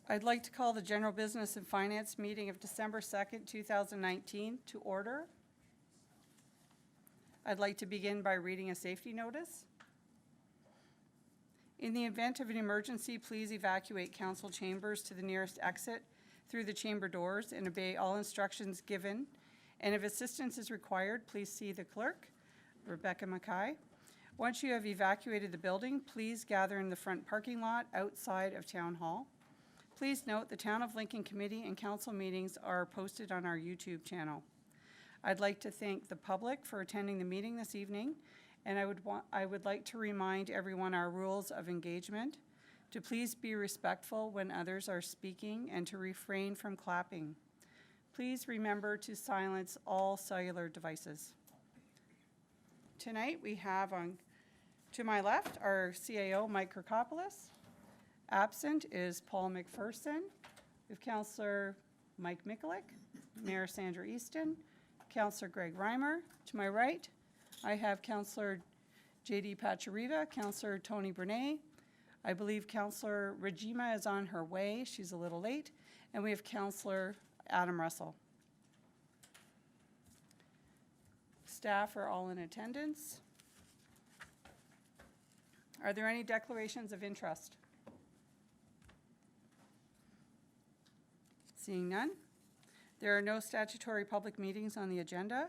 I'd like to call the General Business and Finance meeting of December 2nd, 2019 to order. I'd like to begin by reading a safety notice. In the event of an emergency, please evacuate council chambers to the nearest exit through the chamber doors and obey all instructions given. And if assistance is required, please see the clerk, Rebecca Mackay. Once you have evacuated the building, please gather in the front parking lot outside of Town Hall. Please note the Town of Lincoln Committee and Council meetings are posted on our YouTube channel. I'd like to thank the public for attending the meeting this evening, and I would like to remind everyone our rules of engagement, to please be respectful when others are speaking and to refrain from clapping. Please remember to silence all cellular devices. Tonight we have to my left our CAO, Mike Kirkopoulos. Absent is Paul McPherson. We have Councillor Mike Mikulik, Mayor Sandra Easton, Councillor Greg Reimer. To my right, I have Councillor J.D. Pachariva, Councillor Tony Bernay. I believe Councillor Regina is on her way. She's a little late. And we have Councillor Adam Russell. Staff are all in attendance. Are there any declarations of interest? Seeing none. There are no statutory public meetings on the agenda.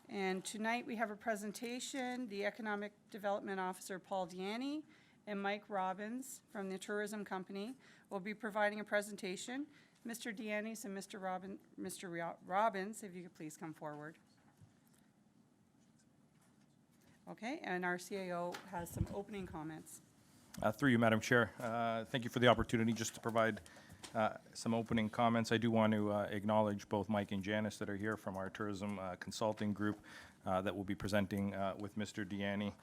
And tonight we have a presentation. The Economic Development Officer, Paul Diani, and Mike Robbins from the Tourism Company will be providing a presentation. Mr. Diani and Mr. Robbins, if you could please come forward. Okay, and our CAO has some opening comments. Through you, Madam Chair. Thank you for the opportunity just to provide some opening comments. I do want to acknowledge both Mike and Janice that are here from our tourism consulting group that will be presenting with Mr. Diani.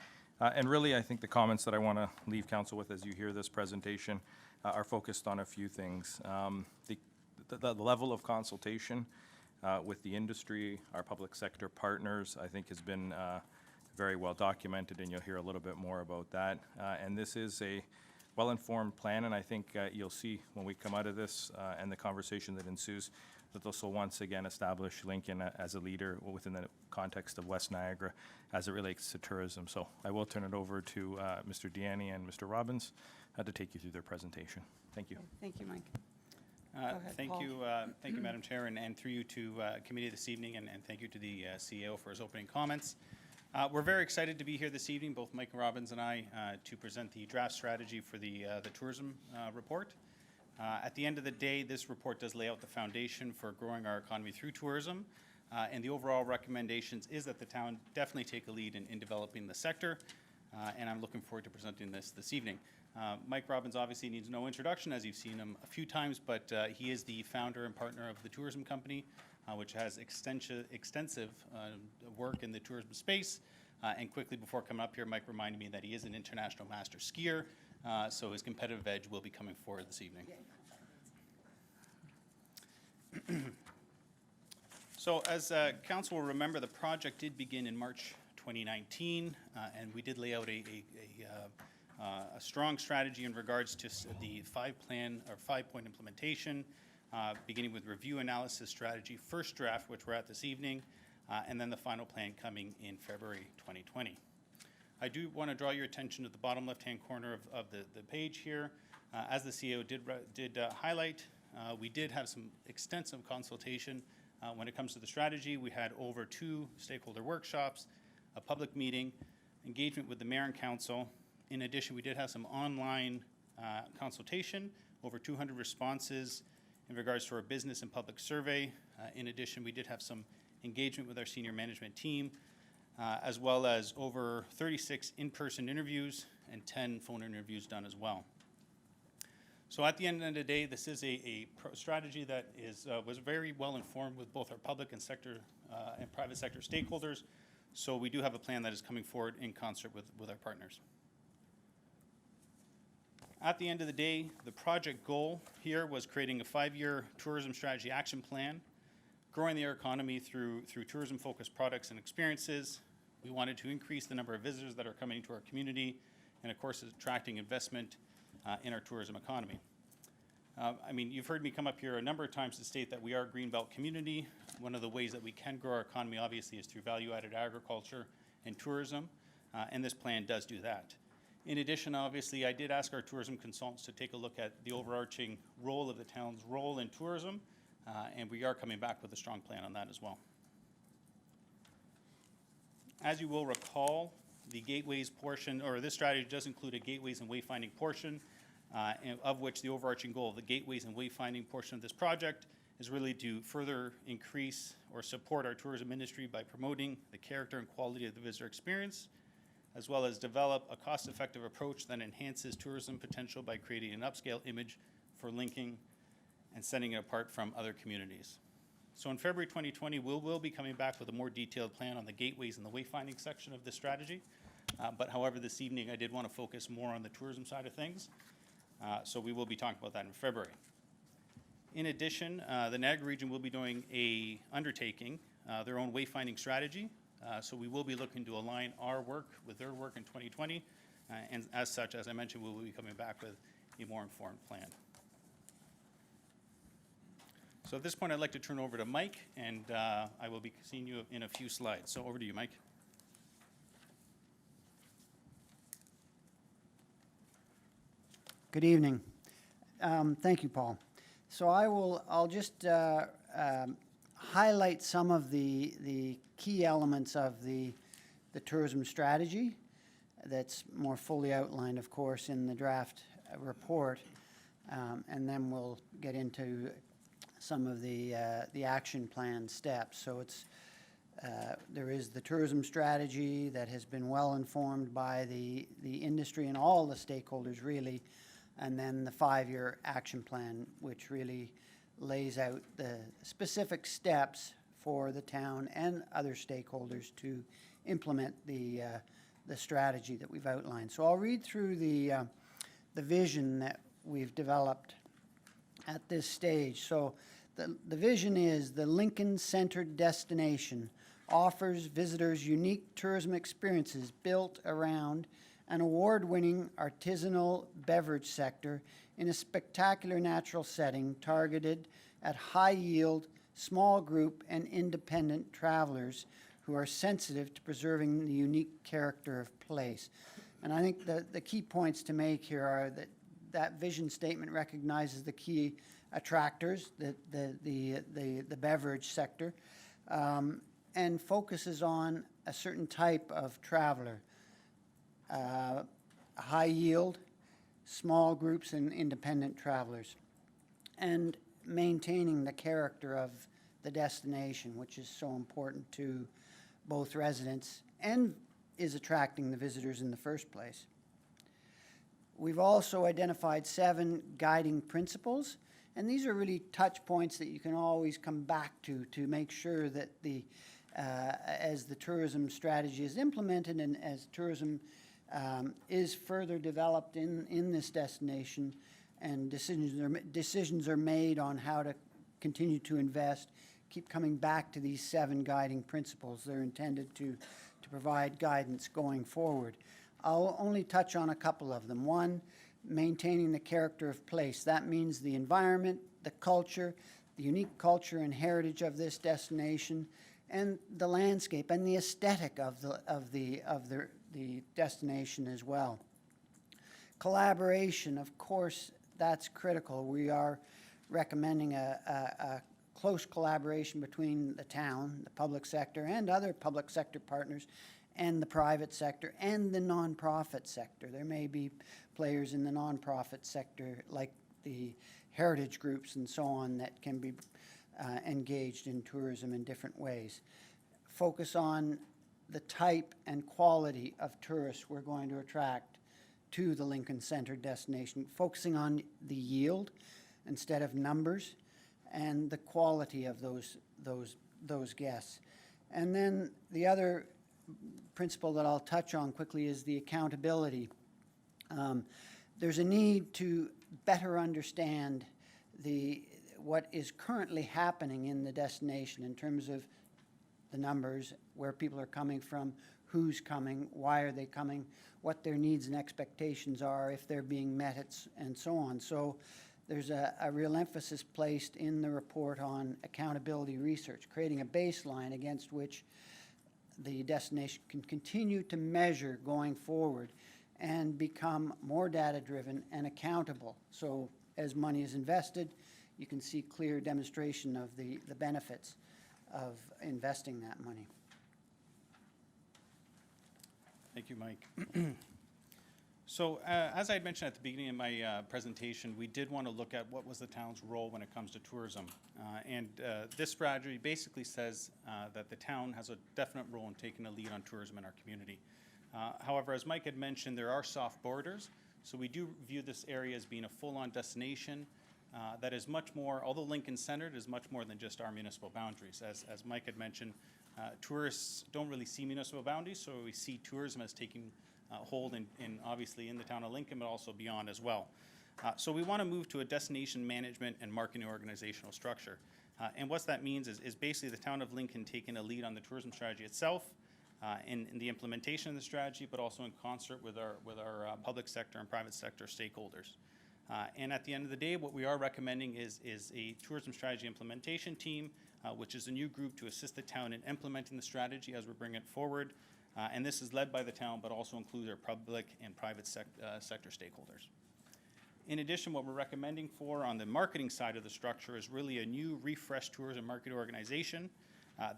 And really, I think the comments that I want to leave council with as you hear this presentation are focused on a few things. The level of consultation with the industry, our public sector partners, I think has been very well documented, and you'll hear a little bit more about that. And this is a well-informed plan, and I think you'll see when we come out of this and the conversation that ensues that this will once again establish Lincoln as a leader within the context of West Niagara as it relates to tourism. So I will turn it over to Mr. Diani and Mr. Robbins to take you through their presentation. Thank you. Thank you, Mike. Thank you, Madam Chair, and through you to committee this evening, and thank you to the CEO for his opening comments. We're very excited to be here this evening, both Mike Robbins and I, to present the draft strategy for the tourism report. At the end of the day, this report does lay out the foundation for growing our economy through tourism, and the overall recommendations is that the town definitely take a lead in developing the sector, and I'm looking forward to presenting this evening. Mike Robbins obviously needs no introduction, as you've seen him a few times, but he is the founder and partner of the Tourism Company, which has extensive work in the tourism space. And quickly before coming up here, Mike reminded me that he is an international master skier, so his competitive edge will be coming forward this evening. So as council will remember, the project did begin in March 2019, and we did lay out a strong strategy in regards to the five-point implementation, beginning with review, analysis, strategy, first draft, which we're at this evening, and then the final plan coming in February 2020. I do want to draw your attention to the bottom left-hand corner of the page here. As the CEO did highlight, we did have some extensive consultation when it comes to the strategy. We had over 2 stakeholder workshops, a public meeting, engagement with the mayor and council. In addition, we did have some online consultation, over 200 responses in regards to our business and public survey. In addition, we did have some engagement with our senior management team, as well as over 36 in-person interviews and 10 phone interviews done as well. So at the end of the day, this is a strategy that was very well informed with both our public and private sector stakeholders. So we do have a plan that is coming forward in concert with our partners. At the end of the day, the project goal here was creating a 5-year tourism strategy action plan, growing the economy through tourism-focused products and experiences. We wanted to increase the number of visitors that are coming to our community, and of course, attracting investment in our tourism economy. I mean, you've heard me come up here a number of times to state that we are a Greenbelt community. One of the ways that we can grow our economy, obviously, is through value-added agriculture and tourism, and this plan does do that. In addition, obviously, I did ask our tourism consultants to take a look at the overarching role of the town's role in tourism, and we are coming back with a strong plan on that as well. As you will recall, the gateways portion, or this strategy does include a gateways and wayfinding portion, of which the overarching goal of the gateways and wayfinding portion of this project is really to further increase or support our tourism industry by promoting the character and quality of the visitor experience, as well as develop a cost-effective approach that enhances tourism potential by creating an upscale image for linking and setting it apart from other communities. So in February 2020, we'll be coming back with a more detailed plan on the gateways and the wayfinding section of this strategy. But however, this evening I did want to focus more on the tourism side of things. So we will be talking about that in February. In addition, the Niagara region will be doing a undertaking, their own wayfinding strategy. So we will be looking to align our work with their work in 2020. And as such, as I mentioned, we will be coming back with a more informed plan. So at this point, I'd like to turn over to Mike, and I will be seeing you in a few slides. So over to you, Mike. Good evening. Thank you, Paul. So I'll just highlight some of the key elements of the tourism strategy that's more fully outlined, of course, in the draft report, and then we'll get into some of the action plan steps. So there is the tourism strategy that has been well informed by the industry and all the stakeholders, really. And then the 5-year action plan, which really lays out the specific steps for the town and other stakeholders to implement the strategy that we've outlined. So I'll read through the vision that we've developed at this stage. So the vision is the Lincoln-centered destination offers visitors unique tourism experiences built around an award-winning artisanal beverage sector in a spectacular natural setting targeted at high-yield, small group, and independent travelers who are sensitive to preserving the unique character of place. And I think the key points to make here are that vision statement recognizes the key attractors, the beverage sector, and focuses on a certain type of traveler. High yield, small groups, and independent travelers, and maintaining the character of the destination, which is so important to both residents and is attracting the visitors in the first place. We've also identified 7 guiding principles, and these are really touch points that you can always come back to make sure that as the tourism strategy is implemented and as tourism is further developed in this destination, and decisions are made on how to continue to invest, keep coming back to these 7 guiding principles. They're intended to provide guidance going forward. I'll only touch on a couple of them. One, maintaining the character of place. That means the environment, the culture, the unique culture and heritage of this destination, and the landscape and the aesthetic of the destination as well. Collaboration, of course, that's critical. We are recommending a close collaboration between the town, the public sector, and other public sector partners, and the private sector, and the nonprofit sector. There may be players in the nonprofit sector, like the heritage groups and so on, that can be engaged in tourism in different ways. Focus on the type and quality of tourists we're going to attract to the Lincoln-centered destination, focusing on the yield instead of numbers, and the quality of those guests. And then the other principle that I'll touch on quickly is the accountability. There's a need to better understand what is currently happening in the destination in terms of the numbers, where people are coming from, who's coming, why are they coming, what their needs and expectations are, if they're being met, and so on. So there's a real emphasis placed in the report on accountability research, creating a baseline against which the destination can continue to measure going forward and become more data-driven and accountable. So as money is invested, you can see clear demonstration of the benefits of investing that money. Thank you, Mike. So as I had mentioned at the beginning of my presentation, we did want to look at what was the town's role when it comes to tourism. This strategy basically says that the town has a definite role in taking a lead on tourism in our community. However, as Mike had mentioned, there are soft borders, so we do view this area as being a full-on destination that is much more, although Lincoln-centered, is much more than just our municipal boundaries. As Mike had mentioned, tourists don't really see municipal boundaries, so we see tourism as taking hold in obviously in the town of Lincoln, but also beyond as well. So we want to move to a destination management and marketing organizational structure. And what that means is basically the town of Lincoln taking a lead on the tourism strategy itself, in the implementation of the strategy, but also in concert with our public sector and private sector stakeholders. And at the end of the day, what we are recommending is a tourism strategy implementation team, which is a new group to assist the town in implementing the strategy as we bring it forward. And this is led by the town, but also includes our public and private sector stakeholders. In addition, what we're recommending for on the marketing side of the structure is really a new refreshed tourism marketing organization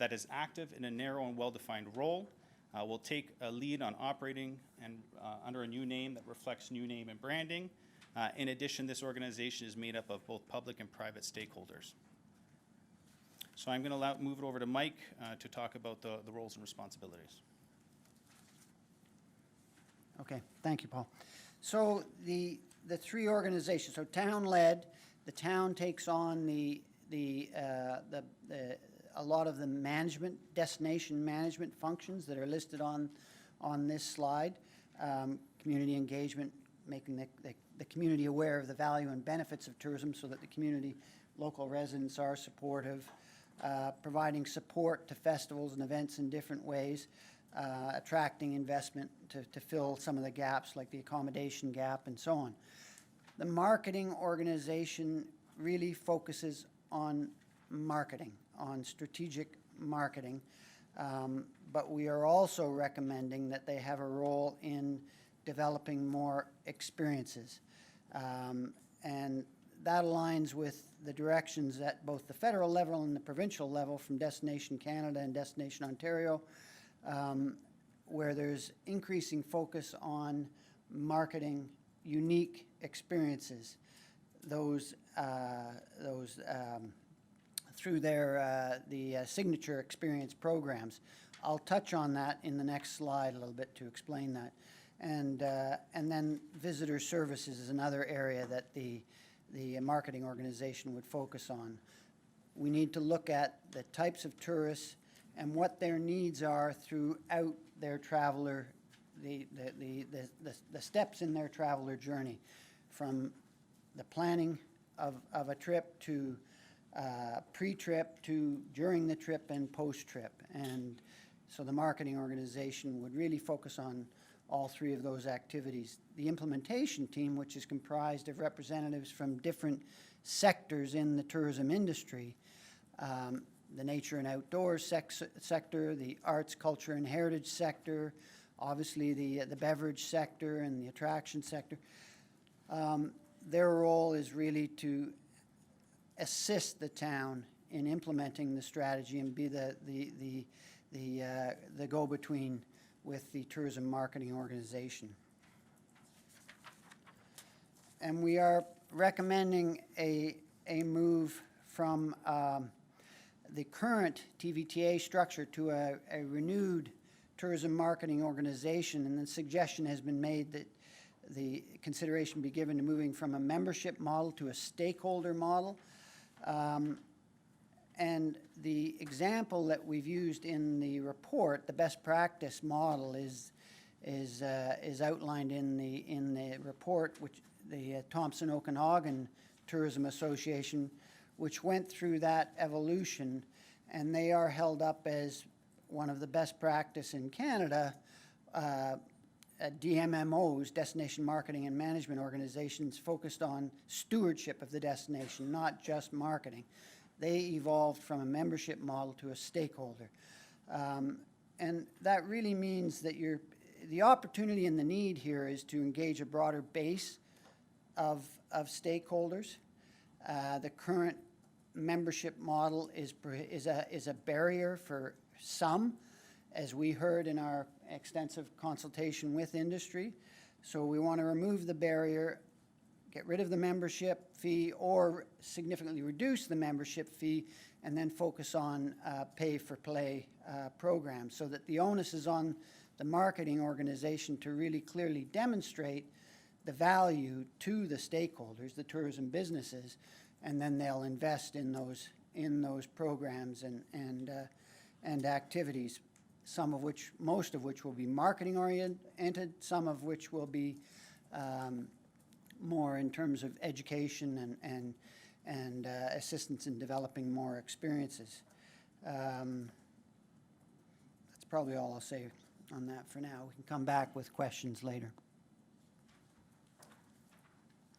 that is active in a narrow and well-defined role. Will take a lead on operating and under a new name that reflects new name and branding. In addition, this organization is made up of both public and private stakeholders. So I'm going to move it over to Mike to talk about the roles and responsibilities. Okay, thank you, Paul. So the three organizations, so town-led, the town takes on a lot of the management, destination management functions that are listed on this slide. Community engagement, making the community aware of the value and benefits of tourism so that the community, local residents are supportive, providing support to festivals and events in different ways, attracting investment to fill some of the gaps like the accommodation gap and so on. The marketing organization really focuses on marketing, on strategic marketing, but we are also recommending that they have a role in developing more experiences. And that aligns with the directions at both the federal level and the provincial level from Destination Canada and Destination Ontario, where there's increasing focus on marketing unique experiences, those through the signature experience programs. I'll touch on that in the next slide a little bit to explain that. And then visitor services is another area that the marketing organization would focus on. We need to look at the types of tourists and what their needs are throughout their traveler, the steps in their traveler journey, from the planning of a trip to pre-trip to during the trip and post-trip. And so the marketing organization would really focus on all three of those activities. The implementation team, which is comprised of representatives from different sectors in the tourism industry, the nature and outdoors sector, the arts, culture, and heritage sector, obviously the beverage sector and the attraction sector. Their role is really to assist the town in implementing the strategy and be the go-between with the tourism marketing organization. And we are recommending a move from the current TVTA structure to a renewed tourism marketing organization, and the suggestion has been made that the consideration be given to moving from a membership model to a stakeholder model. And the example that we've used in the report, the best practice model, is outlined in the report, which the Thompson Okanagan Tourism Association, which went through that evolution, and they are held up as one of the best practice in Canada DMMOs, Destination Marketing and Management Organizations, focused on stewardship of the destination, not just marketing. They evolved from a membership model to a stakeholder. And that really means that the opportunity and the need here is to engage a broader base of stakeholders. The current membership model is a barrier for some, as we heard in our extensive consultation with industry. So we want to remove the barrier, get rid of the membership fee, or significantly reduce the membership fee, and then focus on pay-for-play programs, so that the onus is on the marketing organization to really clearly demonstrate the value to the stakeholders, the tourism businesses, and then they'll invest in those programs and activities, most of which will be marketing oriented, some of which will be more in terms of education and assistance in developing more experiences. That's probably all I'll say on that for now. We can come back with questions later.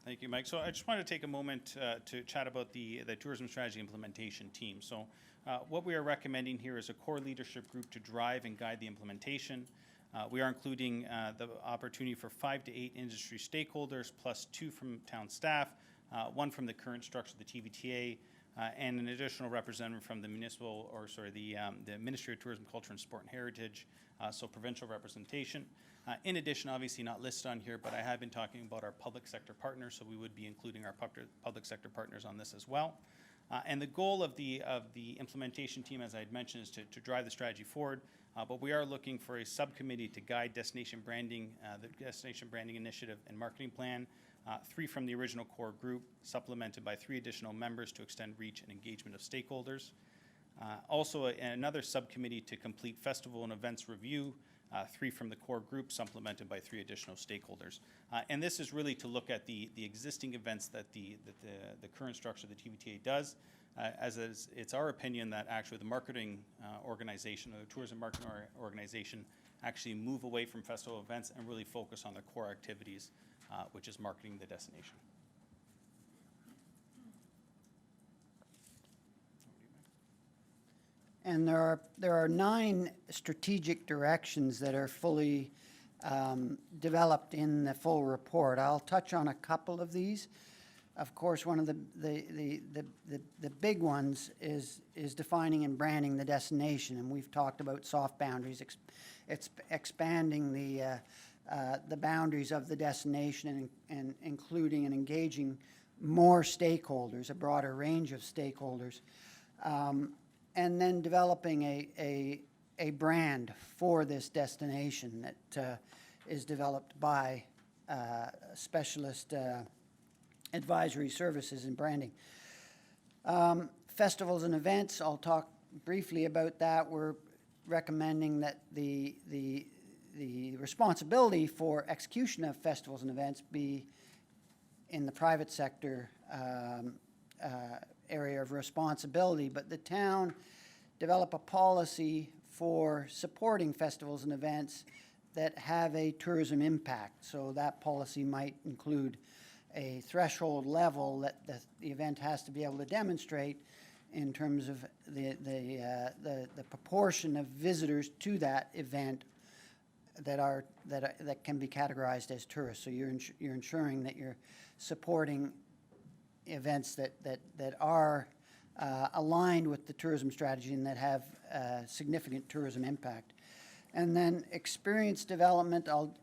Thank you, Mike. So I just wanted to take a moment to chat about the tourism strategy implementation team. So what we are recommending here is a core leadership group to drive and guide the implementation. We are including the opportunity for 5 to 8 industry stakeholders, plus 2 from town staff, 1 from the current structure of the TVTA, and an additional representative from the the Ministry of Tourism, Culture and Sport and Heritage, so provincial representation. In addition, obviously not listed on here, but I have been talking about our public sector partners, so we would be including our public sector partners on this as well. And the goal of the implementation team, as I had mentioned, is to drive the strategy forward, but we are looking for a subcommittee to guide destination branding, the destination branding initiative and marketing plan, 3 from the original core group, supplemented by 3 additional members to extend reach and engagement of stakeholders. Also, another subcommittee to complete festival and events review, 3 from the core group, supplemented by 3 additional stakeholders. And this is really to look at the existing events that the current structure of the TVTA does, it's our opinion that actually the marketing organization, or the tourism marketing organization, actually move away from festival events and really focus on their core activities, which is marketing the destination. And there are 9 strategic directions that are fully developed in the full report. I'll touch on a couple of these. Of course, one of the big ones is defining and branding the destination, and we've talked about soft boundaries. It's expanding the boundaries of the destination and including and engaging more stakeholders, a broader range of stakeholders. And then developing a brand for this destination that is developed by specialist advisory services in branding. Festivals and events, I'll talk briefly about that. We're recommending that the responsibility for execution of festivals and events be in the private sector area of responsibility, but the town develop a policy for supporting festivals and events that have a tourism impact. So that policy might include a threshold level that the event has to be able to demonstrate in terms of the proportion of visitors to that event that can be categorized as tourists. So you're ensuring that you're supporting events that are aligned with the tourism strategy and that have significant tourism impact. And then experience development, I'll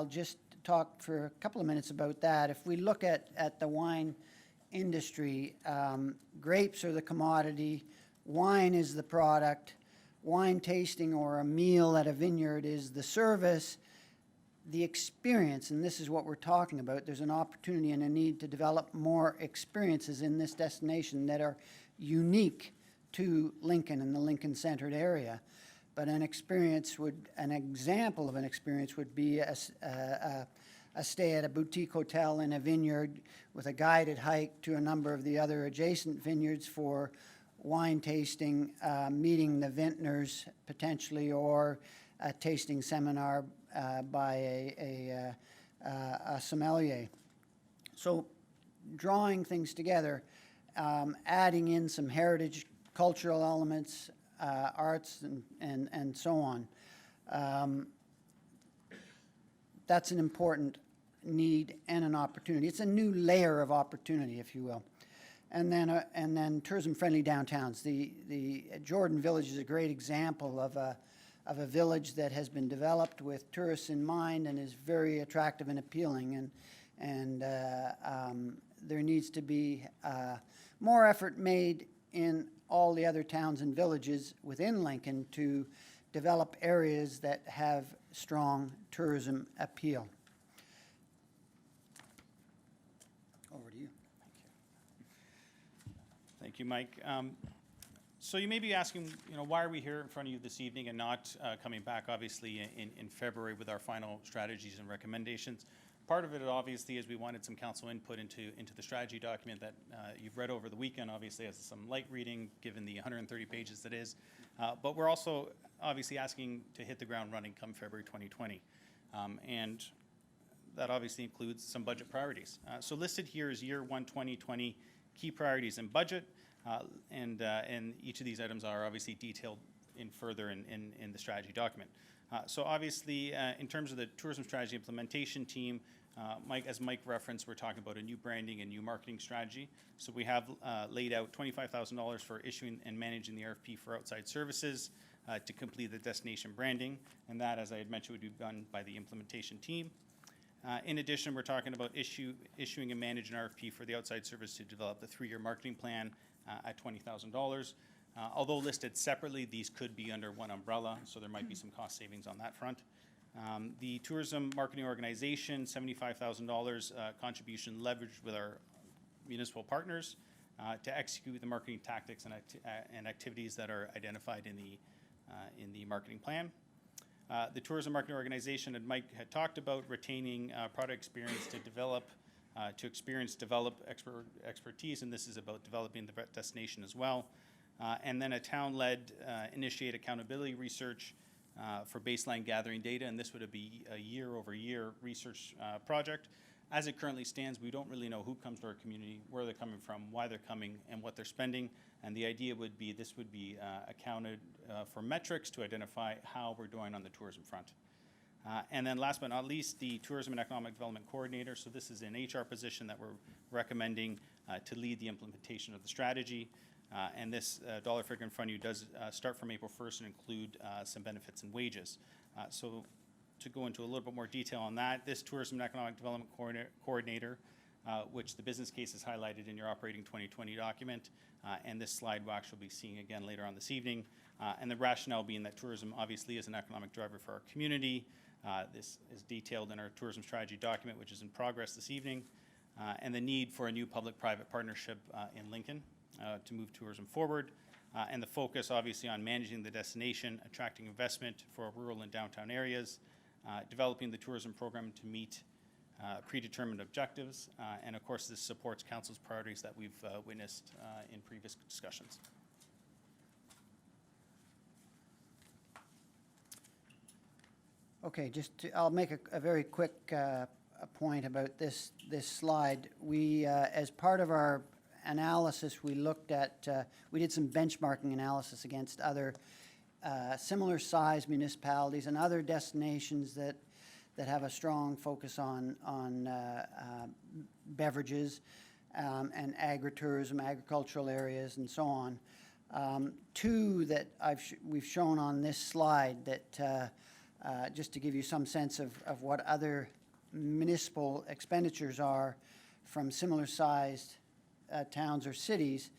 just talk for a couple of minutes about that. If we look at the wine industry, grapes are the commodity, wine is the product, wine tasting or a meal at a vineyard is the service. The experience, and this is what we're talking about, there's an opportunity and a need to develop more experiences in this destination that are unique to Lincoln and the Lincoln-centered area. But an example of an experience would be a stay at a boutique hotel in a vineyard with a guided hike to a number of the other adjacent vineyards for wine tasting, meeting the vintners potentially, or a tasting seminar by a sommelier. So drawing things together, adding in some heritage, cultural elements, arts, and so on. That's an important need and an opportunity. It's a new layer of opportunity, if you will. And then tourism-friendly downtowns. The Jordan Village is a great example of a village that has been developed with tourists in mind and is very attractive and appealing. And there needs to be more effort made in all the other towns and villages within Lincoln to develop areas that have strong tourism appeal. Over to you. Thank you, Mike. So you may be asking, why are we here in front of you this evening and not coming back, obviously, in February with our final strategies and recommendations? Part of it, obviously, is we wanted some council input into the strategy document that you've read over the weekend, obviously, as some light reading, given the 130 pages that is. But we're also, obviously, asking to hit the ground running come February 2020. And that obviously includes some budget priorities. So listed here is year 1 2020 key priorities and budget. And each of these items are obviously detailed further in the strategy document. So obviously, in terms of the tourism strategy implementation team, as Mike referenced, we're talking about a new branding and new marketing strategy. So we have laid out $25,000 for issuing and managing the RFP for outside services to complete the destination branding. And that, as I had mentioned, would be done by the implementation team. In addition, we're talking about issuing and managing an RFP for the outside service to develop the 3-year marketing plan at $20,000. Although listed separately, these could be under one umbrella, so there might be some cost savings on that front. The tourism marketing organization, $75,000 contribution leveraged with our municipal partners to execute the marketing tactics and activities that are identified in the marketing plan. The tourism marketing organization that Mike had talked about, retaining product experience to develop expertise, and this is about developing the destination as well. And then a town-led initiate accountability research for baseline gathering data, and this would be a year-over-year research project. As it currently stands, we don't really know who comes to our community, where they're coming from, why they're coming, and what they're spending. And the idea would be this would be accounted for metrics to identify how we're doing on the tourism front. And then last but not least, the Tourism and Economic Development Coordinator. So this is an HR position that we're recommending to lead the implementation of the strategy. And this dollar figure in front of you does start from April 1st and include some benefits and wages. So to go into a little bit more detail on that, this Tourism and Economic Development Coordinator, which the business case is highlighted in your operating 2020 document, and this slide we'll actually be seeing again later on this evening. And the rationale being that tourism obviously is an economic driver for our community. This is detailed in our tourism strategy document, which is in progress this evening, and the need for a new public-private partnership in Lincoln to move tourism forward, and the focus obviously on managing the destination, attracting investment for rural and downtown areas, developing the tourism program to meet predetermined objectives, and of course this supports council's priorities that we've witnessed in previous discussions. Okay, I'll make a very quick point about this slide. We, as part of our analysis, we looked at, we did some benchmarking analysis against other similar size municipalities and other destinations that have a strong focus on beverages and agritourism, agricultural areas, and so on. Two that we've shown on this slide that just to give you some sense of what other municipal expenditures are from similar sized towns or cities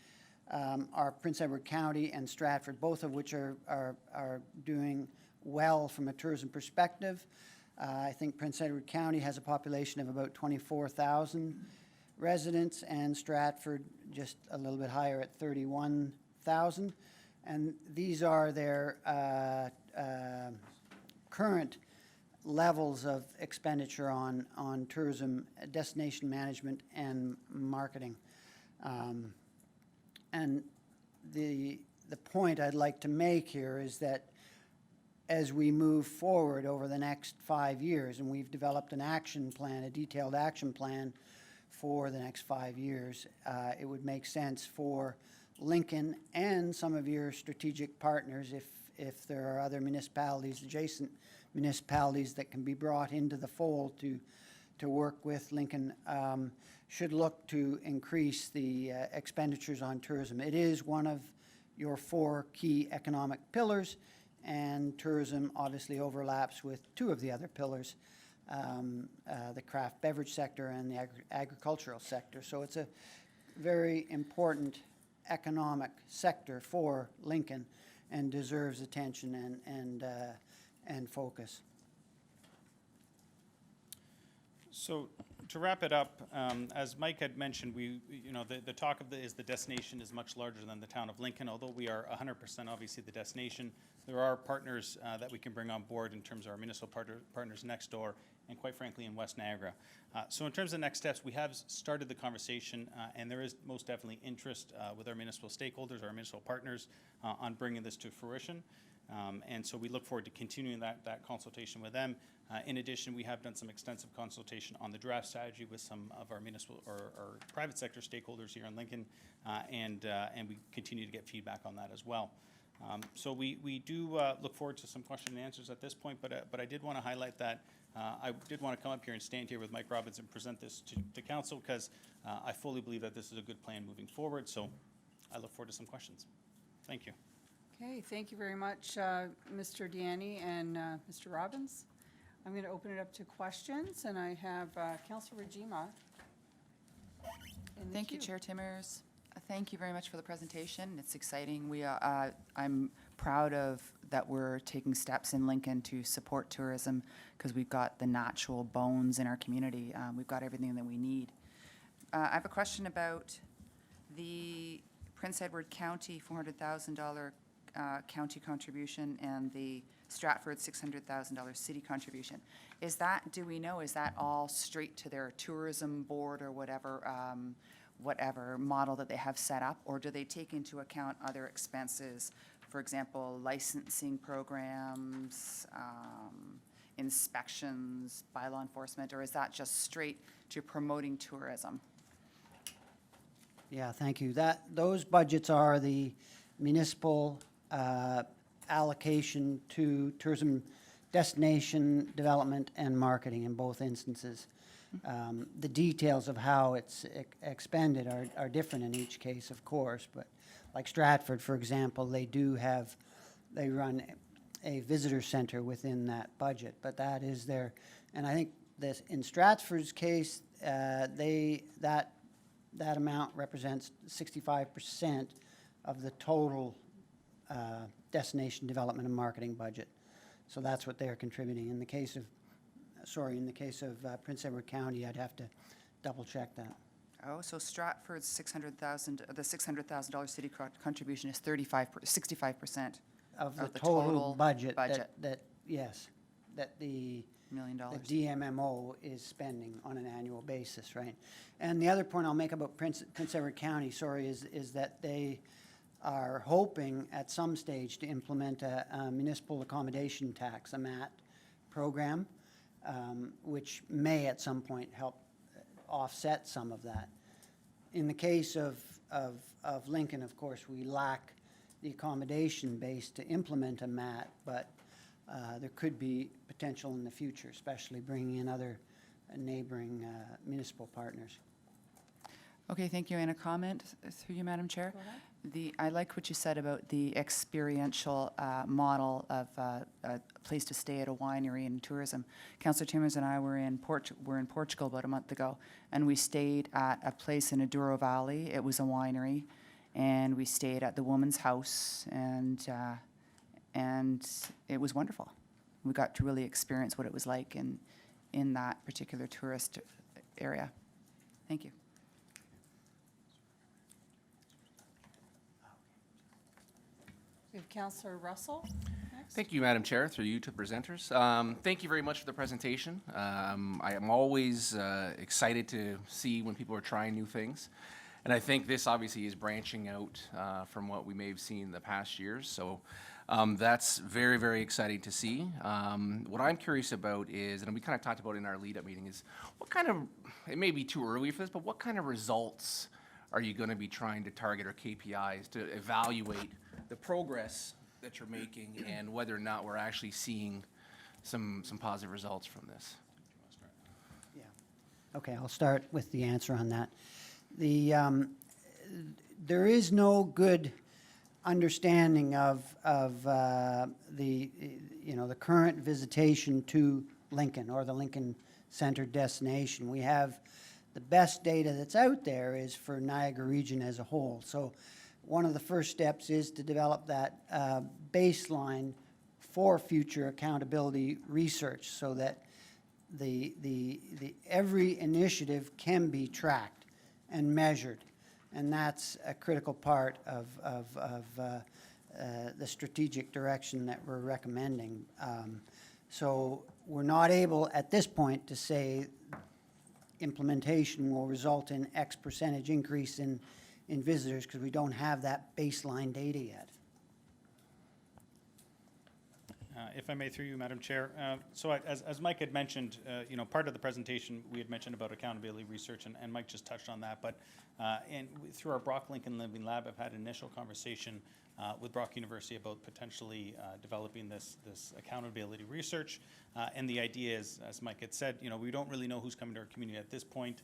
are Prince Edward County and Stratford, both of which are doing well from a tourism perspective. I think Prince Edward County has a population of about 24,000 residents, and Stratford just a little bit higher at 31,000. And these are their current levels of expenditure on tourism, destination management, and marketing. And the point I'd like to make here is that as we move forward over the next 5 years, and we've developed an action plan, a detailed action plan for the next 5 years, it would make sense for Lincoln and some of your strategic partners, if there are other municipalities, adjacent municipalities that can be brought into the fold to work with Lincoln, should look to increase the expenditures on tourism. It is one of your 4 key economic pillars, and tourism obviously overlaps with 2 of the other pillars, the craft beverage sector and the agricultural sector. So it's a very important economic sector for Lincoln and deserves attention and focus. So to wrap it up, as Mike had mentioned, the talk of is the destination is much larger than the town of Lincoln. Although we are 100% obviously the destination, there are partners that we can bring on board in terms of our municipal partners next door, and quite frankly in West Niagara. So in terms of next steps, we have started the conversation, and there is most definitely interest with our municipal stakeholders, our municipal partners, on bringing this to fruition. And so we look forward to continuing that consultation with them. In addition, we have done some extensive consultation on the draft strategy with some of our municipal or private sector stakeholders here in Lincoln, and we continue to get feedback on that as well. So we do look forward to some question and answers at this point, but I did want to highlight that I did want to come up here and stand here with Mike Robbins and present this to council, because I fully believe that this is a good plan moving forward. So I look forward to some questions. Thank you. Okay, thank you very much, Mr. Deaney and Mr. Robbins. I'm going to open it up to questions, and I have Councilor Regima in the Thank you, queue. Chair Timmers. Thank you very much for the presentation. It's exciting. I'm proud of that we're taking steps in Lincoln to support tourism, because we've got the natural bones in our community. We've got everything that we need. I have a question about the Prince Edward County $400,000 county contribution and the Stratford $600,000 city contribution. Is that, do we know, is that all straight to their tourism board or whatever model that they have set up, or do they take into account other expenses, for example, licensing programs, inspections by law enforcement, or is that just straight to promoting tourism? Yeah, thank you. Those budgets are the municipal allocation to tourism destination development and marketing in both instances. The details of how it's expended are different in each case, of course, but like Stratford, for example, they run a visitor center within that budget, but that is their, and I think this, in Stratford's case, that amount represents 65% of the total destination development and marketing budget. So that's what they're contributing. In the case of Prince Edward County, I'd have to double check that. Oh, so Stratford's the $600,000 city contribution is 65% Of the total budget. Yes, that the $1 million. the DMMO is spending on an annual basis, right? And the other point I'll make about Prince Edward County, is that they are hoping at some stage to implement a municipal accommodation tax, a MAT program, which may at some point help offset some of that. In the case of Lincoln, of course, we lack the accommodation base to implement a MAT, but there could be potential in the future, especially bringing in other neighboring municipal partners. Okay, thank you. And a comment through you, Madam Chair? Go ahead. I like what you said about the experiential model of a place to stay at a winery and tourism. Councillor Timmers and I were in Portugal about a month ago, and we stayed at a place in the Douro Valley. It was a winery, and we stayed at the Woman's House, and it was wonderful. We got to really experience what it was like in that particular tourist area. Thank you. We have Councillor Russell next. Thank you, Madam Chair, through you to the presenters. Thank you very much for the presentation. I am always excited to see when people are trying new things. And I think this obviously is branching out from what we may have seen in the past years. So That's very, very exciting to see. What I'm curious about is, and we kind of talked about in our lead-up meeting, is what kind of, it may be too early for this, but what kind of results are you going to be trying to target, or KPIs, to evaluate the progress that you're making and whether or not we're actually seeing some positive results from this? Yeah. Okay, I'll start with the answer on that. There is no good understanding of the current visitation to Lincoln or the Lincoln-centered destination. We have the best data that's out there is for Niagara region as a whole. So one of the first steps is to develop that baseline for future accountability research, so that every initiative can be tracked and measured. And that's a critical part of the strategic direction that we're recommending. So we're not able at this point to say implementation will result in X percentage increase in visitors, because we don't have that baseline data yet. If I may, through you, Madam Chair. So as Mike had mentioned, part of the presentation, we had mentioned about accountability research, and Mike just touched on that. But through our Brock Lincoln Living Lab, I've had an initial conversation with Brock University about potentially developing this accountability research. And the idea is, as Mike had said, we don't really know who's coming to our community at this point.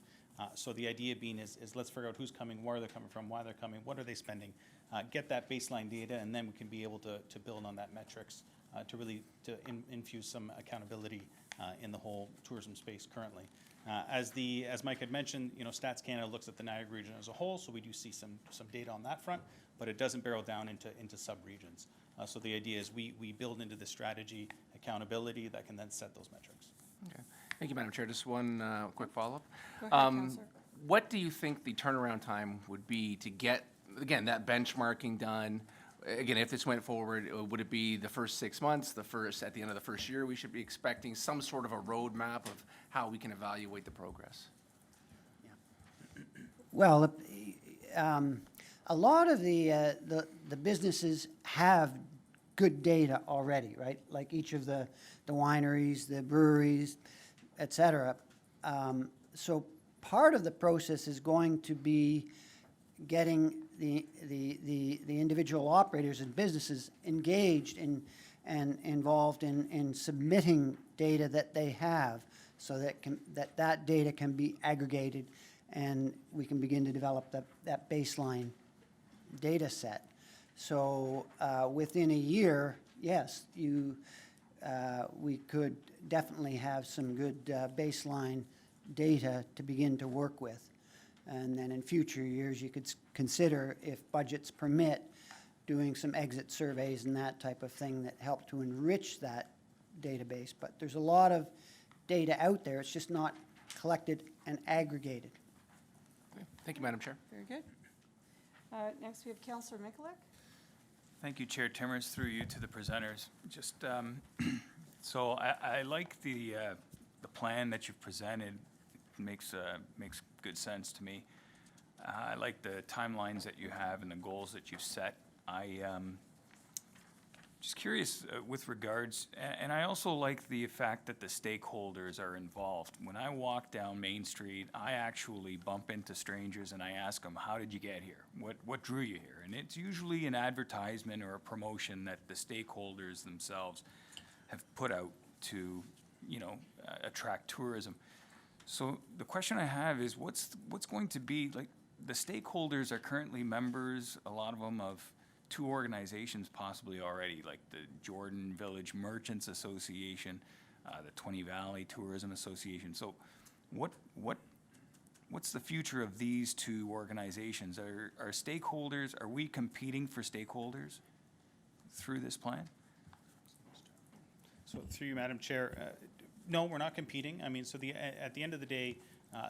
So the idea being is let's figure out who's coming, where they're coming from, why they're coming, what are they spending, get that baseline data, and then we can be able to build on that metrics to really infuse some accountability in the whole tourism space currently. As Mike had mentioned, Stats Canada looks at the Niagara region as a whole, so we do see some data on that front, but it doesn't barrel down into sub-regions. So the idea is we build into the strategy accountability that can then set those metrics. Okay. Thank you, Madam Chair. Just one quick follow-up. Go ahead, Councillor. What do you think the turnaround time would be to get, again, that benchmarking done? Again, if this went forward, would it be the first 6 months, at the end of the first year? We should be expecting some sort of a roadmap of how we can evaluate the progress. Well, a lot of the businesses have good data already, right? Like each of the wineries, the breweries, et cetera. So part of the process is going to be getting the individual operators and businesses engaged and involved in submitting data that they have, so that data can be aggregated and we can begin to develop that baseline data set. So within a year, yes, we could definitely have some good baseline data to begin to work with. And then in future years, you could consider, if budgets permit, doing some exit surveys and that type of thing that help to enrich that database. But there's a lot of data out there. It's just not collected and aggregated. Okay. Thank you, Madam Chair. Very good. Next, we have Councillor Mikulik. Thank you, Chair Timmers, through you to the presenters. Just so I like the plan that you've presented. It makes good sense to me. I like the timelines that you have and the goals that you've set. I just curious with regards, and I also like the fact that the stakeholders are involved. When I walk down Main Street, I actually bump into strangers and I ask them, how did you get here? What drew you here? And it's usually an advertisement or a promotion that the stakeholders themselves have put out to, attract tourism. So the question I have is, what's going to be, like, the stakeholders are currently members, a lot of them, of two organizations possibly already, like the Jordan Village Merchants Association, the Twenty Valley Tourism Association. So what's the future of these two organizations? Are stakeholders, are we competing for stakeholders through this plan? So through you, Madam Chair, no, we're not competing. I mean, so at the end of the day,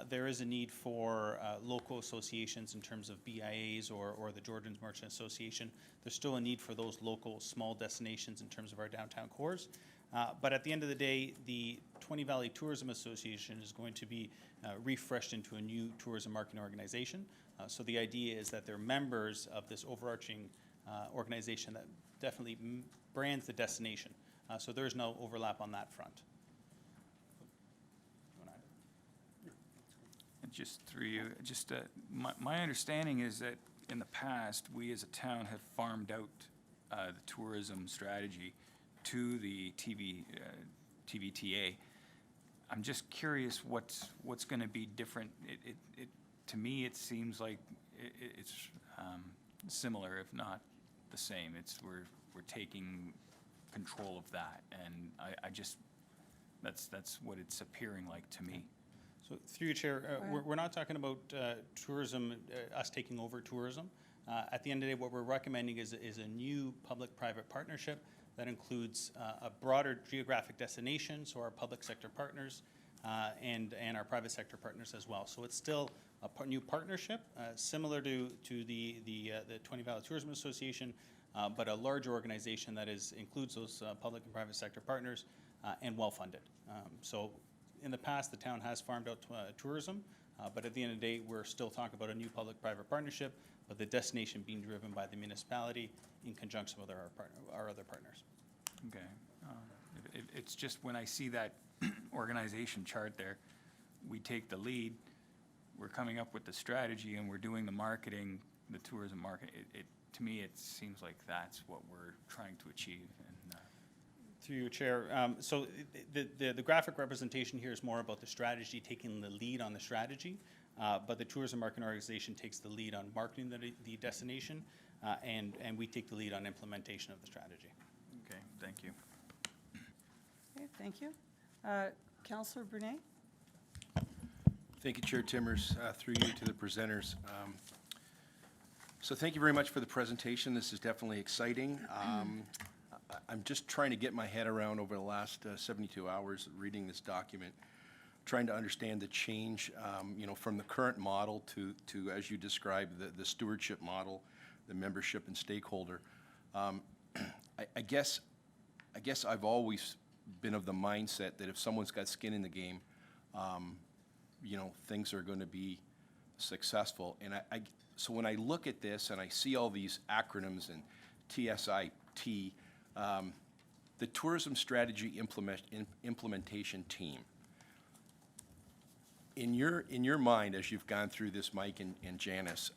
there is a need for local associations in terms of BIAs or the Jordan's Merchant Association. There's still a need for those local small destinations in terms of our downtown cores. But at the end of the day, the Twenty Valley Tourism Association is going to be refreshed into a new tourism marketing organization. So the idea is that they're members of this overarching organization that definitely brands the destination. So there is no overlap on that front. And just through you, just, my understanding is that in the past, we as a town have farmed out the tourism strategy to the TVTA. I'm just curious what's going to be different. To me, it seems like it's similar, if not the same. We're taking control of that, and I just, that's what it's appearing like to me. So through you, Chair, we're not talking about tourism, us taking over tourism. At the end of the day, what we're recommending is a new public-private partnership that includes a broader geographic destination, so our public sector partners and our private sector partners as well. So it's still a new partnership, similar to the Twenty Valley Tourism Association, but a larger organization that includes those public and private sector partners and well-funded. So in the past, the town has farmed out tourism, but at the end of the day, we're still talking about a new public-private partnership, but the destination being driven by the municipality in conjunction with our other partners. Okay. It's just when I see that organization chart there, we take the lead, we're coming up with the strategy, and we're doing the marketing, the tourism market. To me, it seems like that's what we're trying to achieve. And through you, Chair. So the graphic representation here is more about the strategy, taking the lead on the strategy, but the tourism marketing organization takes the lead on marketing the destination, and we take the lead on implementation of the strategy. okay, thank you. Okay, thank you. Councillor Brunet? Thank you, Chair Timmers. Through you to the presenters. So thank you very much for the presentation. This is definitely exciting. I'm just trying to get my head around over the last 72 hours reading this document, trying to understand the change, from the current model to as you described, the stewardship model, the membership and stakeholder. I guess I've always been of the mindset that if someone's got skin in the game, things are going to be successful. And so when I look at this and I see all these acronyms and TSIT, the Tourism Strategy Implementation Team. In your mind, as you've gone through this, Mike and Janice,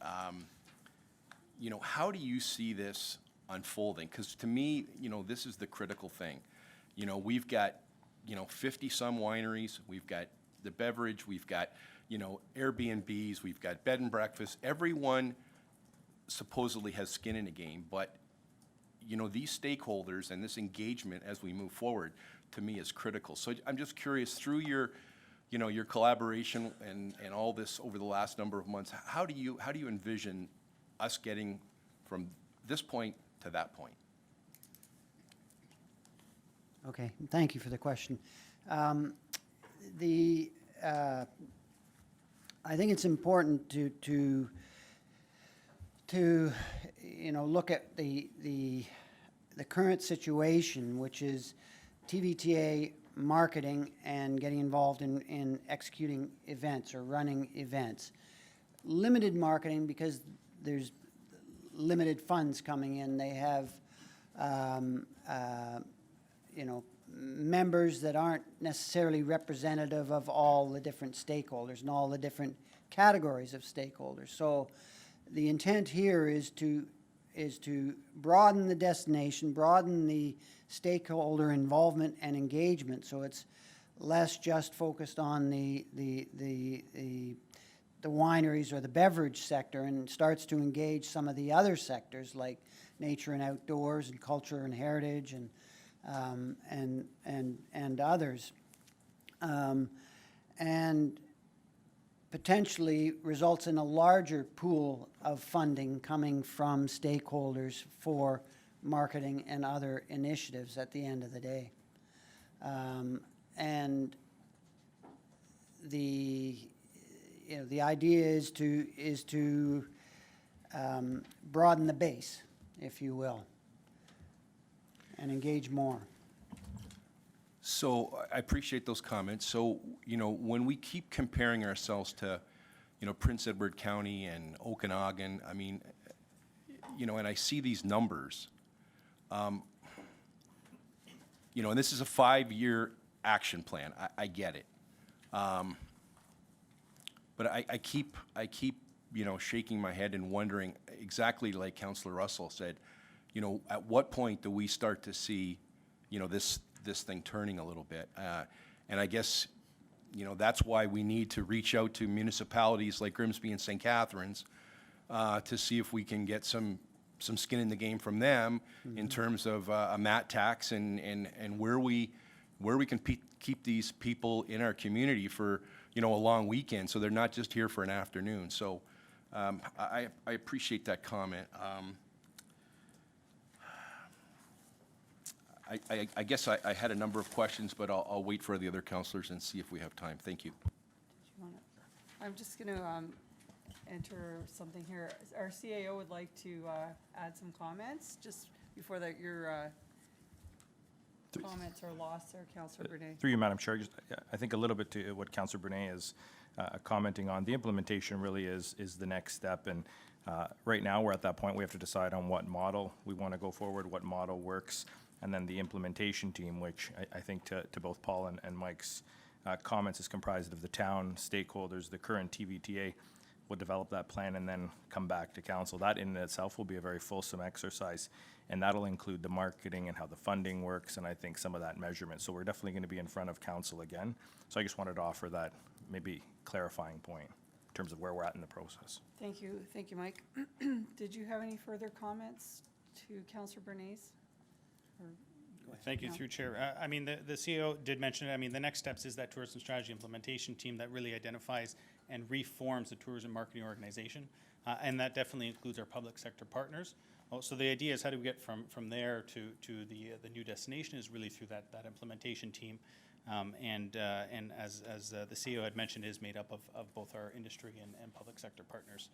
how do you see this unfolding? Because to me, this is the critical thing. We've got, 50-some wineries, we've got the beverage, we've got, Airbnbs, we've got bed and breakfast. Everyone supposedly has skin in the game, but these stakeholders and this engagement as we move forward, to me, is critical. So I'm just curious, through your collaboration and all this over the last number of months, how do you envision us getting from this point to that point? Okay, thank you for the question. I think it's important to look at the current situation, which is TVTA marketing and getting involved in executing events or running events. Limited marketing because there's limited funds coming in. They have members that aren't necessarily representative of all the different stakeholders and all the different categories of stakeholders. So the intent here is to broaden the destination, broaden the stakeholder involvement and engagement, so it's less just focused on the wineries or the beverage sector, and starts to engage some of the other sectors like nature and outdoors and culture and heritage and others, and potentially results in a larger pool of funding coming from stakeholders for marketing and other initiatives at the end of the day. And the idea is to broaden the base, if you will, and engage more. So I appreciate those comments. So, when we keep comparing ourselves to, Prince Edward County and Okanagan, I mean, you know, and I see these numbers, you know, and this is a 5-year action plan. I get it. But I keep, you know, shaking my head and wondering, exactly like Councillor Russell said, you know, at what point do we start to see, you know, this thing turning a little bit? And I guess, you know, that's why we need to reach out to municipalities like Grimsby and St. Catharines to see if we can get some skin in the game from them in terms of a mat tax and where we can keep these people in our community for, you know, a long weekend, so they're not just here for an afternoon. So I appreciate that comment. I guess I had a number of questions, but I'll wait for the other councillors and see if we have time. Thank you. I'm just going to enter something here. Our CAO would like to add some comments just before that your comments are lost there, Councillor Brunei. Through you, Madam Chair, just, I think a little bit to what Councillor Brunei is commenting on. The implementation really is the next step, and right now we're at that point we have to decide on what model we want to go forward, what model works, and then the implementation team, which I think to both Paul and Mike's comments is comprised of the town, stakeholders, the current TVTA, will develop that plan and then come back to council. That in itself will be a very fulsome exercise, and that'll include the marketing and how the funding works, and I think some of that measurement. So we're definitely going to be in front of council again. So I just wanted to offer that maybe clarifying point in terms of where we're at in the process. Thank you, Mike. Did you have any further comments to Councillor Bernays? Thank you, No. through Chair. I mean, the CEO did mention it. I mean, the next steps is that tourism strategy implementation team that really identifies and reforms the tourism marketing organization. And that definitely includes our public sector partners. So the idea is how do we get from there to the new destination is really through that implementation team. And as the CEO had mentioned, is made up of both our industry and public sector partners.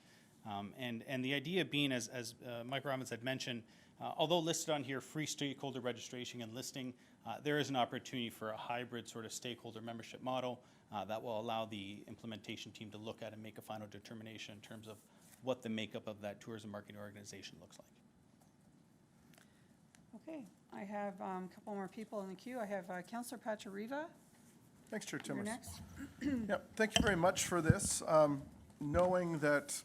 And the idea being, as Mike Robbins had mentioned, although listed on here, free stakeholder registration and listing, there is an opportunity for a hybrid sort of stakeholder membership model that will allow the implementation team to look at and make a final determination in terms of what the makeup of that tourism marketing organization looks like. Okay, I have a couple more people in the queue. I have Councillor Pachariva. Thanks, Chair You're Timmers. next. Yep, thank you very much for this. Knowing that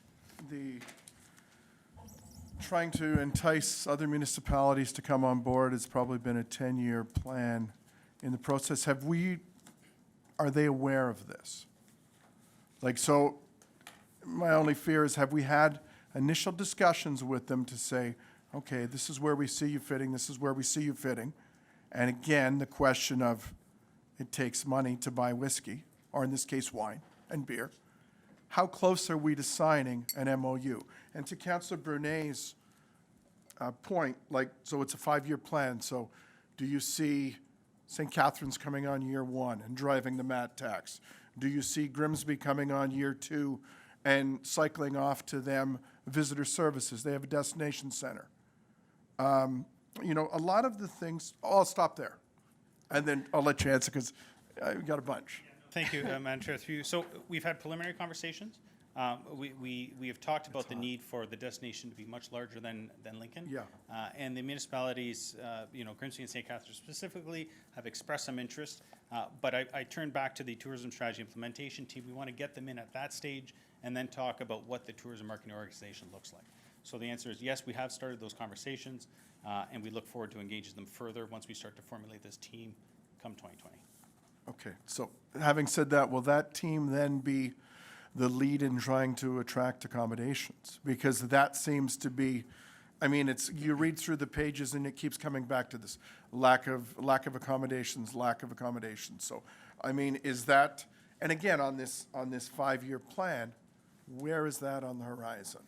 trying to entice other municipalities to come on board has probably been a 10-year plan in the process. Are they aware of this? Like, so my only fear is, have we had initial discussions with them to say, okay, this is where we see you fitting, this is where we see you fitting. And again, the question of it takes money to buy whiskey, or in this case, wine and beer. How close are we to signing an MOU? And to Councillor Brunei's point, like, so it's a 5-year plan, so do you see St. Catharines coming on year 1 and driving the mat tax? Do you see Grimsby coming on year 2 and cycling off to them visitor services? They have a destination center. You know, a lot of the things, I'll stop there. And then I'll let you answer because I've got a bunch. Thank you, Madam Chair. Through you. So we've had preliminary conversations. We have talked about the need for the destination to be much larger than Lincoln. Yeah. And the municipalities, you know, Grimsby and St. Catharines specifically, have expressed some interest. But I turn back to the tourism strategy implementation team. We want to get them in at that stage and then talk about what the tourism marketing organization looks like. So the answer is yes, we have started those conversations, and we look forward to engaging them further once we start to formulate this team come 2020. Okay, so having said that, will that team then be the lead in trying to attract accommodations? Because that seems to be, I mean, it's, you read through the pages and it keeps coming back to this lack of accommodations. So, I mean, is that, and again, on this 5-year plan, where is that on the horizon?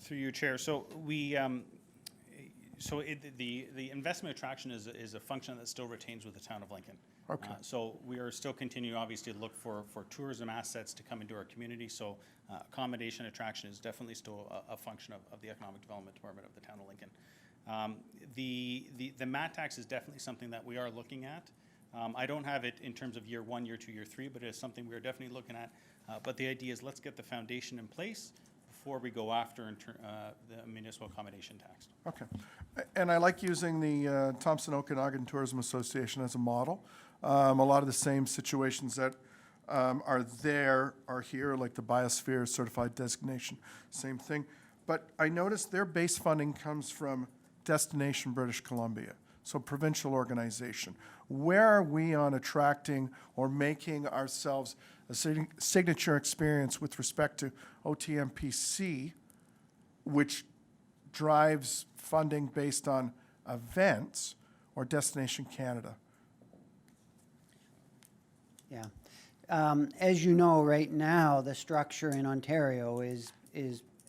Through you, Chair. So we, the investment attraction is a function that still retains with the town of Lincoln. Okay. So we are still continuing, obviously, to look for tourism assets to come into our community. So accommodation attraction is definitely still a function of the Economic Development Department of the town of Lincoln. The mat tax is definitely something that we are looking at. I don't have it in terms of year 1, year 2, year 3, but it is something we are definitely looking at. But the idea is let's get the foundation in place before we go after the municipal accommodation tax. Okay. And I like using the Thompson Okanagan Tourism Association as a model. A lot of the same situations that are there are here, like the Biosphere Certified Designation, same thing. But I noticed their base funding comes from Destination British Columbia, so provincial organization. Where are we on attracting or making ourselves a signature experience with respect to OTMPC, which drives funding based on events, or Destination Canada? Yeah. As you know, right now, the structure in Ontario is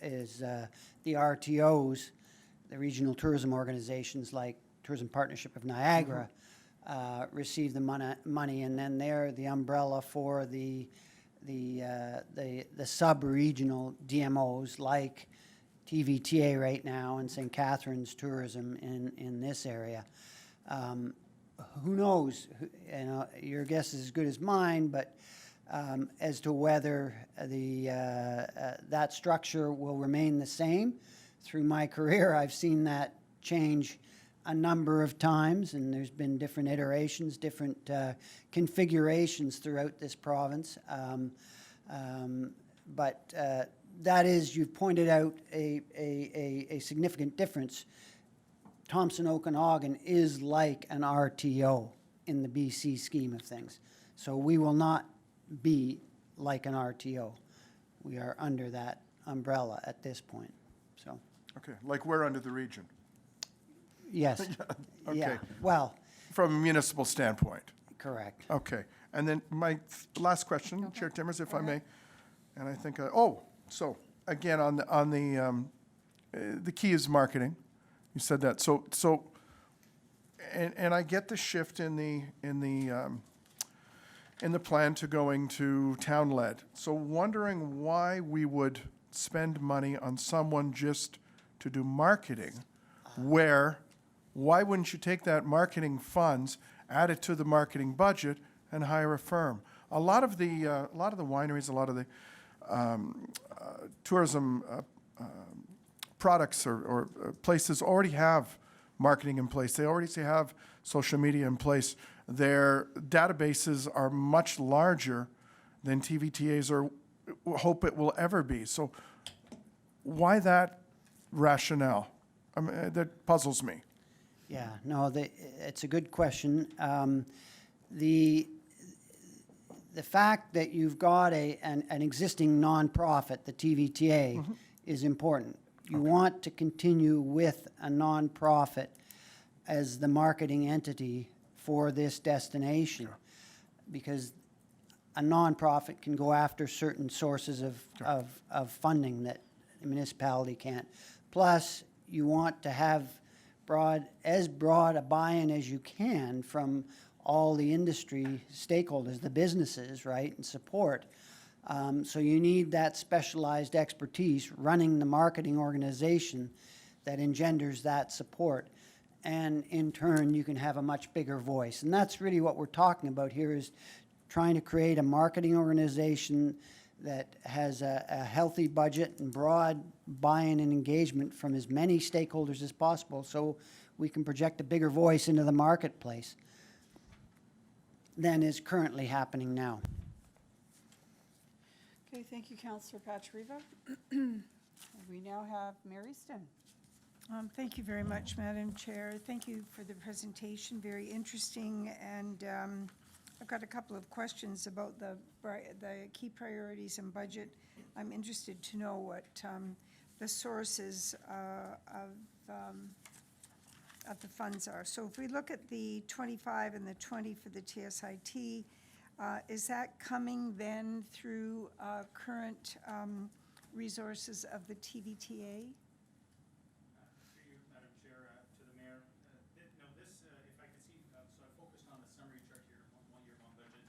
the RTOs, the regional tourism organizations like Tourism Partnership of Niagara, receive the money, and then they're the umbrella for the sub-regional DMOs like TVTA right now and St. Catharines Tourism in this area. Who knows? You know, your guess is as good as mine, but as to whether that structure will remain the same. Through my career, I've seen that change a number of times, and there's been different iterations, different configurations throughout this province. But that is, you've pointed out a significant difference. Thompson Okanagan is like an RTO in the BC scheme of things. So we will not be like an RTO. We are under that umbrella at this point, so. Okay, like we're under the region, Yes. Okay. Yeah, well, from a municipal standpoint. correct. Okay, and then my last question, Chair Timmers, if I may, and I think, so again, on the key is marketing. You said that. So, and I get the shift in the plan to going to town-led. So wondering why we would spend money on someone just to do marketing, why wouldn't you take that marketing funds, add it to the marketing budget, and hire a firm? A lot of the wineries, a lot of the tourism products or places already have marketing in place. They already have social media in place. Their databases are much larger than TVTAs or hope it will ever be. So why that rationale? I mean, that puzzles me. Yeah, no, it's a good question. The fact that you've got an existing nonprofit, the TVTA, is important. You want to continue with a nonprofit as the marketing entity for this destination, because a nonprofit can go after certain sources of funding that the municipality can't. Plus, you want to have as broad a buy-in as you can from all the industry stakeholders, the businesses, right, and support. So you need that specialized expertise running the marketing organization that engenders that support. And in turn, you can have a much bigger voice. And that's really what we're talking about here, is trying to create a marketing organization that has a healthy budget and broad buy-in and engagement from as many stakeholders as possible, so we can project a bigger voice into the marketplace than is currently happening now. Okay, thank you, Councillor Pachariva. We now have Mary Stin. Thank you very much, Madam Chair. Thank you for the presentation, very interesting, and I've got a couple of questions about the key priorities and budget. I'm interested to know what the sources of the funds are. So if we look at the 25 and the 20 for the TSIT, is that coming then through current resources of the TVTA? Through you, Madam Chair, to the Mayor. No, this, if I could see, so I focused on the summary chart here, one year, one budget.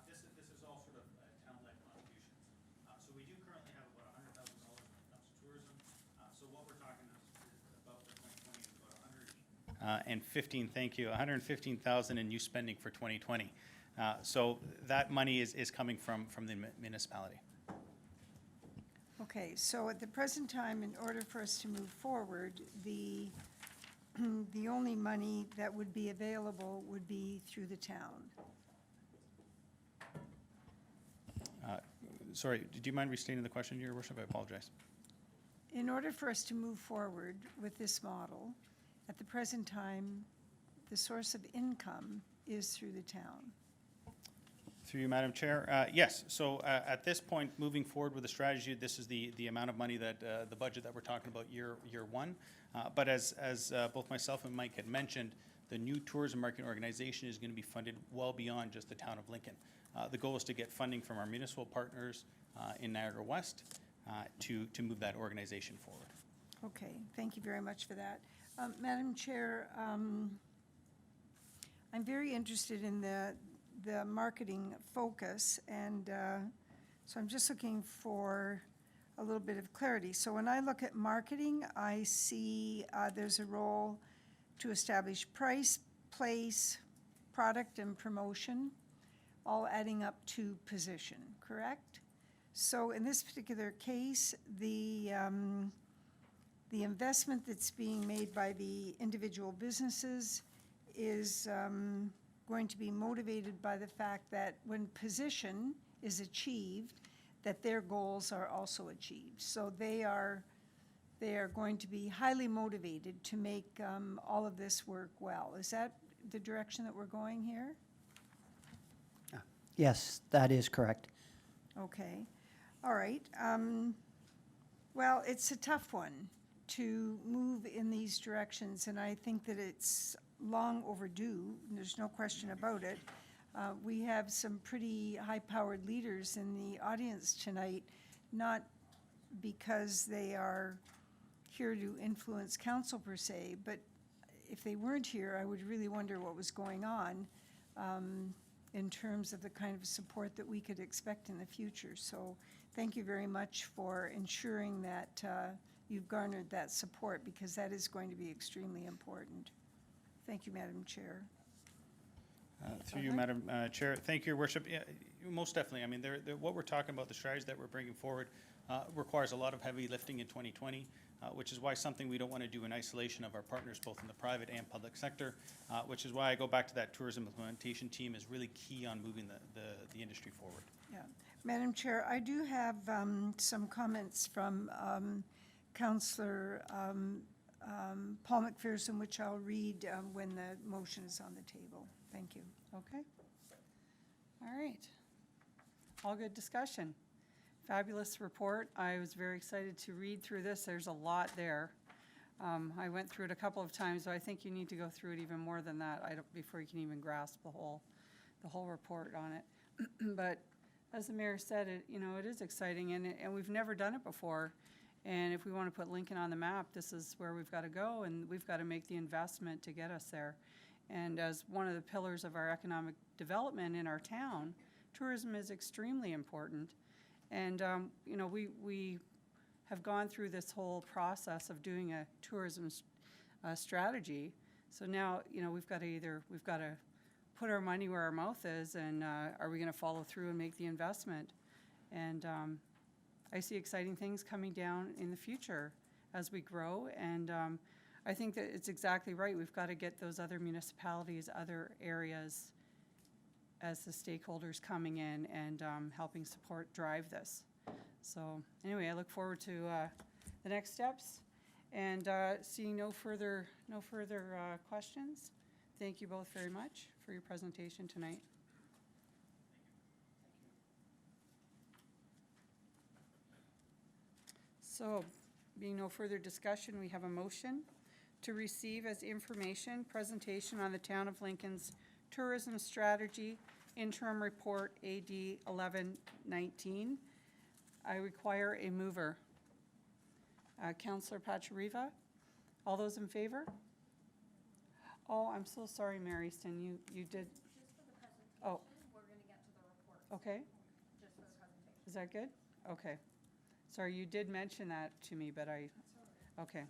This is all sort of town-led contributions. So we do currently have about $100,000 when it comes to tourism. So what we're talking about for 2020 is about 115, thank you, 115,000 in new spending for 2020. So that money is coming from the municipality. Okay, so at the present time, in order for us to move forward, the, the only money that would be available would be through the town. Sorry, do you mind restating the question, Your Worship? I apologize. In order for us to move forward with this model, at the present time, the source of income is through the town. Through you, Madam Chair. Yes, so at this point, moving forward with the strategy, this is the amount of money that, the budget that we're talking about year one. But as both myself and Mike had mentioned, the new tourism marketing organization is going to be funded well beyond just the town of Lincoln. The goal is to get funding from our municipal partners in Niagara West to move that organization forward. Okay, thank you very much for that. Madam Chair, I'm very interested in the marketing focus, and so I'm just looking for a little bit of clarity. So when I look at marketing, I see there's a role to establish price, place, product, and promotion, all adding up to position, correct? So in this particular case, the investment that's being made by the individual businesses is going to be motivated by the fact that when position is achieved, that their goals are also achieved. So they are going to be highly motivated to make all of this work well. Is that the direction that we're going here? Yes, that is correct. Okay, all right. Well, it's a tough one to move in these directions, and I think that it's long overdue. There's no question about it. We have some pretty high-powered leaders in the audience tonight, not because they are here to influence council per se, but if they weren't here, I would really wonder what was going on in terms of the kind of support that we could expect in the future. So thank you very much for ensuring that you've garnered that support, because that is going to be extremely important. Thank you, Madam Chair. Through you, Madam Chair. Thank you, Your Worship. Yeah, most definitely. I mean, what we're talking about, the strategies that we're bringing forward, requires a lot of heavy lifting in 2020, which is why something we don't want to do in isolation of our partners, both in the private and public sector, which is why I go back to that tourism implementation team is really key on moving the industry forward. Yeah. Madam Chair, I do have some comments from Councillor Paul McPherson, which I'll read when the motion is on the table. Thank you. Okay. All right. All good discussion. Fabulous report. I was very excited to read through this. There's a lot there. I went through it a couple of times, so I think you need to go through it even more than that before you can even grasp the whole report on it. But as the mayor said, it is exciting, and we've never done it before. And if we want to put Lincoln on the map, this is where we've got to go, and we've got to make the investment to get us there. And as one of the pillars of our economic development in our town, tourism is extremely important. And, we have gone through this whole process of doing a tourism strategy. So now, we've got to put our money where our mouth is, and are we going to follow through and make the investment? And I see exciting things coming down in the future as we grow. And I think that it's exactly right. We've got to get those other municipalities, other areas as the stakeholders coming in and helping support drive this. So anyway, I look forward to the next steps, and seeing no further questions. Thank you both very much for your presentation tonight. So, being no further discussion, we have a motion to receive as information presentation on the Town of Lincoln's Tourism Strategy Interim Report AD 1119. I require a mover. Councillor Pachariva, all those in favor? Oh, I'm so sorry, Maryston, you did. Just for the presentation, Oh. we're gonna get to the report. Okay, Just for the presentation. is that good? Okay. Sorry, you did mention that to me, but okay.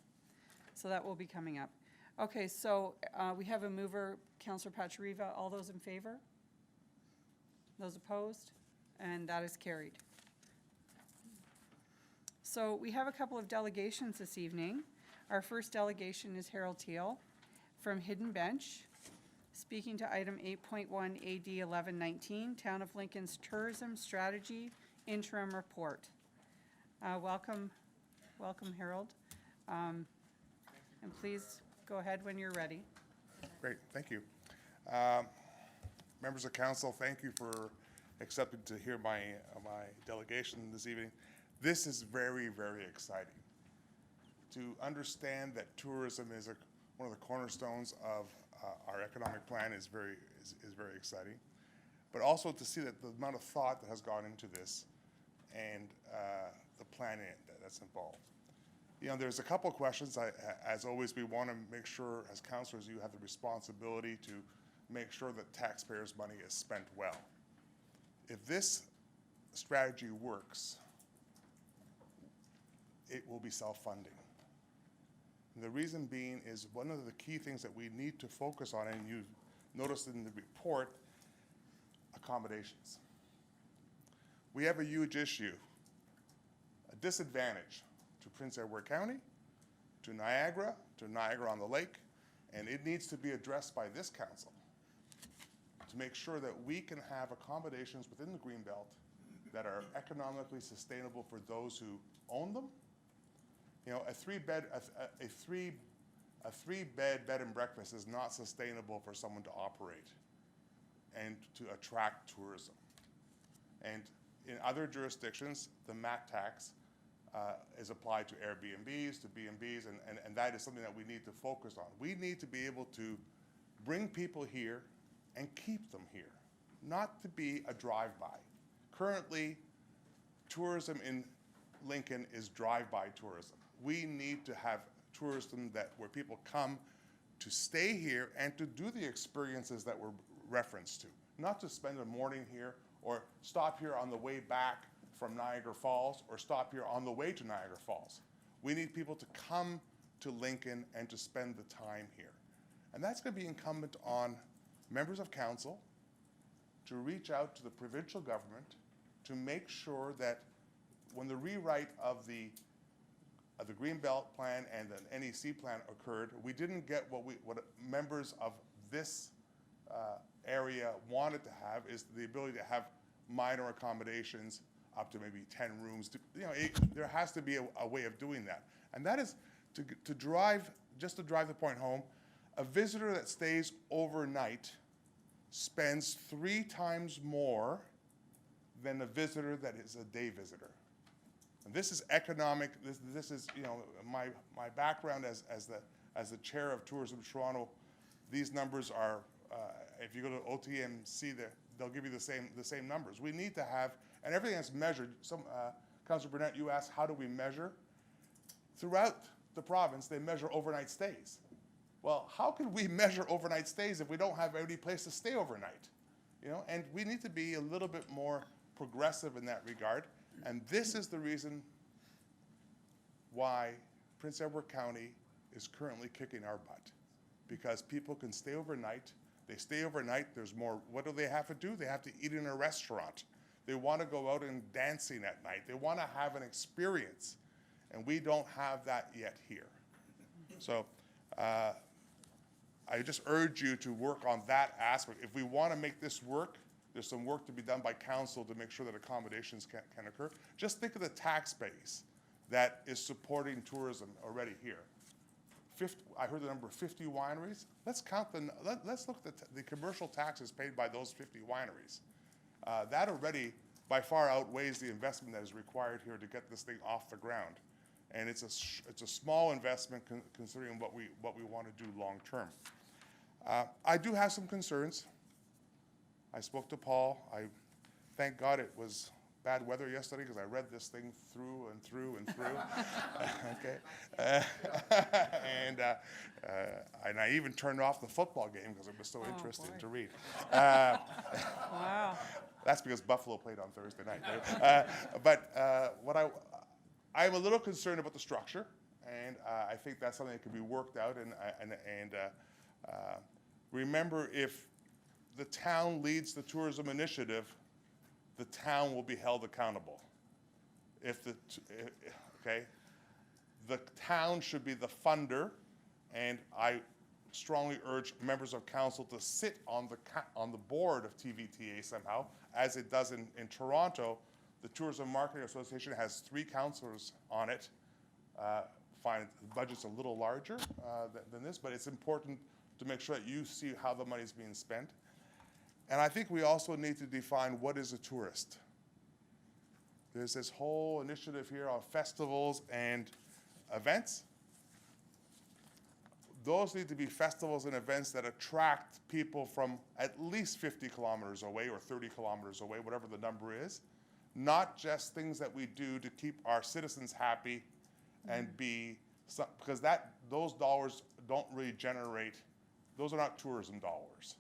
So that will be coming up. Okay, so we have a mover, Councillor Pachariva. All those in favor? Those opposed? And that is carried. So we have a couple of delegations this evening. Our first delegation is Harold Teal from Hidden Bench, speaking to item 8.1 AD 1119, Town of Lincoln's Tourism Strategy Interim Report. Welcome, Harold. And please go ahead when you're ready. Great, thank you. Members of council, thank you for accepting to hear my delegation this evening. This is very, very exciting. To understand that tourism is one of the cornerstones of our economic plan is very exciting. But also to see that the amount of thought that has gone into this and the planning that's involved. You know, there's a couple of questions. As always, we want to make sure, as councilors, you have the responsibility to make sure that taxpayers' money is spent well. If this strategy works, it will be self-funding. And the reason being is one of the key things that we need to focus on, and you noticed in the report, accommodations. We have a huge issue, a disadvantage to Prince Edward County, to Niagara on the Lake, and it needs to be addressed by this council to make sure that we can have accommodations within the Greenbelt that are economically sustainable for those who own them. You know, a three-bed bed and breakfast is not sustainable for someone to operate and to attract tourism. And in other jurisdictions, the MAC tax is applied to Airbnbs, to B&Bs, and that is something that we need to focus on. We need to be able to bring people here and keep them here, not to be a drive-by. Currently, tourism in Lincoln is drive-by tourism. We need to have tourism where people come to stay here and to do the experiences that we're referenced to, not to spend a morning here or stop here on the way back from Niagara Falls or stop here on the way to Niagara Falls. We need people to come to Lincoln and to spend the time here. And that's going to be incumbent on members of council to reach out to the provincial government to make sure that when the rewrite of the Greenbelt plan and the NEC plan occurred, we didn't get what members of this area wanted to have, is the ability to have minor accommodations up to maybe 10 rooms. There has to be a way of doing that. And that is to drive the point home, a visitor that stays overnight spends 3 times more than a visitor that is a day visitor. And this is economic. This is, you know, my background as the chair of Tourism Toronto. These numbers are, if you go to OTMC, they'll give you the same numbers. We need to have, and everything that's measured. Councilor Burnett, you asked how do we measure? Throughout the province, they measure overnight stays. Well, how can we measure overnight stays if we don't have any place to stay overnight? You know, and we need to be a little bit more progressive in that regard. And this is the reason why Prince Edward County is currently kicking our butt. Because people can stay overnight. They stay overnight. There's more. What do they have to do? They have to eat in a restaurant. They want to go out and dancing at night. They want to have an experience. And we don't have that yet here. So I just urge you to work on that aspect. If we want to make this work, there's some work to be done by council to make sure that accommodations can occur. Just think of the tax base that is supporting tourism already here. I heard the number of 50 wineries. Let's look at the commercial taxes paid by those 50 wineries. That already by far outweighs the investment that is required here to get this thing off the ground. And it's a small investment considering what we want to do long term. I do have some concerns. I spoke to Paul. Thank God it was bad weather yesterday because I read this thing through and through and through. Okay, and I even turned off the football game because it was so interesting to read. Wow. That's because Buffalo played on Thursday night. Right? I'm a little concerned about the structure, and I think that's something that can be worked out. And remember, if the town leads the tourism initiative, the town will be held accountable. If okay? The town should be the funder, and I strongly urge members of council to sit on the board of TVTA somehow, as it does in Toronto. The Tourism Marketing Association has 3 councillors on it. Fine, the budget's a little larger than this, but it's important to make sure that you see how the money's being spent. And I think we also need to define what is a tourist. There's this whole initiative here on festivals and events. Those need to be festivals and events that attract people from at least 50 kilometers away or 30 kilometers away, whatever the number is. Not just things that we do to keep our citizens happy and because those dollars don't really generate, those are not tourism dollars.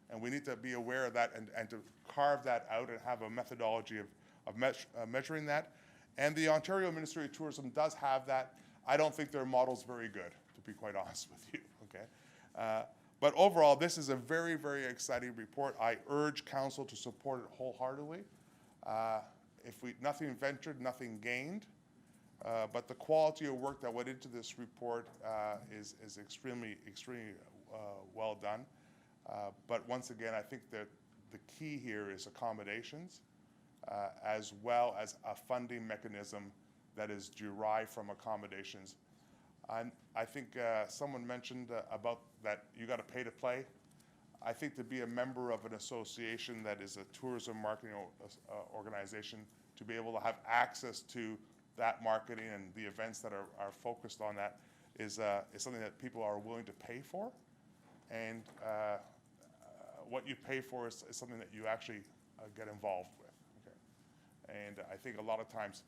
And we need to be aware of that and to carve that out and have a methodology of measuring that. And the Ontario Ministry of Tourism does have that. I don't think their model's very good, to be quite honest with you, okay? But overall, this is a very, very exciting report. I urge council to support it wholeheartedly. Nothing ventured, nothing gained. But the quality of work that went into this report is extremely, extremely well done. But once again, I think that the key here is accommodations, as well as a funding mechanism that is derived from accommodations. I think someone mentioned about that you got to pay to play. I think to be a member of an association that is a tourism marketing organization, to be able to have access to that marketing and the events that are focused on that is something that people are willing to pay for. And what you pay for is something that you actually get involved with. Okay? And I think a lot of times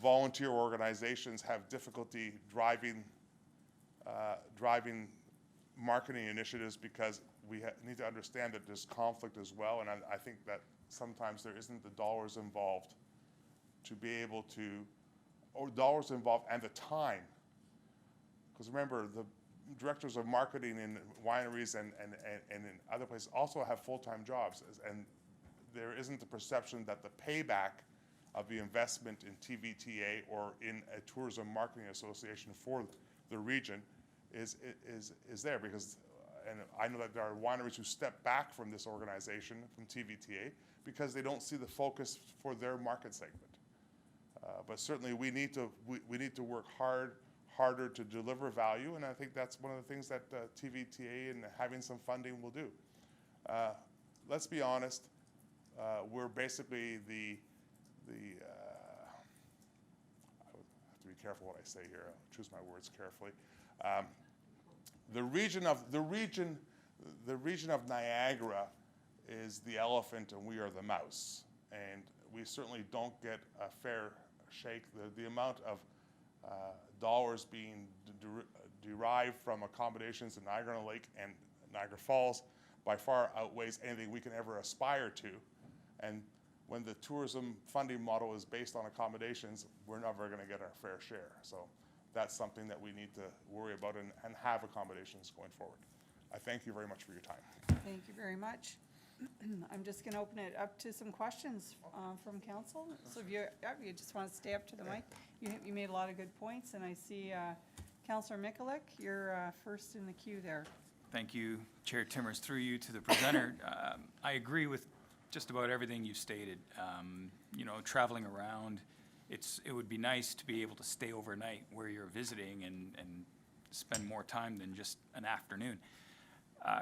volunteer organizations have difficulty driving marketing initiatives because we need to understand that there's conflict as well. And I think that sometimes there isn't the dollars involved to be able to, or dollars involved and the time. Because remember, the directors of marketing in wineries and in other places also have full-time jobs. And there isn't the perception that the payback of the investment in TVTA or in a tourism marketing association for the region is there, because, and I know that there are wineries who step back from this organization, from TVTA, because they don't see the focus for their market segment. But certainly we need to work harder to deliver value, and I think that's one of the things that TVTA and having some funding will do. Let's be honest, we're basically I have to be careful what I say here. I'll choose my words carefully. The region of Niagara is the elephant and we are the mouse, and we certainly don't get a fair shake. The amount of dollars being derived from accommodations in Niagara Lake and Niagara Falls by far outweighs anything we can ever aspire to. And when the tourism funding model is based on accommodations, we're never going to get our fair share. So that's something that we need to worry about and have accommodations going forward. I thank you very much for your time. Thank you very much. I'm just going to open it up to some questions from council. So if you just want to stay up to the mic. You made a lot of good points, and I see Councillor Mikulik, you're first in the queue there. Thank you, Chair Timmers. Through you to the presenter. I agree with just about everything you stated. You know, traveling around, it would be nice to be able to stay overnight where you're visiting and spend more time than just an afternoon.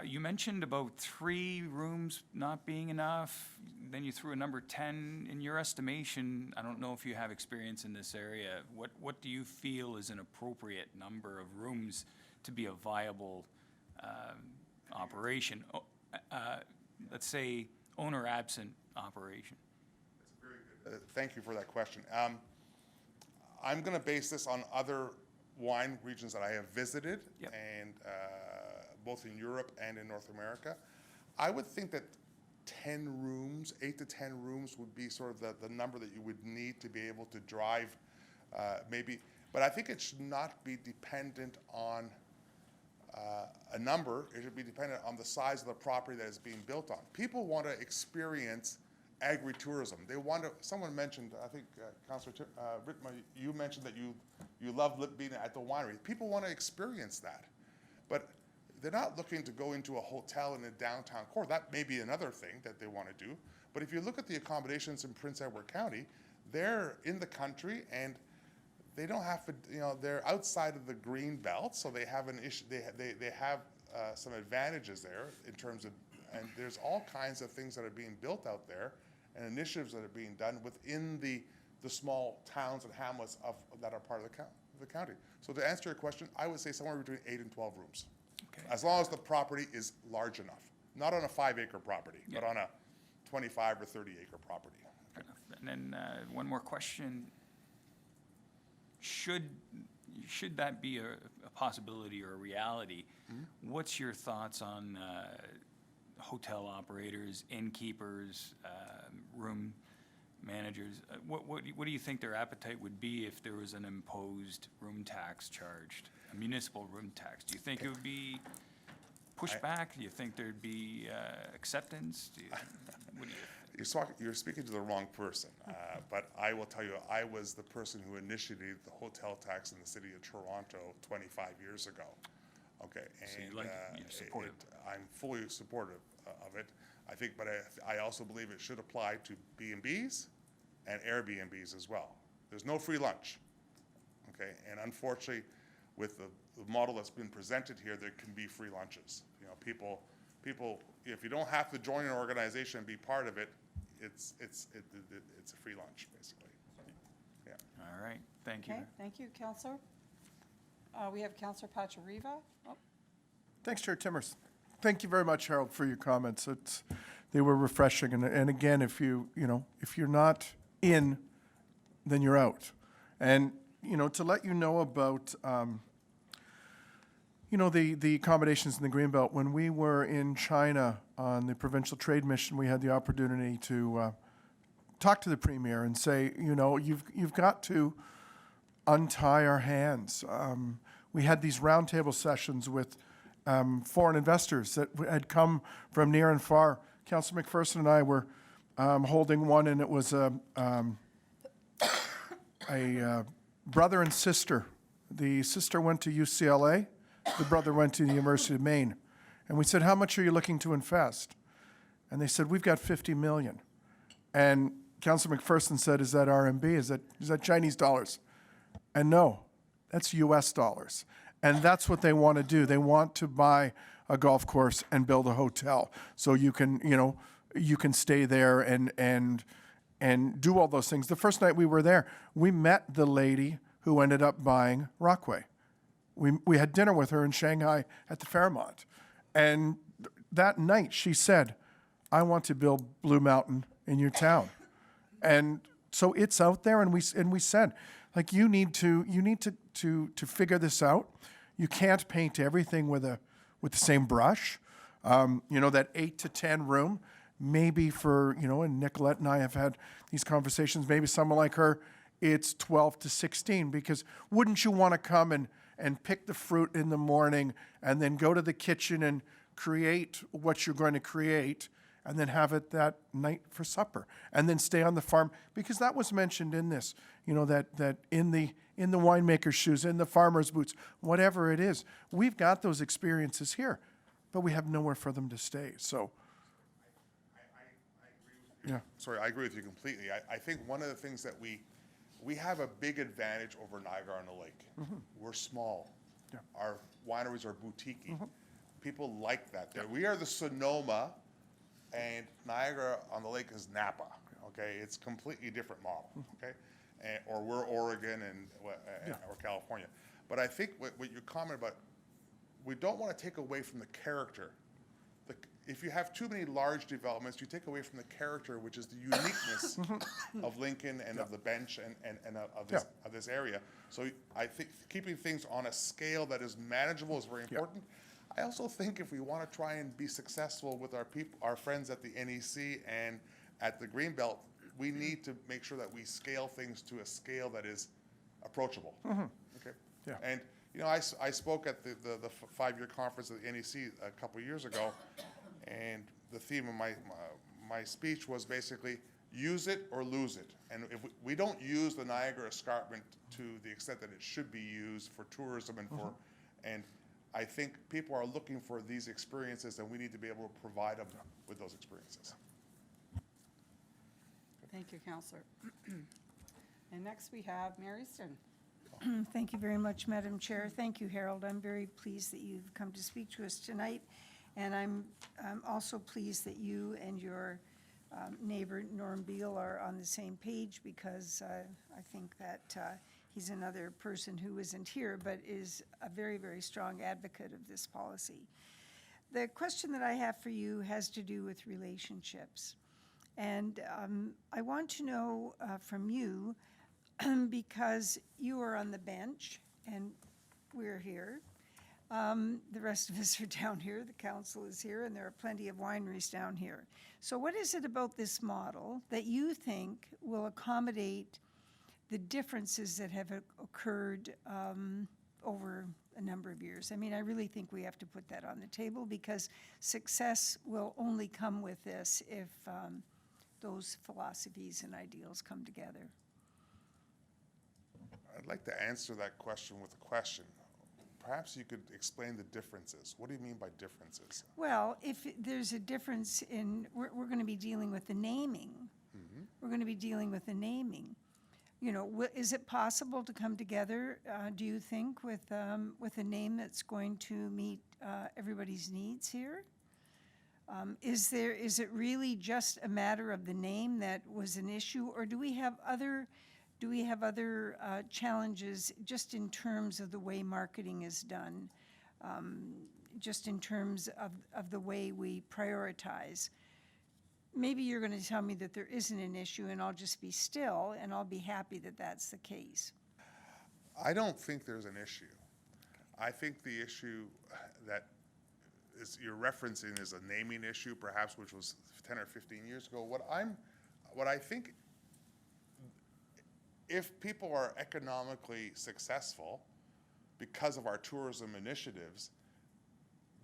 You mentioned about 3 rooms not being enough, then you threw a number 10. In your estimation, I don't know if you have experience in this area, what do you feel is an appropriate number of rooms to be a viable operation? Let's say owner absent operation. That's very good. Thank you for that question. I'm going to base this on other wine regions that I have visited. Yep. And both in Europe and in North America. I would think that 10 rooms, 8 to 10 rooms would be sort of the number that you would need to be able to drive maybe. But I think it should not be dependent on a number. It should be dependent on the size of the property that is being built on. People want to experience agritourism. They want to, someone mentioned, I think, Councillor Ritma, you mentioned that you love being at the winery. People want to experience that. But they're not looking to go into a hotel in a downtown core. That may be another thing that they want to do. But if you look at the accommodations in Prince Edward County, they're in the country and they don't have to, they're outside of the green belt, so they have an issue. They have some advantages there in terms of, and there's all kinds of things that are being built out there and initiatives that are being done within the small towns and hamlets that are part of the county. So to answer your question, I would say somewhere between 8 and 12 rooms. Okay. As long as the property is large enough. Not on a 5-acre property, but on a 25 or 30-acre property. Fair enough. And then one more question. Should that be a possibility or a reality, what's your thoughts on hotel operators, innkeepers, room managers? What do you think their appetite would be if there was an imposed room tax charged, a municipal room tax? Do you think it would be pushback? Do you think there'd be acceptance? What do you You're speaking to the wrong person, but I will tell you, I was the person who initiated the hotel tax in the city of Toronto 25 years ago. Okay, So you and like it, you support it. I'm fully supportive of it. I think, but I also believe it should apply to B&Bs and Airbnbs as well. There's no free lunch, okay? And unfortunately, with the model that's been presented here, there can be free lunches. People, if you don't have to join an organization and be part of it, it's a free lunch, basically. Yeah. All right, thank you. Okay, thank you, Councillor. We have Councillor Pachariva. Oh, Thanks, Chair Timmers. Thank you very much, Harold, for your comments. They were refreshing. And again, if you're not in, then you're out. And, to let you know about, the accommodations in the Greenbelt, when we were in China on the provincial trade mission, we had the opportunity to talk to the Premier and say, you've got to untie our hands. We had these roundtable sessions with foreign investors that had come from near and far. Councillor McPherson and I were holding one, and it was a brother and sister. The sister went to UCLA. The brother went to the University of Maine. And we said, how much are you looking to invest? And they said, we've got $50 million. And Councillor McPherson said, is that RMB? Is that Chinese dollars? And no, that's US dollars. And that's what they want to do. They want to buy a golf course and build a hotel. So you can stay there and do all those things. The first night we were there, we met the lady who ended up buying Rockway. We had dinner with her in Shanghai at the Fairmont. And that night she said, I want to build Blue Mountain in your town. And so it's out there, and we said, like, you need to figure this out. You can't paint everything with the same brush. That 8 to 10 room, maybe for, and Nicolette and I have had these conversations, maybe someone like her, it's 12 to 16, because wouldn't you want to come and pick the fruit in the morning and then go to the kitchen and create what you're going to create and then have it that night for supper and then stay on the farm? Because that was mentioned in this, that in the winemaker's shoes, in the farmer's boots, whatever it is, we've got those experiences here, but we have nowhere for them to stay. So, yeah. Sorry, I agree with you completely. I think one of the things that we have a big advantage over Niagara-on-the-Lake. Mm-hmm. We're small. Yeah. Our wineries are boutique-y. Mm-hmm. People like that. We are the Sonoma, and Niagara-on-the-Lake is Napa. Okay, it's a completely different model. Okay, or we're Oregon or California. But I think what you comment about, we don't want to take away from the character. If you have too many large developments, you take away from the character, which is the uniqueness of Lincoln and of the bench and of this area. So I think keeping things on a scale that is manageable is very important. I also think if we want to try and be successful with our friends at the NEC and at the Greenbelt, we need to make sure that we scale things to a scale that is approachable. Okay. Yeah. And I spoke at the 5-year conference at the NEC a couple of years ago, and the theme of my speech was basically use it or lose it. And if we don't use the Niagara Escarpment to the extent that it should be used for tourism and for, and I think people are looking for these experiences, and we need to be able to provide them with those experiences. Thank you, Counselor. And next we have Mary Ston. Thank you very much, Madam Chair. Thank you, Harold. I'm very pleased that you've come to speak to us tonight. And I'm also pleased that you and your neighbor, Norm Beal, are on the same page, because I think that he's another person who isn't here, but is a very, very strong advocate of this policy. The question that I have for you has to do with relationships. And I want to know from you, because you are on the bench and we're here. The rest of us are down here, the council is here, and there are plenty of wineries down here. So what is it about this model that you think will accommodate the differences that have occurred over a number of years? I mean, I really think we have to put that on the table, because success will only come with this if those philosophies and ideals come together. I'd like to answer that question with a question. Perhaps you could explain the differences. What do you mean by differences? Well, if there's a difference in, we're going to be dealing with the naming. We're going to be dealing with the naming. You know, is it possible to come together, do you think, with a name that's going to meet everybody's needs here? Is it really just a matter of the name that was an issue, or do we have other challenges just in terms of the way marketing is done, just in terms of the way we prioritize? Maybe you're going to tell me that there isn't an issue, and I'll just be still, and I'll be happy that that's the case. I don't think there's an issue. I think the issue that you're referencing is a naming issue, perhaps, which was 10 or 15 years ago. What I think, if people are economically successful because of our tourism initiatives,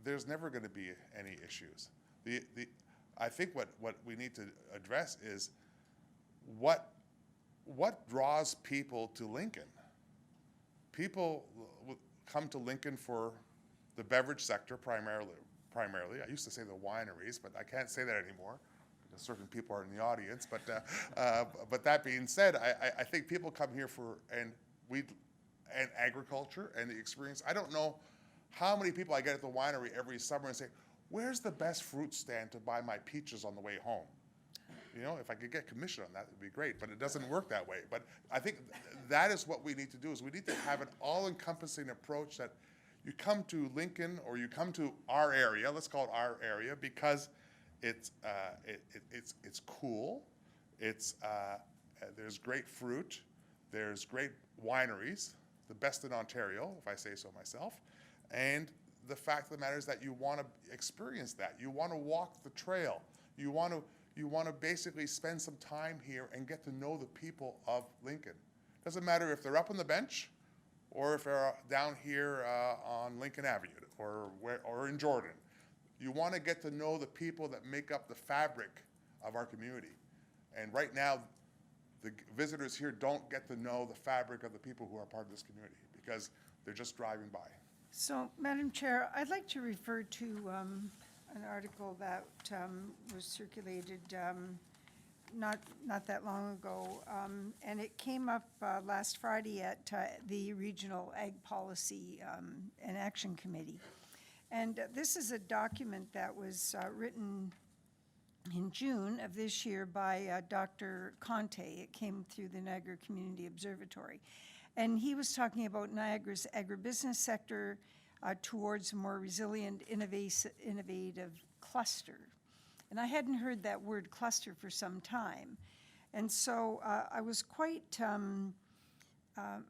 there's never going to be any issues. I think what we need to address is what draws people to Lincoln. People come to Lincoln for the beverage sector primarily. I used to say the wineries, but I can't say that anymore, because certain people are in the audience. But that being said, I think people come here for and agriculture and the experience. I don't know how many people I get at the winery every summer and say, "Where's the best fruit stand to buy my peaches on the way home?" You know, if I could get commission on that, it would be great, but it doesn't work that way. But I think that is what we need to do, is we need to have an all-encompassing approach that you come to Lincoln, or you come to our area, let's call it our area, because it's cool, there's great fruit, there's great wineries, the best in Ontario, if I say so myself, and the fact of the matter is that you want to experience that. You want to walk the trail. You want to basically spend some time here and get to know the people of Lincoln. Doesn't matter if they're up on the bench, or if they're down here on Lincoln Avenue, or in Jordan. You want to get to know the people that make up the fabric of our community. And right now, the visitors here don't get to know the fabric of the people who are part of this community, because they're just driving by. So, Madam Chair, I'd like to refer to an article that was circulated not that long ago, and it came up last Friday at the Regional Ag Policy and Action Committee. And this is a document that was written in June of this year by Dr. Conte. It came through the Niagara Community Observatory. And he was talking about Niagara's agribusiness sector towards a more resilient, innovative cluster. And I hadn't heard that word cluster for some time. And so I was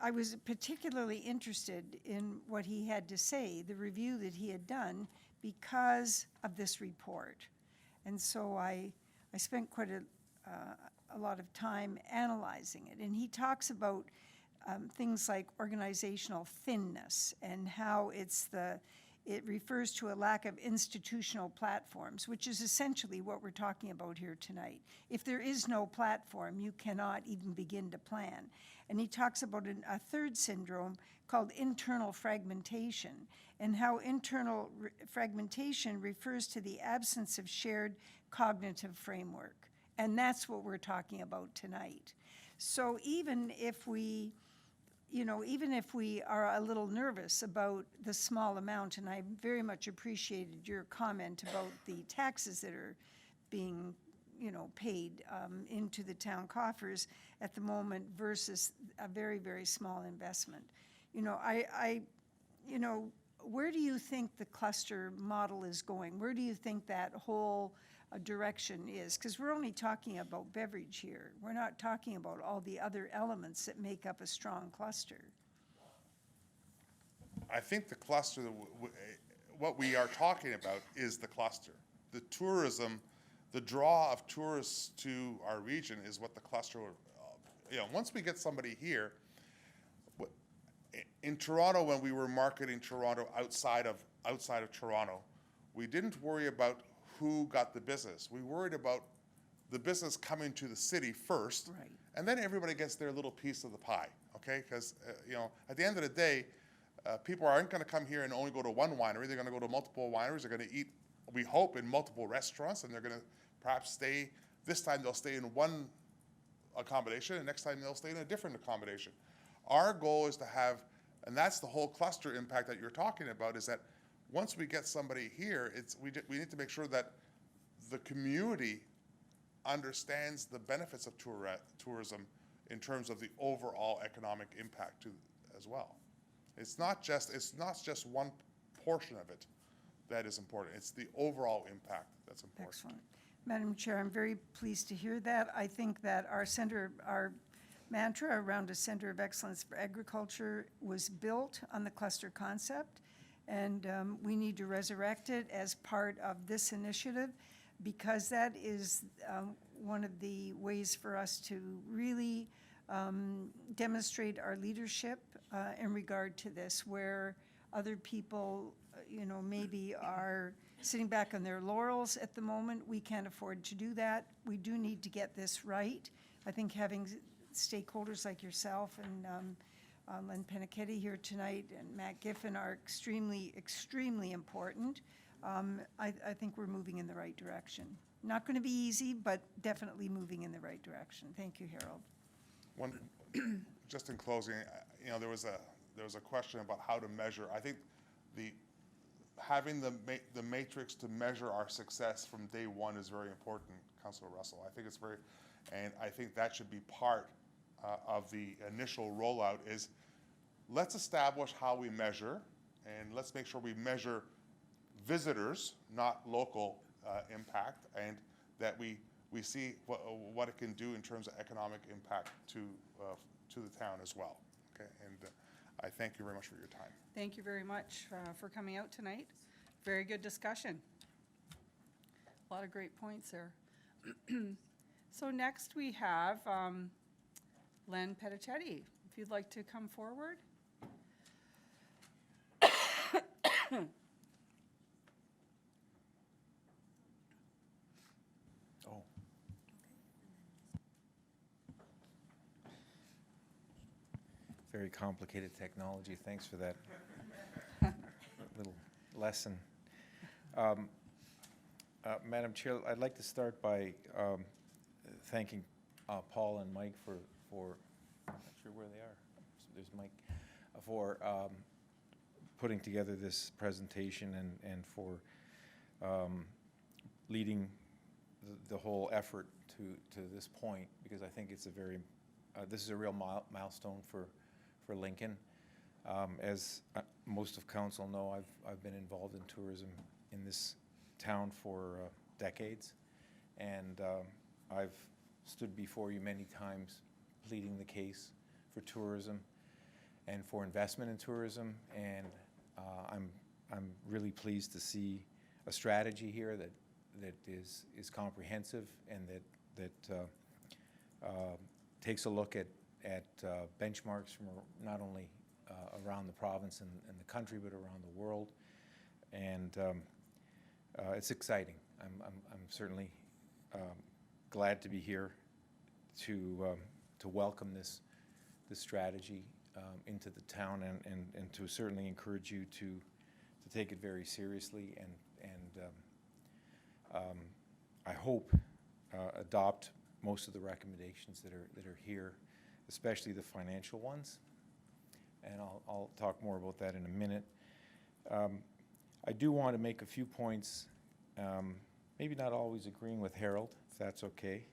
I was particularly interested in what he had to say, the review that he had done, because of this report. And so I spent quite a lot of time analyzing it. And he talks about things like organizational thinness, and how it's it refers to a lack of institutional platforms, which is essentially what we're talking about here tonight. If there is no platform, you cannot even begin to plan. And he talks about a third syndrome called internal fragmentation, and how internal fragmentation refers to the absence of shared cognitive framework. And that's what we're talking about tonight. So even if we are a little nervous about the small amount, and I very much appreciated your comment about the taxes that are being, paid into the town coffers at the moment versus a very, very small investment. Where do you think the cluster model is going? Where do you think that whole direction is? Because we're only talking about beverage here. We're not talking about all the other elements that make up a strong cluster. I think the cluster, what we are talking about is the cluster. The tourism, the draw of tourists to our region is what the cluster, once we get somebody here, in Toronto, when we were marketing Toronto outside of Toronto, we didn't worry about who got the business. We worried about the business coming to the city first, Right. and then everybody gets their little piece of the pie, okay? Because, at the end of the day, people aren't going to come here and only go to one winery. They're going to go to multiple wineries. They're going to eat, we hope, in multiple restaurants, and they're going to perhaps stay, this time they'll stay in one accommodation, and next time they'll stay in a different accommodation. Our goal is to have, and that's the whole cluster impact that you're talking about, is that once we get somebody here, we need to make sure that the community understands the benefits of tourism in terms of the overall economic impact as well. It's not just one portion of it that is important. It's the overall impact that's important. Excellent. Madam Chair, I'm very pleased to hear that. I think that our mantra around a center of excellence for agriculture was built on the cluster concept, and we need to resurrect it as part of this initiative, because that is one of the ways for us to really demonstrate our leadership in regard to this, where other people, maybe are sitting back on their laurels at the moment. We can't afford to do that. We do need to get this right. I think having stakeholders like yourself and Len Penichetti here tonight and Matt Giffen are extremely, extremely important. I think we're moving in the right direction. Not going to be easy, but definitely moving in the right direction. Thank you, Harold. Just in closing, there was a question about how to measure. I think having the matrix to measure our success from day one is very important, Councilor Russell. And I think that should be part of the initial rollout. Is let's establish how we measure, and let's make sure we measure visitors, not local impact, and that we see what it can do in terms of economic impact to the town as well. Okay, and I thank you very much for your time. Thank you very much for coming out tonight. Very good discussion. A lot of great points there. So next we have Len Penichetti. If you'd like to come forward. Oh. Very complicated technology. Thanks for that little lesson. Madam Chair, I'd like to start by thanking Paul and Mike for, I'm not sure where they are. There's Mike, for putting together this presentation and for leading the whole effort to this point, because I think it's this is a real milestone for Lincoln. As most of council know, I've been involved in tourism in this town for decades, and I've stood before you many times pleading the case for tourism and for investment in tourism, and I'm really pleased to see a strategy here that is comprehensive and that takes a look at benchmarks from not only around the province and the country, but around the world, And it's exciting. I'm certainly glad to be here to welcome this strategy into the town, and to certainly encourage you to take it very seriously, and I hope adopt most of the recommendations that are here, especially the financial ones. And I'll talk more about that in a minute. I do want to make a few points, maybe not always agreeing with Harold, if that's okay.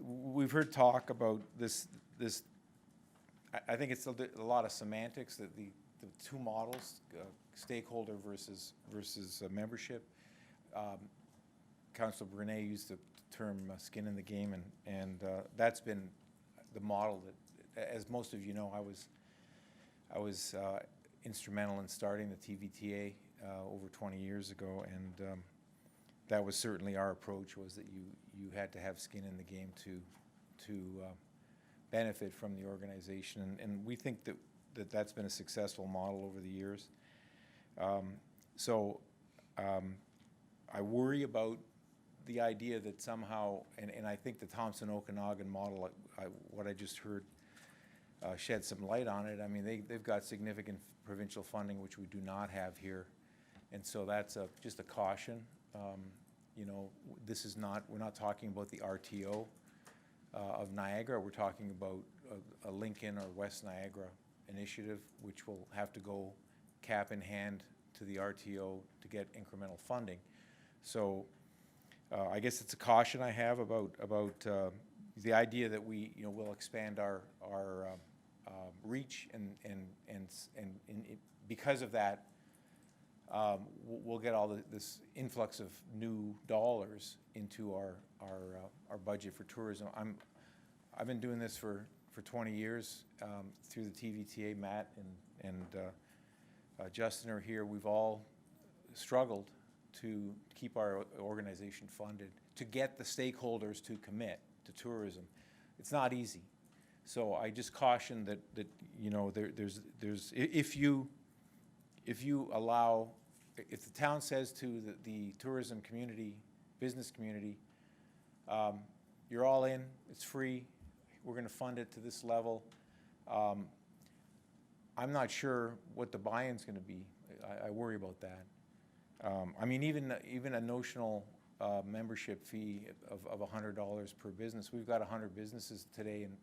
We've heard talk about this. I think it's a lot of semantics, that the two models, stakeholder versus membership. Councilor Brunet used the term skin in the game, and that's been the model that, as most of you know, I was instrumental in starting the TVTA over 20 years ago, and that was certainly our approach, was that you had to have skin in the game to benefit from the organization, and we think that's been a successful model over the years. I worry about the idea that somehow, and I think the Thompson-Okanagan model, what I just heard, shed some light on it. I mean, they've got significant provincial funding, which we do not have here, and so that's just a caution. You know, we're not talking about the RTO of Niagara. We're talking about a Lincoln or West Niagara initiative, which will have to go cap in hand to the RTO to get incremental funding. So I guess it's a caution I have about the idea that we'll expand our reach, and because of that, we'll get all this influx of new dollars into our budget for tourism. I've been doing this for 20 years through the TVTA. Matt and Justin are here. We've all struggled to keep our organization funded, to get the stakeholders to commit to tourism. It's not easy. So I just caution that there's if you allow, if the town says to the tourism community, business community, you're all in, it's free, we're going to fund it to this level, I'm not sure what the buy-in's going to be. I worry about that. I mean, even a notional membership fee of $100 per business. We've got 100 businesses today, and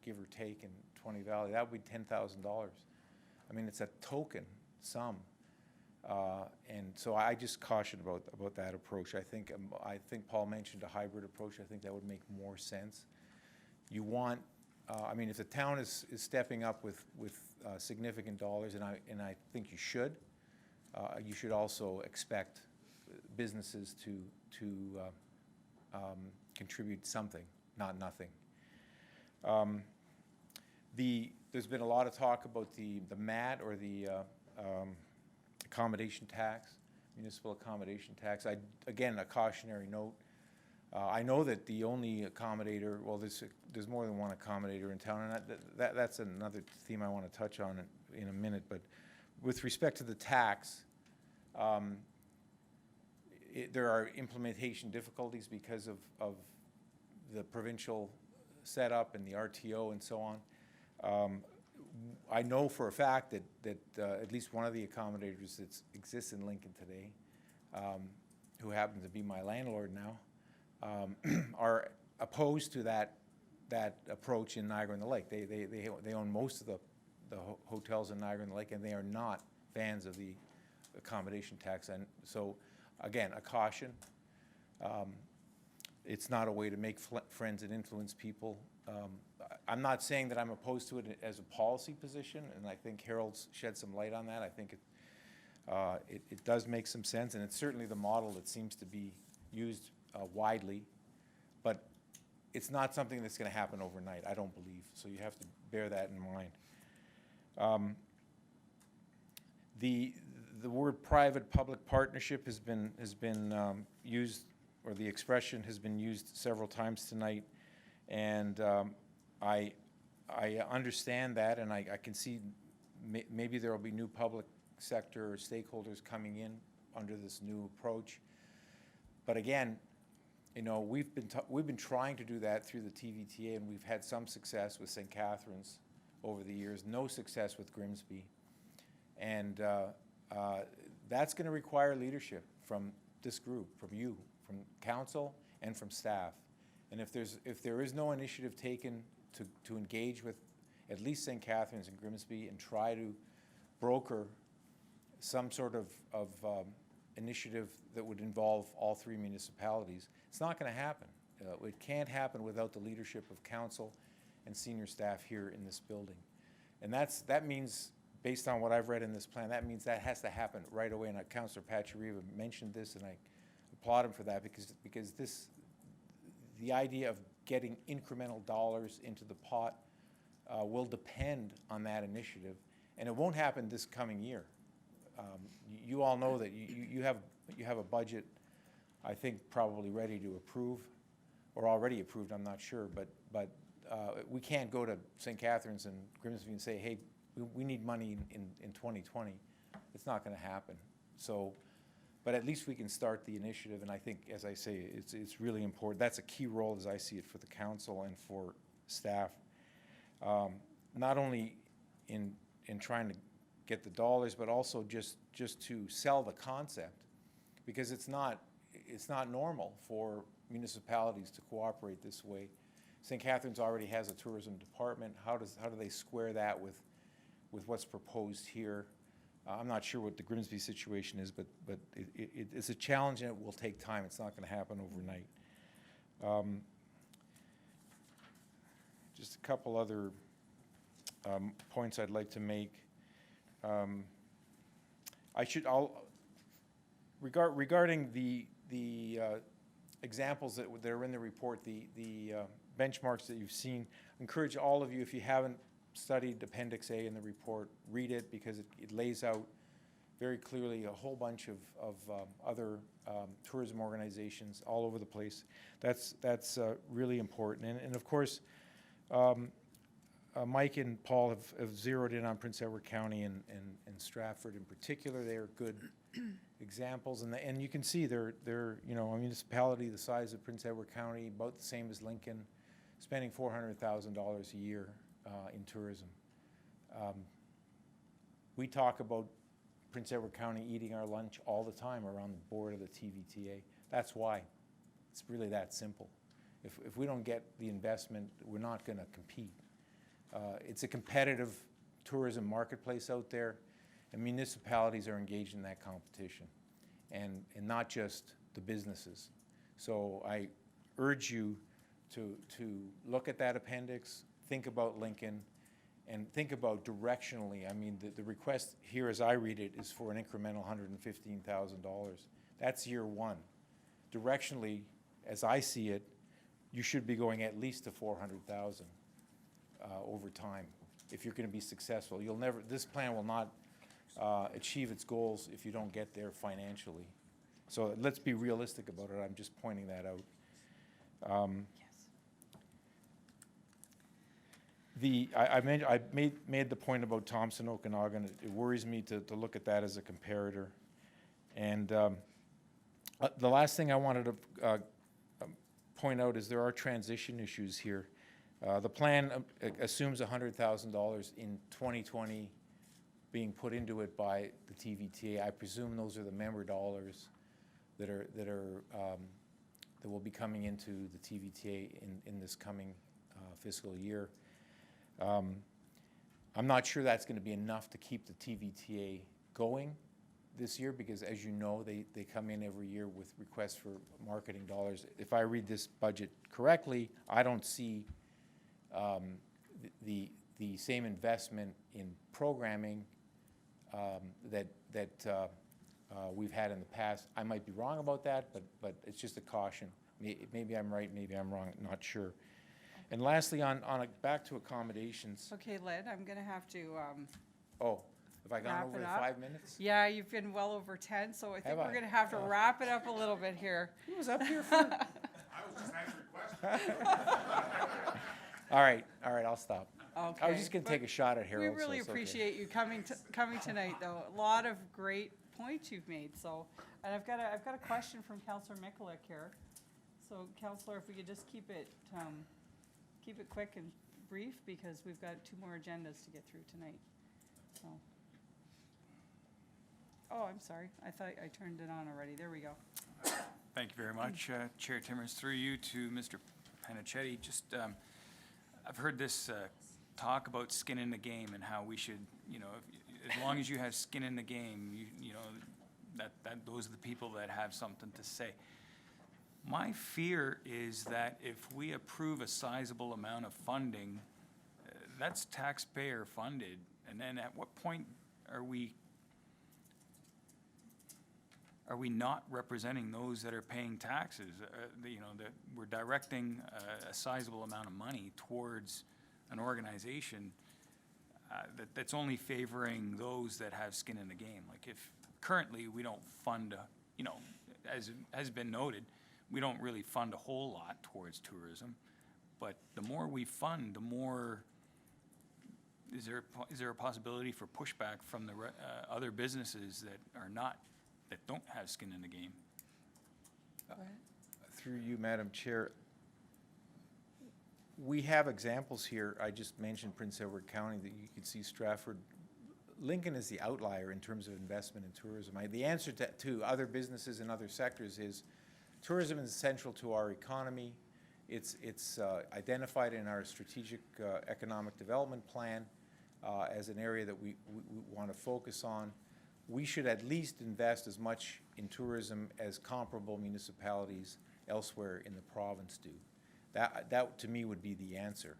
give or take, in 20 Valley. That would be $10,000. I mean, it's a token sum, and so I just caution about that approach. I think Paul mentioned a hybrid approach. I think that would make more sense. You want, I mean, if the town is stepping up with significant dollars, and I think you should also expect businesses to contribute something, not nothing. There's been a lot of talk about the MAT, or the accommodation tax, municipal accommodation tax. Again, a cautionary note. I know that the only accommodator, well, there's more than one accommodator in town, and that's another theme I want to touch on in a minute. But with respect to the tax, there are implementation difficulties because of the provincial setup and the RTO and so on. I know for a fact that at least one of the accommodators that exists in Lincoln today, who happens to be my landlord now, are opposed to that approach in Niagara-on-the-Lake. They own most of the hotels in Niagara-on-the-Lake, and they are not fans of the accommodation tax. And so, again, a caution. It's not a way to make friends and influence people. I'm not saying that I'm opposed to it as a policy position, and I think Harold's shed some light on that. I think it does make some sense, and it's certainly the model that seems to be used widely, but it's not something that's going to happen overnight, I don't believe, so you have to bear that in mind. The word private-public partnership has been used, or the expression has been used several times tonight, and I understand that, and I can see maybe there will be new public sector or stakeholders coming in under this new approach. But again, you know, we've been trying to do that through the TVTA, and we've had some success with St. Catharines over the years, no success with Grimsby. And that's going to require leadership from this group, from you, from council, and from staff. And if there is no initiative taken to engage with at least St. Catharines and Grimsby and try to broker some sort of initiative that would involve all three municipalities, it's not going to happen. It can't happen without the leadership of council and senior staff here in this building. And that means, based on what I've read in this plan, that means that has to happen right away. And Councillor Pachiriva mentioned this, and I applaud him for that, because the idea of getting incremental dollars into the pot will depend on that initiative, and it won't happen this coming year. You all know that you have a budget, I think, probably ready to approve, or already approved, I'm not sure, but we can't go to St. Catharines and Grimsby and say, hey, we need money in 2020. It's not going to happen. So, but at least we can start the initiative, and I think, as I say, it's really important. That's a key role, as I see it, for the council and for staff. Not only in trying to get the dollars, but also just to sell the concept, because it's not normal for municipalities to cooperate this way. St. Catharines already has a tourism department. How do they square that with what's proposed here? I'm not sure what the Grimsby situation is, but it's a challenge, and it will take time. It's not going to happen overnight. Just a couple other points I'd like to make. Regarding the examples that are in the report, the benchmarks that you've seen, I encourage all of you, if you haven't studied Appendix A in the report, read it, because it lays out very clearly a whole bunch of other tourism organizations all over the place. That's really important. And of course, Mike and Paul have zeroed in on Prince Edward County and Stratford in particular. They are good examples, and you can see they're a municipality the size of Prince Edward County, about the same as Lincoln, spending $400,000 a year in tourism. We talk about Prince Edward County eating our lunch all the time around the board of the TVTA. That's why. It's really that simple. If we don't get the investment, we're not going to compete. It's a competitive tourism marketplace out there, and municipalities are engaged in that competition, and not just the businesses. So I urge you to look at that appendix, think about Lincoln, and think about directionally. I mean, the request here, as I read it, is for an incremental $115,000. That's year one. Directionally, as I see it, you should be going at least to $400,000 over time if you're going to be successful. This plan will not achieve its goals if you don't get there financially. So let's be realistic about it. I'm just pointing that out. I made the point about Thompson, Okanagan. It worries me to look at that as a comparator. And the last thing I wanted to point out is there are transition issues here. The plan assumes $100,000 in 2020 being put into it by the TVTA. I presume those are the member dollars that will be coming into the TVTA in this coming fiscal year. I'm not sure that's going to be enough to keep the TVTA going this year, because, as you know, they come in every year with requests for marketing dollars. If I read this budget correctly, I don't see the same investment in programming that we've had in the past. I might be wrong about that, but it's just a caution. Maybe I'm right, maybe I'm wrong, not sure. And lastly, back to accommodations. Okay, Lynn, I'm going to have to Oh, have I gone wrap over it the up. 5 minutes? Yeah, you've been well over 10, so I think Have we're I? going to have to wrap it up a little bit here. Who was up here for? I was just answering questions. All right, I'll stop. Okay. I was just gonna but take a shot at We Harold, so really it's okay. appreciate you coming tonight, though. A lot of great points you've made, so. And I've got a question from Counselor Mikulik here. So Counselor, if we could just keep it quick and brief, because we've got 2 more agendas to get through tonight, so. Oh, I'm sorry. I thought I turned it on already. There we go. Thank you very much, Chair Timmers. Through you to Mr. Panichetti. Just, I've heard this talk about skin in the game and how we should, as long as you have skin in the game, that those are the people that have something to say. My fear is that if we approve a sizable amount of funding, that's taxpayer funded, and then at what point are we not representing those that are paying taxes? That we're directing a sizable amount of money towards an organization that's only favoring those that have skin in the game. Like if currently we don't fund, as has been noted, we don't really fund a whole lot towards tourism. But the more we fund, the more, is there a possibility for pushback from the other businesses that don't have skin in the game? Through you, Madam Chair, we have examples here. I just mentioned Prince Edward County, that you could see Stratford. Lincoln is the outlier in terms of investment in tourism. The answer to other businesses in other sectors is tourism is central to our economy. It's identified in our strategic economic development plan as an area that we want to focus on. We should at least invest as much in tourism as comparable municipalities elsewhere in the province do. That to me would be the answer.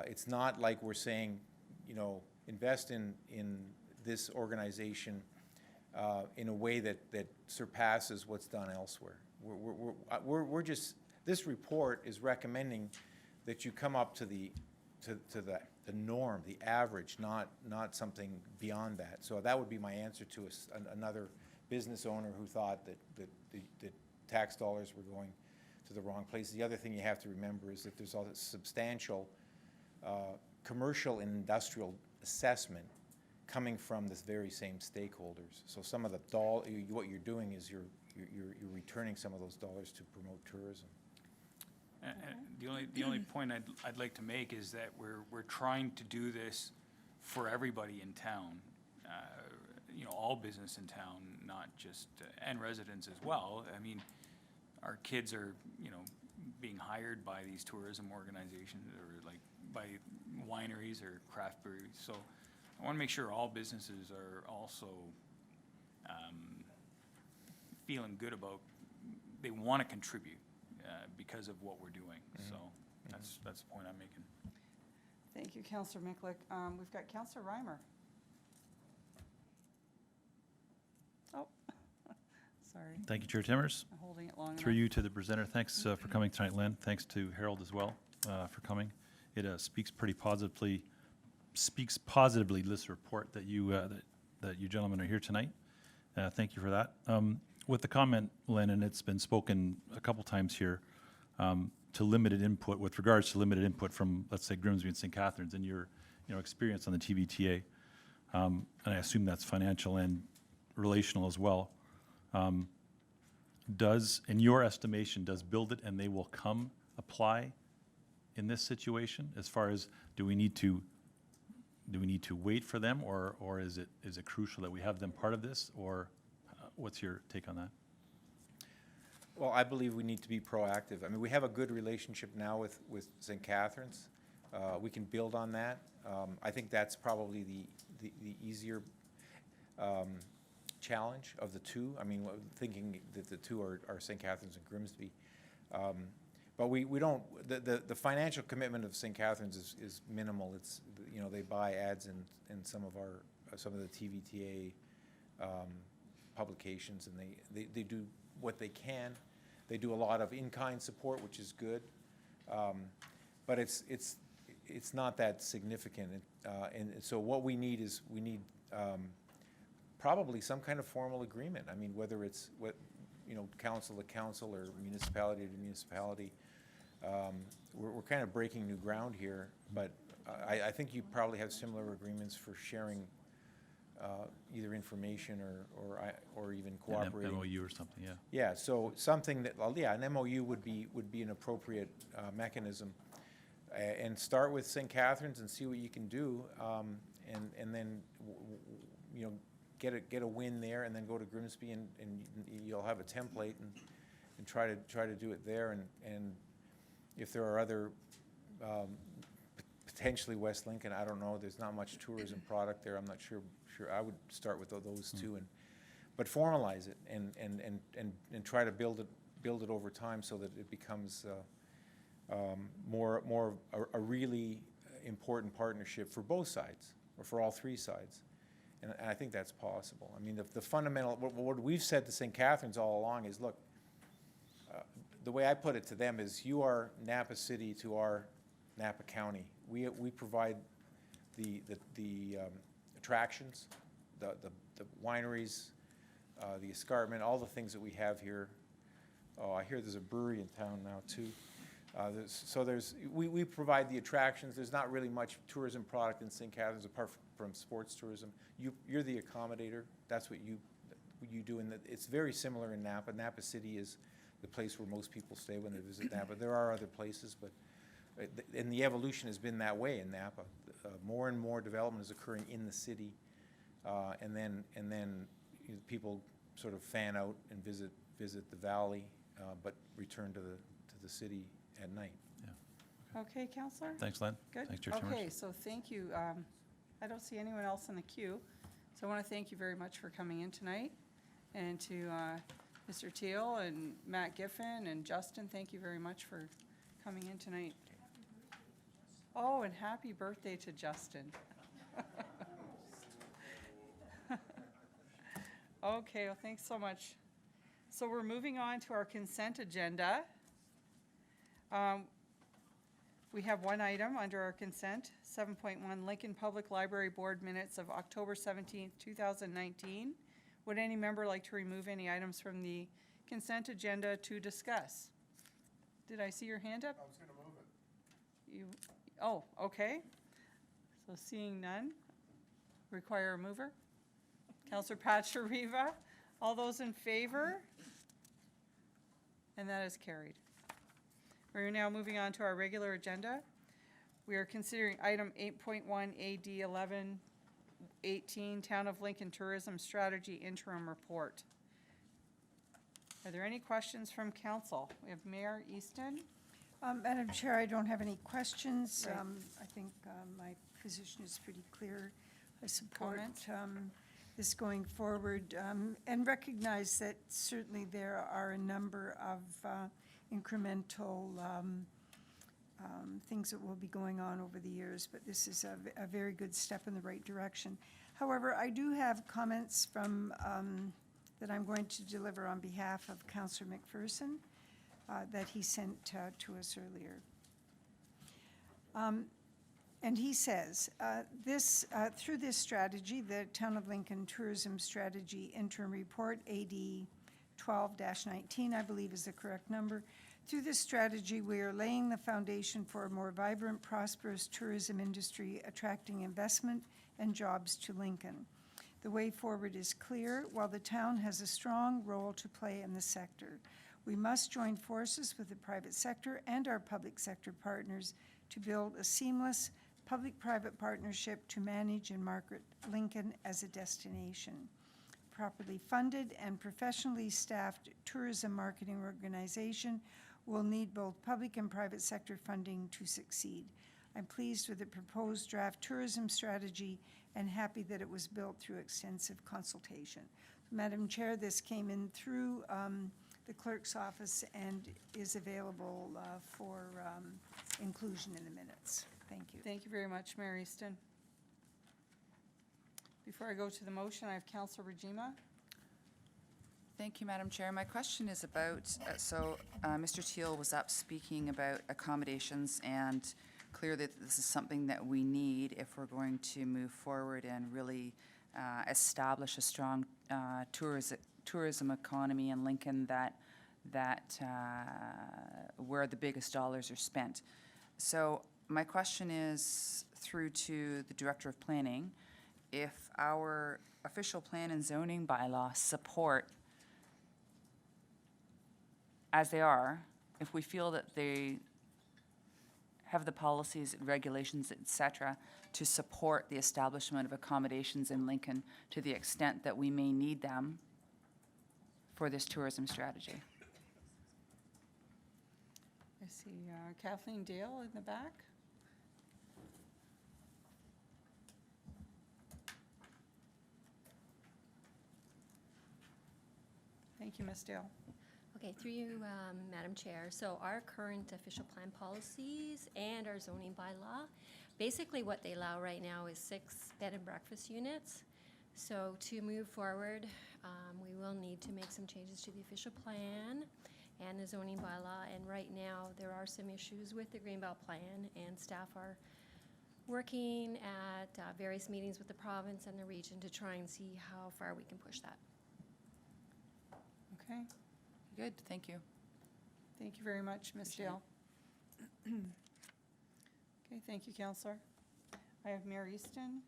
It's not like we're saying, invest in this organization in a way that surpasses what's done elsewhere. We're just, this report is recommending that you come up to the norm, the average, not something beyond that. So that would be my answer to another business owner who thought that the tax dollars were going to the wrong place. The other thing you have to remember is that there's a substantial commercial and industrial assessment coming from this very same stakeholders. So some of the what you're doing is you're returning some of those dollars to promote tourism. The only point I'd like to make is that we're trying to do this for everybody in town, all business in town, not just, and residents as well. I mean, our kids are, being hired by these tourism organizations or like by wineries or craft breweries. So I want to make sure all businesses are also feeling good about, they want to contribute because of what we're doing. So that's the point I'm making. Thank you, Counselor Mikulik. We've got Counselor Reimer. Oh, sorry. Thank you, Chair Timmers. I'm holding it long enough. Through you to the presenter, thanks for coming tonight, Lynn. Thanks to Harold as well for coming. It speaks positively to this report that you gentlemen are here tonight. Thank you for that. With the comment, Lynn, and it's been spoken a couple times here, to limited input, with regards to limited input from, let's say, Grimsby and St. Catharines, and your experience on the TVTA, and I assume that's financial and relational as well. In your estimation, does Build It and They Will Come apply in this situation? As far as, do we need to wait for them, or is it crucial that we have them part of this, or what's your take on that? Well, I believe we need to be proactive. I mean, we have a good relationship now with St. Catharines. We can build on that. I think that's probably the easier challenge of the two. I mean, thinking that the two are St. Catharines and Grimsby. But we don't, the financial commitment of St. Catharines is minimal. It's, they buy ads in some of the TVTA publications, and they do what they can. They do a lot of in-kind support, which is good, but it's not that significant. And so what we need is probably some kind of formal agreement. I mean, whether it's council to council or municipality to municipality. We're kind of breaking new ground here, but I think you probably have similar agreements for sharing either information or even An cooperating. MOU or something, yeah. Yeah, so something that, well, yeah, an MOU would be an appropriate mechanism. And start with St. Catharines and see what you can do, and then, you know, get a win there, and then go to Grimsby, and you'll have a template, and try to do it there, and if there are other, potentially West Lincoln, I don't know, there's not much tourism product there, I'm not sure, I would start with those two, but formalize it, and try to build it over time so that it becomes, more a really important partnership for both sides, or for all three sides. And I think that's possible. I mean, the fundamental, what we've said to St. Catharines all along is, look, the way I put it to them is, you are Napa City to our Napa County. We provide the attractions, the wineries, the escarpment, all the things that we have here. Oh, I hear there's a brewery in town now too. We provide the attractions. There's not really much tourism product in St. Catharines apart from sports tourism. You're the accommodator. That's what you do, and it's very similar in Napa. Napa City is the place where most people stay when they visit Napa. There are other places, but and the evolution has been that way in Napa. More and more development is occurring in the city, and then you know, people sort of fan out and visit the valley, but return to the city at night. Okay, Counselor? Thanks, Len. Good? Thanks, Chair Timmers. Okay, so thank you. I don't see anyone else in the queue, so I want to thank you very much for coming in tonight. And to Mr. Teal and Matt Giffen and Justin, thank you very much for coming in tonight. Oh, and happy birthday to Justin. Okay, well, thanks so much. So we're moving on to our consent agenda. We have one item under our consent, 7.1 Lincoln Public Library Board Minutes of October 17th, 2019. Would any member like to remove any items from the consent agenda to discuss? Did I see your hand up? I was going to move it. You, oh, okay. So seeing none, require a mover. Councillor Pachariva, all those in favor? And that is carried. We're now moving on to our regular agenda. We are considering item 8.1 AD 1118 Town of Lincoln Tourism Strategy Interim Report. Are there any questions from council? We have Mayor Easton. Madam Chair, I don't have any questions. Right. I think my position is pretty clear. I support Comment? this going forward, and recognize that certainly there are a number of incremental things that will be going on over the years, but this is a very good step in the right direction. However, I do have comments from that I'm going to deliver on behalf of Councillor McPherson that he sent to us earlier. And he says, through this strategy, the Town of Lincoln Tourism Strategy Interim Report, AD 12-19, I believe is the correct number. Through this strategy, we are laying the foundation for a more vibrant, prosperous tourism industry, attracting investment and jobs to Lincoln. The way forward is clear. While the town has a strong role to play in the sector, we must join forces with the private sector and our public sector partners to build a seamless public-private partnership to manage and market Lincoln as a destination. Properly funded and professionally staffed tourism marketing organization will need both public and private sector funding to succeed. I'm pleased with the proposed draft tourism strategy and happy that it was built through extensive consultation. Madam Chair, this came in through the clerk's office and is available for inclusion in the minutes. Thank you. Thank you very much, Mayor Easton. Before I go to the motion, I have Councillor Regima. Thank you, Madam Chair. My question is about, Mr. Teal was up speaking about accommodations, and clear that this is something that we need if we're going to move forward and really establish a strong tourism economy in Lincoln that where the biggest dollars are spent. So my question is, through to the Director of Planning, if our official plan and zoning bylaw support, as they are, if we feel that they have the policies, regulations, et cetera, to support the establishment of accommodations in Lincoln to the extent that we may need them for this tourism strategy. I see Kathleen Dale in the back. Thank you, Ms. Dale. Okay, through you, Madam Chair. So our current official plan policies and our zoning bylaw, basically what they allow right now is 6 bed and breakfast units. So to move forward, we will need to make some changes to the official plan and the zoning bylaw. And right now, there are some issues with the Greenbelt plan, and staff are working at various meetings with the province and the region to try and see how far we can push that. Okay, Good, thank you. thank you very much, Ms. Dale. Okay, thank you, Counselor. I have Mayor Easton.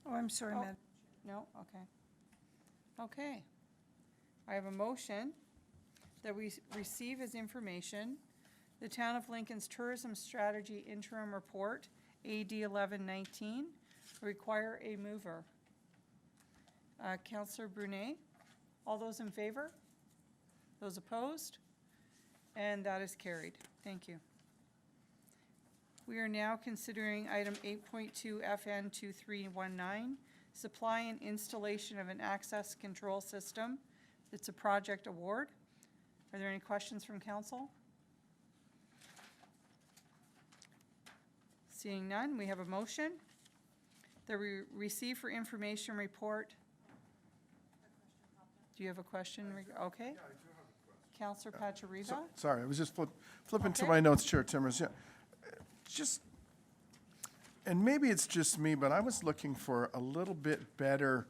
Oh, I'm sorry, Oh. Madam. No, okay. Okay. I have a motion that we receive as information the Town of Lincoln's Tourism Strategy Interim Report, AD 1119, require a mover. Councillor Brunet, all those in favor? Those opposed? And that is carried. Thank you. We are now considering item 8.2 FN 2319, supply and installation of an access control system. It's a project award. Are there any questions from council? Seeing none, we have a motion. The receive for information report. Do you have a question? Okay. Councillor Pachariba? Sorry, I was just flipping to Okay. my notes, Chair Timmers. Yeah, just, and maybe it's just me, but I was looking for a little bit better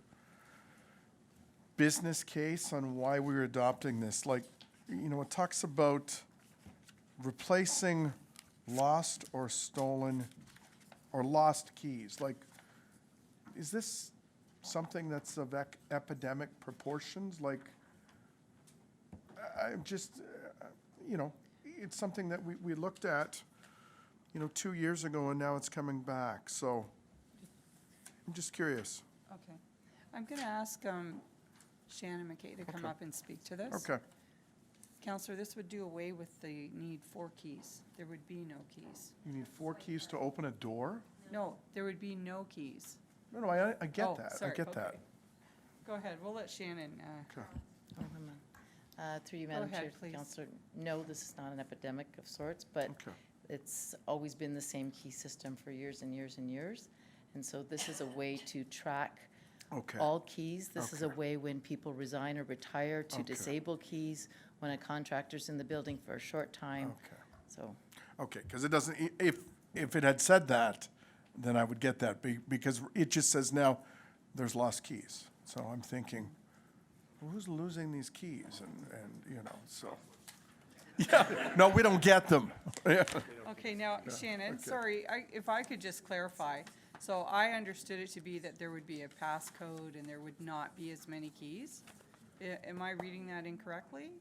business case on why we were adopting this. Like, you know, it talks about replacing lost or stolen or lost keys. Like, is this something that's of epidemic proportions? Like, I'm just, you know, it's something that we looked at, you know, 2 years ago, and now it's coming back. So I'm just curious. Okay. I'm going to ask Shannon McKay to come Okay. up and speak to this. Okay. Counselor, this would do away with the need for keys. There would be no keys. You need 4 keys to open a door? No, there would be no keys. No, no, I get Oh, that. I sorry, get that. okay. Go ahead, we'll let Shannon, Okay. Through you, Go Madam ahead, Chair, please. Councillor, no, this is not an epidemic of sorts, but Okay. it's always been the same key system for years and years and years. And so this is a way to track Okay. all keys. This is a Okay. way when people resign or retire to Okay. disable keys, when a contractor's in the building for a short time. Okay. So, Okay, because it doesn't, if it had said that, then I would get that, because it just says now, there's lost keys. So I'm thinking, well, who's losing these keys? And, you know, so. Yeah, no, we don't get them. Yeah. Okay, now, Shannon, okay. sorry, if I could just clarify. So I understood it to be that there would be a passcode and there would not be as many keys. Am I reading that incorrectly?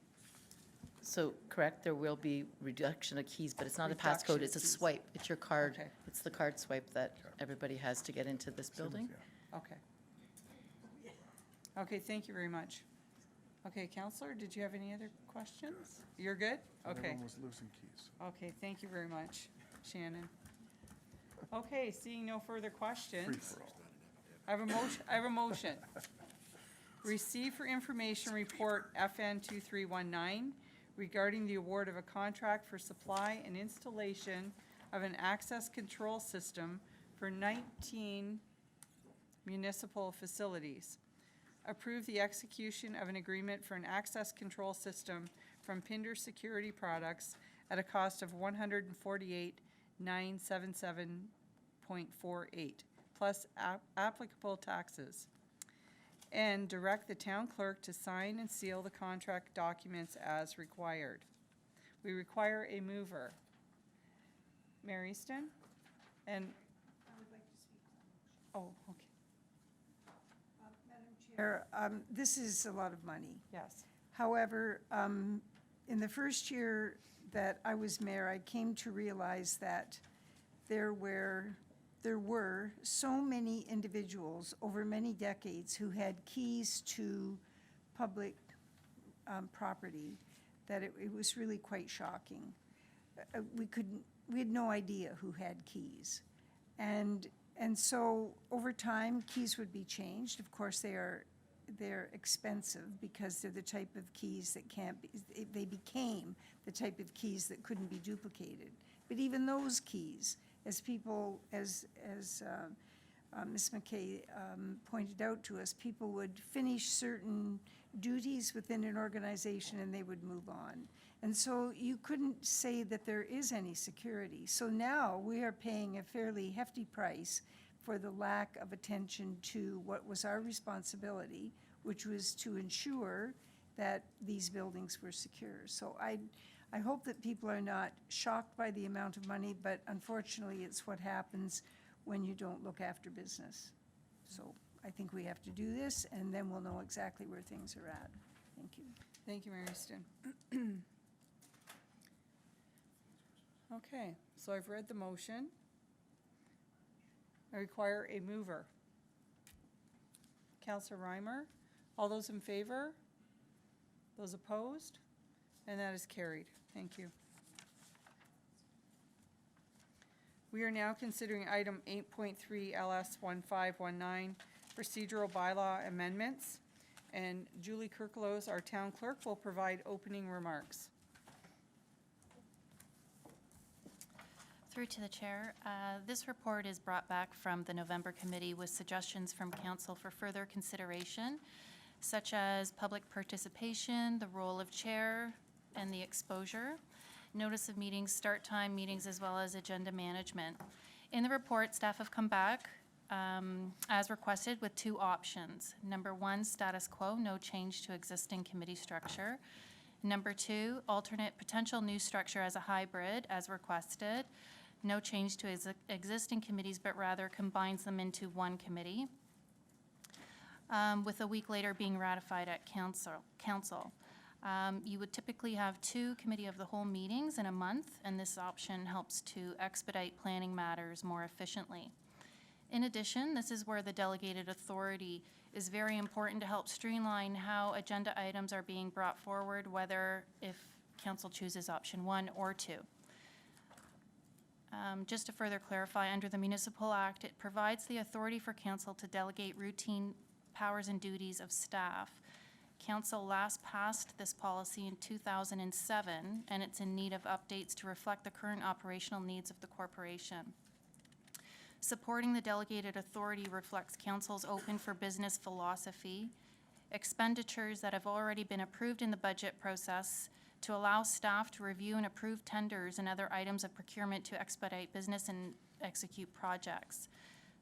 so correct, there will be reduction of keys, but it's not a Reduction passcode, of it's a keys. swipe. It's your card. Okay. It's the card swipe that everybody has to get into this building. Okay. Okay, thank you very much. Okay, Counselor, did you have any other questions? You're good? Okay. Everyone was losing keys. Okay, thank you very much, Shannon. Okay, seeing no further questions. I have a motion. Receive for information report FN 2319 regarding the award of a contract for supply and installation of an access control system for 19 municipal facilities. Approve the execution of an agreement for an access control system from Pinder Security Products at a cost of $148,977.48 plus applicable taxes. And direct the town clerk to sign and seal the contract documents as required. We require a mover. Mary Easton? And Oh, okay, Chair, this is a lot of money. yes. However, in the first year that I was mayor, I came to realize that there were so many individuals over many decades who had keys to public property that it was really quite shocking. We had no idea who had keys. And so over time, keys would be changed. Of course, they're expensive because they're the type of keys that can't be, they became the type of keys that couldn't be duplicated. But even those keys, as people, as Ms. McKay pointed out to us, people would finish certain duties within an organization and they would move on. And so you couldn't say that there is any security. So now we are paying a fairly hefty price for the lack of attention to what was our responsibility, which was to ensure that these buildings were secure. So I hope that people are not shocked by the amount of money, but unfortunately, it's what happens when you don't look after business. So I think we have to do this, and then we'll know exactly where things are at. Thank you. Thank you, Mary Easton. Okay, so I've read the motion. I require a mover. Counselor Reimer, all those in favor? Those opposed? And that is carried. Thank you. We are now considering item 8.3 LS 1519, procedural bylaw amendments. And Julie Kirklos, our town clerk, will provide opening remarks. Through to the chair. This report is brought back from the November committee with suggestions from council for further consideration, such as public participation, the role of chair, and the exposure, notice of meetings, start time, meetings, as well as agenda management. In the report, staff have come back as requested with two options. Number one, status quo, no change to existing committee structure. Number two, alternate potential new structure as a hybrid as requested. No change to existing committees, but rather combines them into one committee, with a week later being ratified at council. You would typically have 2 committee of the whole meetings in a month, and this option helps to expedite planning matters more efficiently. In addition, this is where the delegated authority is very important to help streamline how agenda items are being brought forward, whether if council chooses option 1 or 2. Just to further clarify, under the Municipal Act, it provides the authority for council to delegate routine powers and duties of staff. Council last passed this policy in 2007, and it's in need of updates to reflect the current operational needs of the corporation. Supporting the delegated authority reflects council's open for business philosophy, expenditures that have already been approved in the budget process to allow staff to review and approve tenders and other items of procurement to expedite business and execute projects.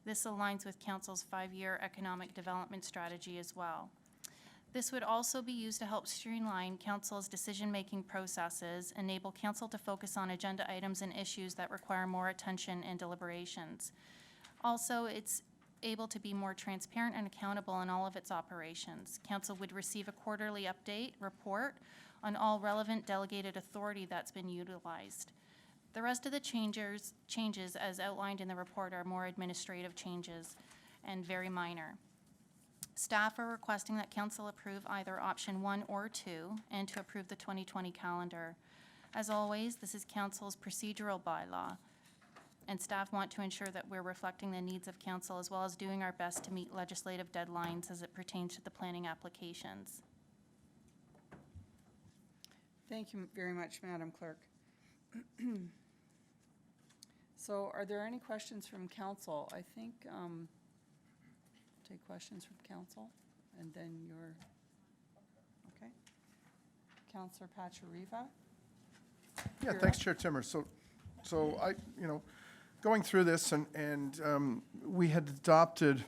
This aligns with council's 5-year economic development strategy as well. This would also be used to help streamline council's decision-making processes, enable council to focus on agenda items and issues that require more attention and deliberations. Also, it's able to be more transparent and accountable in all of its operations. Council would receive a quarterly update report on all relevant delegated authority that's been utilized. The rest of the changes as outlined in the report are more administrative changes and very minor. Staff are requesting that council approve either option 1 or 2 and to approve the 2020 calendar. As always, this is council's procedural bylaw, and staff want to ensure that we're reflecting the needs of council as well as doing our best to meet legislative deadlines as it pertains to the planning applications. Thank you very much, Madam Clerk. So are there any questions from council? I think, take questions from council, and then your, okay. Councillor Pachariva? Yeah, thanks, Chair Timmer. So I, going through this, and we had adopted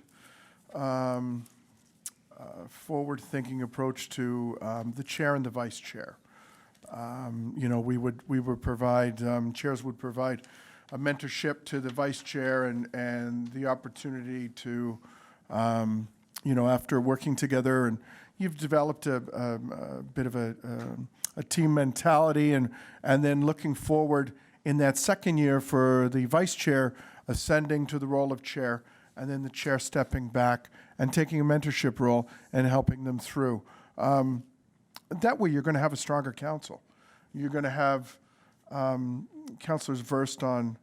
a forward-thinking approach to the chair and the vice chair. We would provide, chairs would provide a mentorship to the vice chair and the opportunity to, after working together, and you've developed a bit of a team mentality, and then looking forward in that second year for the vice chair ascending to the role of chair, and then the chair stepping back and taking a mentorship role and helping them through. That way, you're going to have a stronger council. You're going to have councillors versed on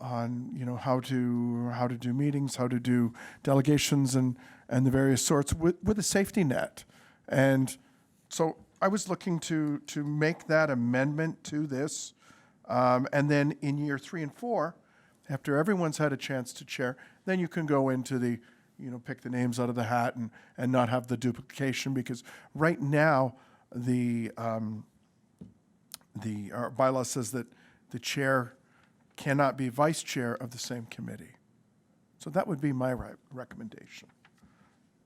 how to do meetings, how to do delegations, and the various sorts with a safety net. And so I was looking to make that amendment to this, and then in year 3 and 4, after everyone's had a chance to chair, then you can go into the pick the names out of the hat and not have the duplication, because right now our bylaw says that the chair cannot be vice chair of the same committee. So that would be my recommendation.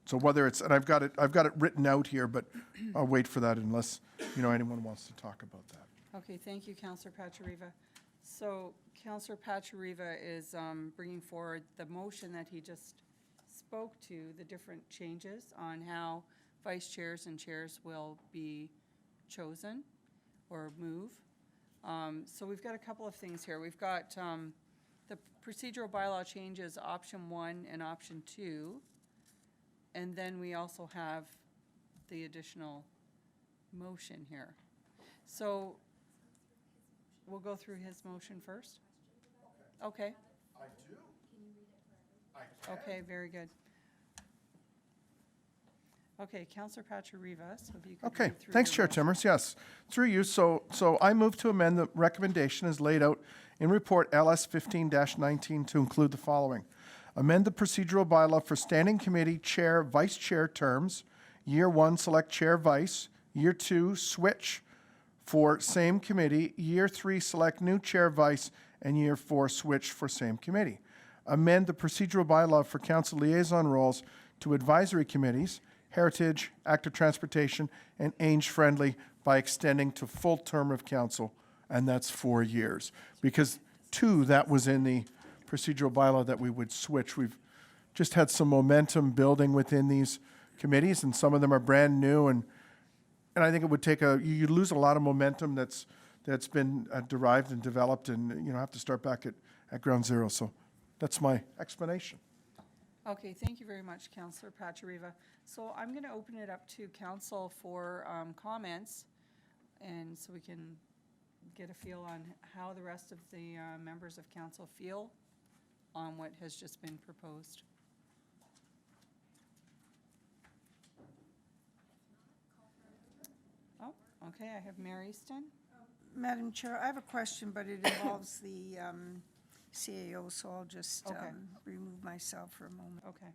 So whether it's, and I've got it written out here, but I'll wait for that unless anyone wants to talk about that. Okay, thank you, Councillor Pachariva. So Councillor Pachariva is bringing forward the motion that he just spoke to, the different changes on how vice chairs and chairs will be chosen or move. So we've got a couple of things here. We've got the procedural bylaw changes, option 1 and option 2. And then we also have the additional motion here. So we'll go through his motion first. Okay. I do. Okay, very good. Okay, Councillor Pachariva, so if you could Okay, read through thanks, your Chair motion. Timmers. Yes, through you. So I move to amend the recommendation as laid out in report LS 15-19 to include the following. Amend the procedural bylaw for standing committee chair, vice chair terms. Year 1, select chair, vice. Year 2, switch for same committee. Year 3, select new chair, vice. And year 4, switch for same committee. Amend the procedural bylaw for council liaison roles to advisory committees, heritage, active transportation, and age-friendly by extending to full term of council, and that's 4 years. Because 2, that was in the procedural bylaw that we would switch. We've just had some momentum building within these committees, and some of them are brand new, and I think it would take you lose a lot of momentum that's been derived and developed, and have to start back at ground zero. So that's my explanation. Okay, thank you very much, Councillor Pachariva. So I'm going to open it up to council for comments, and so we can get a feel on how the rest of the members of council feel on what has just been proposed. Oh, okay, I have Mary Easton. Madam Chair, I have a question, but it involves the CAO, so I'll just Okay. remove myself for a moment. Okay.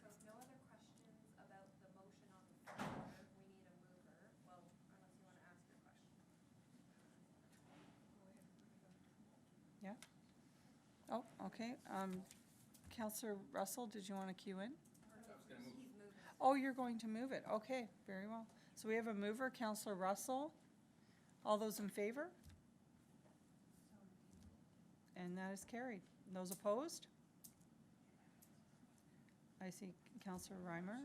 So if no other questions about the motion on the floor, we need a mover. Well, unless you want to ask your question. Yeah? Oh, okay. Councillor Russell, did you want to cue in? Oh, you're going to move it. Okay, very well. So we have a mover, Councillor Russell. All those in favor? And that is carried. Those opposed? I see Councillor Reimer.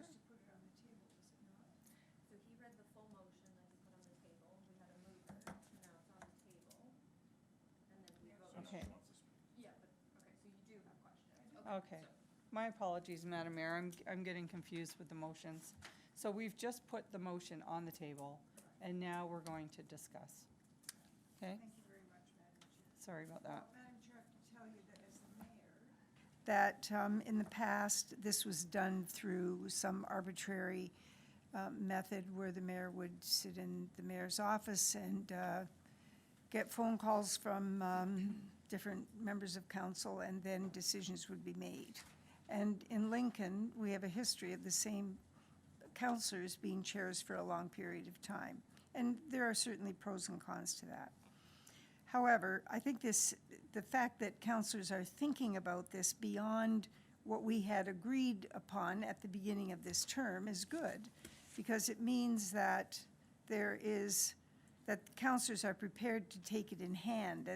So he read the full motion that he put on the table. We had a mover. Now it's on the table. And then we vote. Okay. Yeah, but, okay, so you do have questions. Okay. My apologies, Madam Mayor. I'm getting confused with the motions. So we've just put the motion on the table, and now we're going to discuss. Okay? Thank you very much, Madam Chair. Sorry about that. Madam Chair, I have to tell you that as the mayor, that in the past, this was done through some arbitrary method where the mayor would sit in the mayor's office and get phone calls from different members of council, and then decisions would be made. And in Lincoln, we have a history of the same councillors being chairs for a long period of time. And there are certainly pros and cons to that. However, I think the fact that councillors are thinking about this beyond what we had agreed upon at the beginning of this term is good. because it means that that councillors are prepared to take it in hand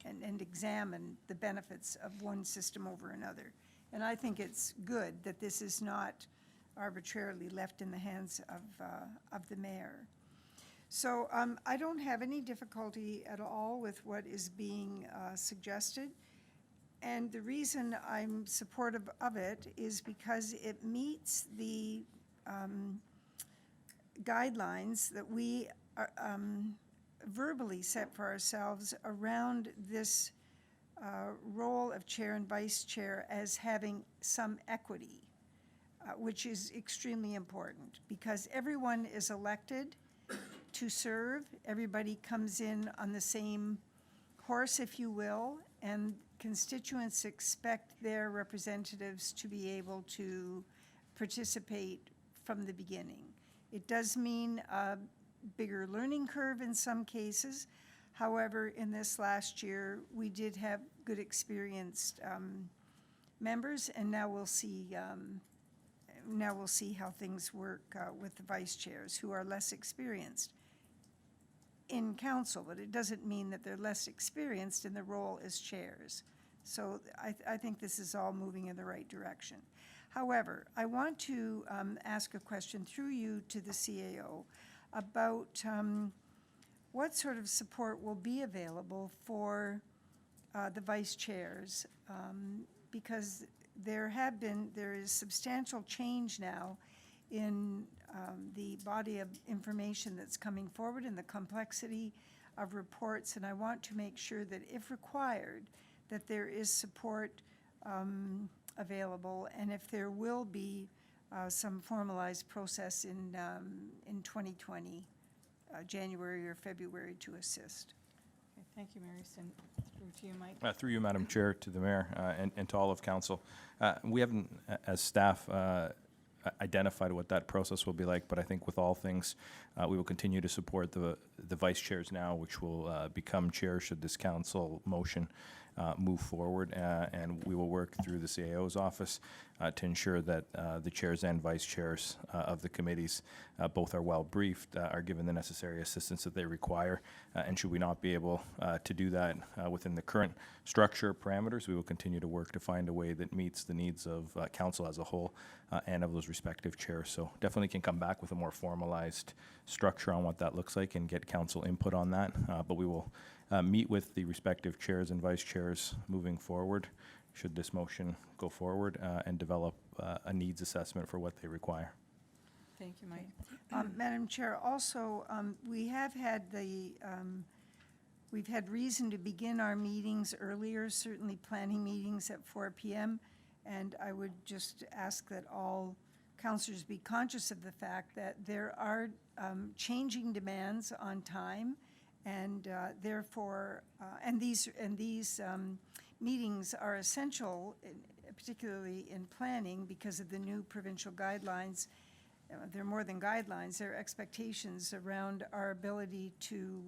and examine the benefits of one system over another. And I think it's good that this is not arbitrarily left in the hands of the mayor. So I don't have any difficulty at all with what is being suggested. And the reason I'm supportive of it is because it meets the guidelines that we verbally set for ourselves around this role of chair and vice chair as having some equity, which is extremely important, because everyone is elected to serve. Everybody comes in on the same horse, if you will, and constituents expect their representatives to be able to participate from the beginning. It does mean a bigger learning curve in some cases. However, in this last year, we did have good experienced members, and now we'll see how things work with the vice chairs who are less experienced in council, but it doesn't mean that they're less experienced in the role as chairs. So I think this is all moving in the right direction. However, I want to ask a question through you to the CAO about what sort of support will be available for the vice chairs, because there is substantial change now in the body of information that's coming forward and the complexity of reports, and I want to make sure that if required, that there is support available, and if there will be some formalized process in 2020, January or February, to assist. Okay, thank you, Mary. Send through to you, Mike. Through you, Madam Chair, to the mayor and to all of council. We haven't, as staff, identified what that process will be like, but I think with all things, we will continue to support the vice chairs now, which will become chair should this council motion move forward, and we will work through the CAO's office to ensure that the chairs and vice chairs of the committees both are well briefed, are given the necessary assistance that they require, and should we not be able to do that within the current structure parameters, we will continue to work to find a way that meets the needs of council as a whole and of those respective chairs. So definitely can come back with a more formalized structure on what that looks like and get council input on that, but we will meet with the respective chairs and vice chairs moving forward, should this motion go forward, and develop a needs assessment for what they require. Thank you, Mike. Madam Chair, also, we have had we've had reason to begin our meetings earlier, certainly planning meetings at 4 p.m., and I would just ask that all councillors be conscious of the fact that there are changing demands on time, and therefore, and these meetings are essential, particularly in planning, because of the new provincial guidelines. They're more than guidelines, they're expectations around our ability to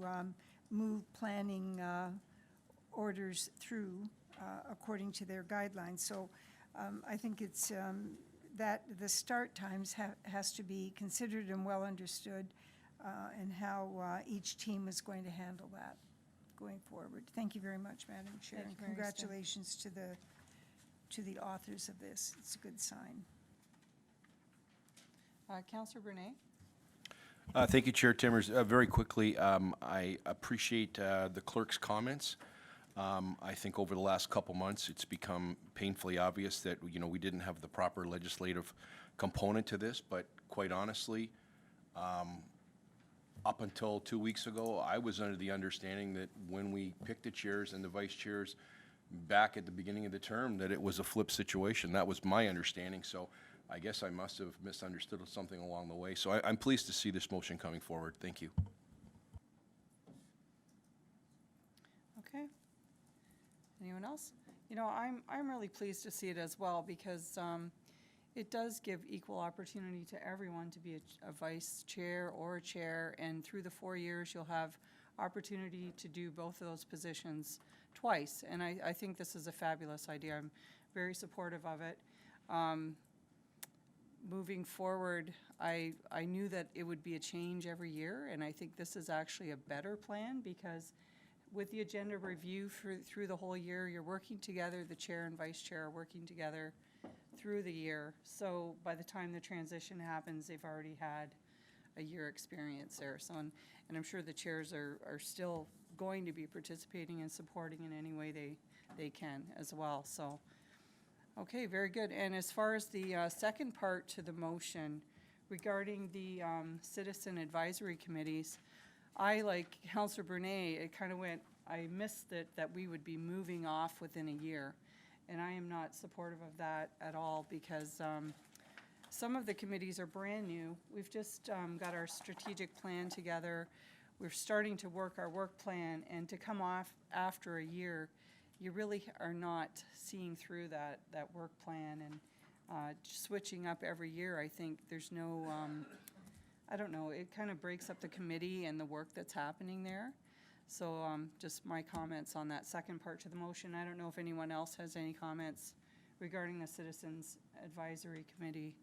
move planning orders through according to their guidelines. So I think it's that the start times has to be considered and well understood, and how each team is going to handle that going forward. Thank you very much, Madam Chair. Thank you, And Mary Steph. congratulations to the authors of this. It's a good sign. Councillor Brunei? Thank you, Chair Timmers. Very quickly, I appreciate the clerk's comments. I think over the last couple months, it's become painfully obvious that, we didn't have the proper legislative component to this, but quite honestly, up until 2 weeks ago, I was under the understanding that when we picked the chairs and the vice chairs back at the beginning of the term, that it was a flip situation. That was my understanding, so I guess I must have misunderstood something along the way. So I'm pleased to see this motion coming forward. Thank you. Okay. Anyone else? I'm really pleased to see it as well, because it does give equal opportunity to everyone to be a vice chair or a chair, and through the 4 years, you'll have opportunity to do both of those positions twice, and I think this is a fabulous idea. I'm very supportive of it. moving forward, I knew that it would be a change every year, and I think this is actually a better plan because with the agenda review through the whole year, you're working together, the chair and vice chair are working together through the year. So by the time the transition happens, they've already had a year experience there. So, and I'm sure the chairs are still going to be participating and supporting in any way they can as well. So, okay, very good. And as far as the second part to the motion regarding the citizen advisory committees, I, like Councillor Brunet, it kind of went, I missed that we would be moving off within a year. And I am not supportive of that at all because some of the committees are brand new. We've just got our strategic plan together. We're starting to work our work plan, and to come off after a year, you really are not seeing through that work plan, and switching up every year, I think there's no, I don't know, it kind of breaks up the committee and the work that's happening there. So just my comments on that second part to the motion. I don't know if anyone else has any comments regarding the Citizens Advisory Committee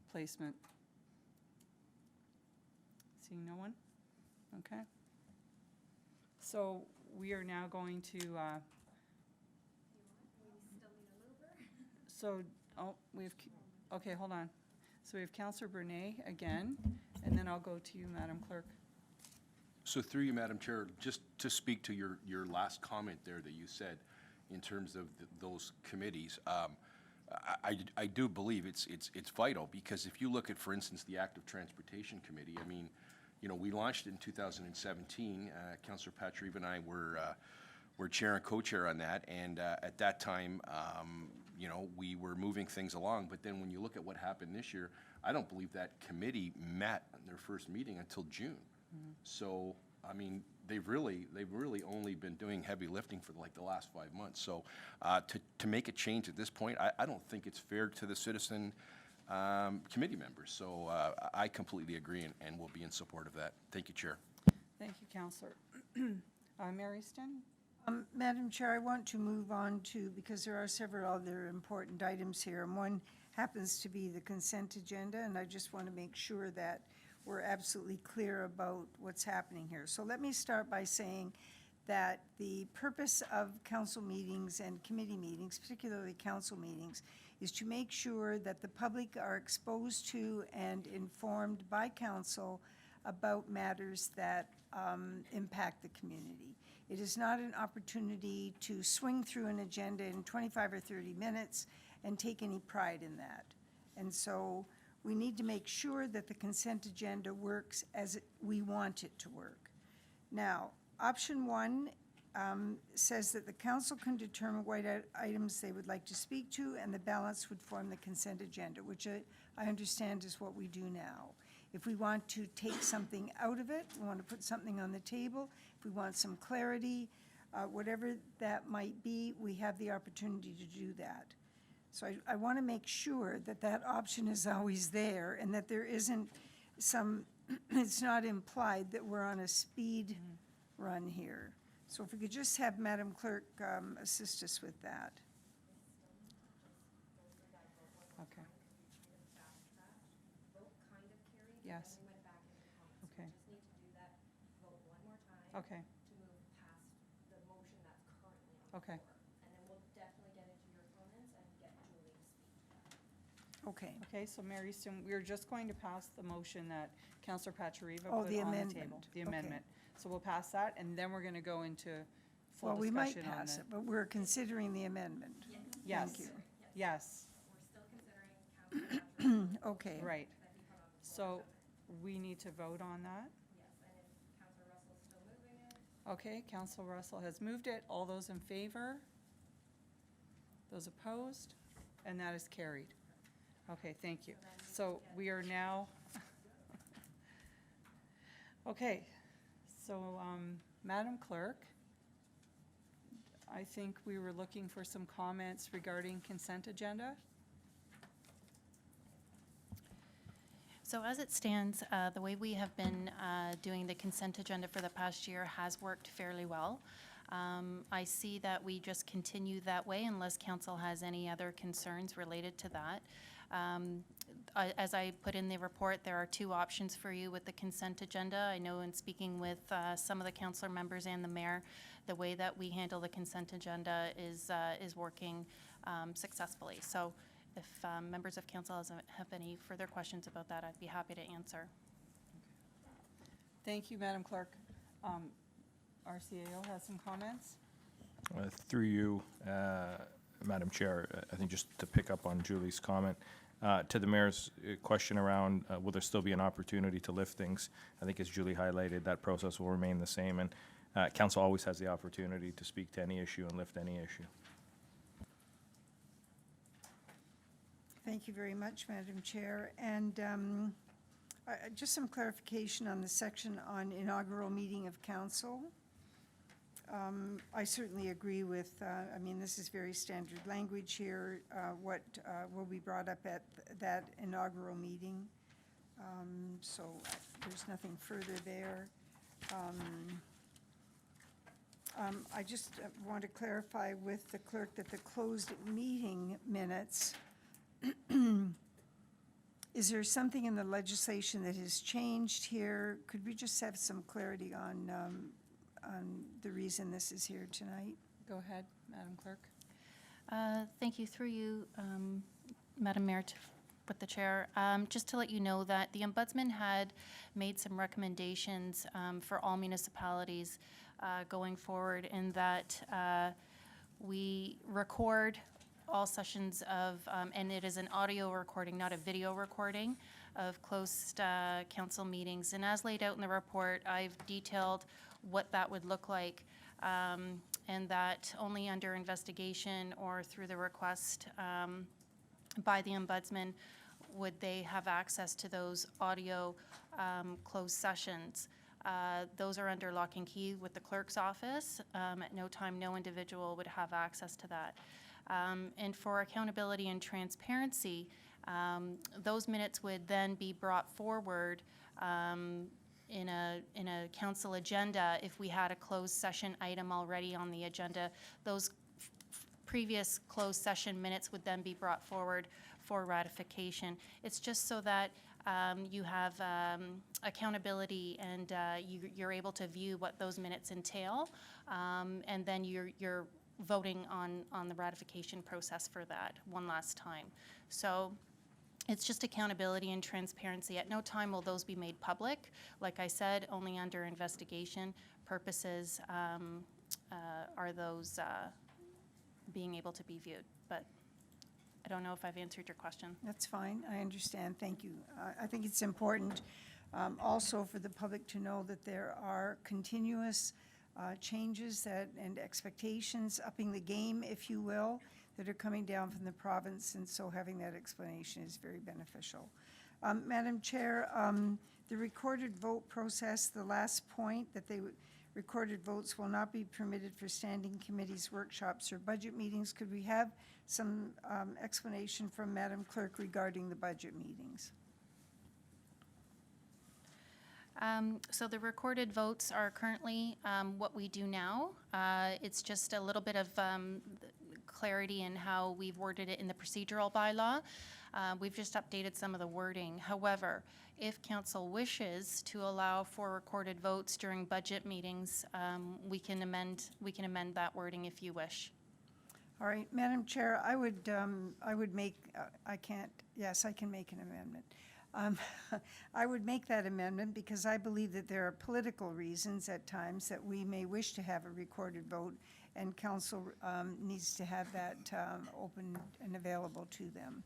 placement. Seeing no one? Okay. So we are now going to, we have, okay, hold on. So we have Councillor Brunet again, and then I'll go to you, Madam Clerk. So through you, Madam Chair, just to speak to your last comment there that you said in terms of those committees, I do believe it's vital, because if you look at, for instance, the Active Transportation Committee, I mean, you know, we launched it in 2017. Councillor Patrieve and I were chair and co-chair on that, and at that time, you know, we were moving things along. But then when you look at what happened this year, I don't believe that committee met on their first meeting until June. So, I mean, they've really only been doing heavy lifting for like the last 5 months. So, to make a change at this point, I don't think it's fair to the citizen committee members. So, I completely agree and will be in support of that. Thank you, Chair. Thank you, Councillor. Mary Ston? Madam Chair, I want to move on to, because there are several other important items here, and one happens to be the consent agenda, and I just want to make sure that we're absolutely clear about what's happening here. So let me start by saying that the purpose of council meetings and committee meetings, particularly council meetings, is to make sure that the public are exposed to and informed by council about matters that impact the community. It is not an opportunity to swing through an agenda in 25 or 30 minutes and take any pride in that. And so we need to make sure that the consent agenda works as we want it to work. Now, option one says that the council can determine what items they would like to speak to, and the balance would form the consent agenda, which I understand is what we do now. If we want to take something out of it, we want to put something on the table, if we want some clarity, whatever that might be, we have the opportunity to do that. So I want to make sure that that option is always there, and that there isn't some, it's not implied that we're on a speed run here. So if we could just have Madam Clerk assist us with that. Okay. Yes. Okay. Okay. Okay. Okay. Okay, so Mary Stone, we're just going to pass the motion that Councillor Patrieva Oh, put the on the amendment. table. The Okay. amendment. So we'll pass that, and then we're going to go into full Well, we discussion might on pass the. it, but we're considering the amendment. Yes. Thank you. Yes, Okay. right. So we need to vote on that? Okay, Councillor Russell has moved it. All those in favor? Those opposed? And that is carried. Okay, thank you. So we are now, okay, so Madam Clerk, I think we were looking for some comments regarding consent agenda. So as it stands, the way we have been doing the consent agenda for the past year has worked fairly well. I see that we just continue that way unless council has any other concerns related to that. As I put in the report, there are two options for you with the consent agenda. I know in speaking with some of the councillor members and the mayor, the way that we handle the consent agenda is working successfully. So if members of council have any further questions about that, I'd be happy to answer. Thank you, Madam Clerk. Our CAO has some comments. Through you, Madam Chair, I think just to pick up on Julie's comment, to the mayor's question around will there still be an opportunity to lift things, I think as Julie highlighted, that process will remain the same, and council always has the opportunity to speak to any issue and lift any issue. Thank you very much, Madam Chair. And just some clarification on the section on inaugural meeting of council. I certainly agree with, I mean, this is very standard language here, what will be brought up at that inaugural meeting. So there's nothing further there. I just want to clarify with the clerk that the closed meeting minutes, is there something in the legislation that has changed here? Could we just have some clarity on the reason this is here tonight? Go ahead, Madam Clerk. Thank you. Through you, Madam Mayor, with the chair. Just to let you know that the Ombudsman had made some recommendations for all municipalities going forward, in that we record all sessions of, and it is an audio recording, not a video recording, of closed council meetings. And as laid out in the report, I've detailed what that would look like, and that only under investigation or through the request by the Ombudsman would they have access to those audio closed sessions. Those are under lock and key with the clerk's office. At no time, no individual would have access to that. And for accountability and transparency, those minutes would then be brought forward in a council agenda if we had a closed session item already on the agenda. Those previous closed session minutes would then be brought forward for ratification. It's just so that you have accountability, and you're able to view what those minutes entail, and then you're voting on the ratification process for that one last time. So it's just accountability and transparency. At no time will those be made public. Like I said, only under investigation purposes are those being able to be viewed. But I don't know if I've answered your question. That's fine. I understand. Thank you. I think it's important also for the public to know that there are continuous changes and expectations, upping the game, if you will, that are coming down from the province, and so having that explanation is very beneficial. Madam Chair, the recorded vote process, the last point, that recorded votes will not be permitted for standing committees, workshops, or budget meetings. Could we have some explanation from Madam Clerk regarding the budget meetings? So the recorded votes are currently what we do now. It's just a little bit of clarity in how we've worded it in the procedural bylaw. We've just updated some of the wording. However, if council wishes to allow for recorded votes during budget meetings, we can amend that wording if you wish. All right, Madam Chair, I would make, I can make an amendment. I would make that amendment because I believe that there are political reasons at times that we may wish to have a recorded vote, and council needs to have that open and available to them.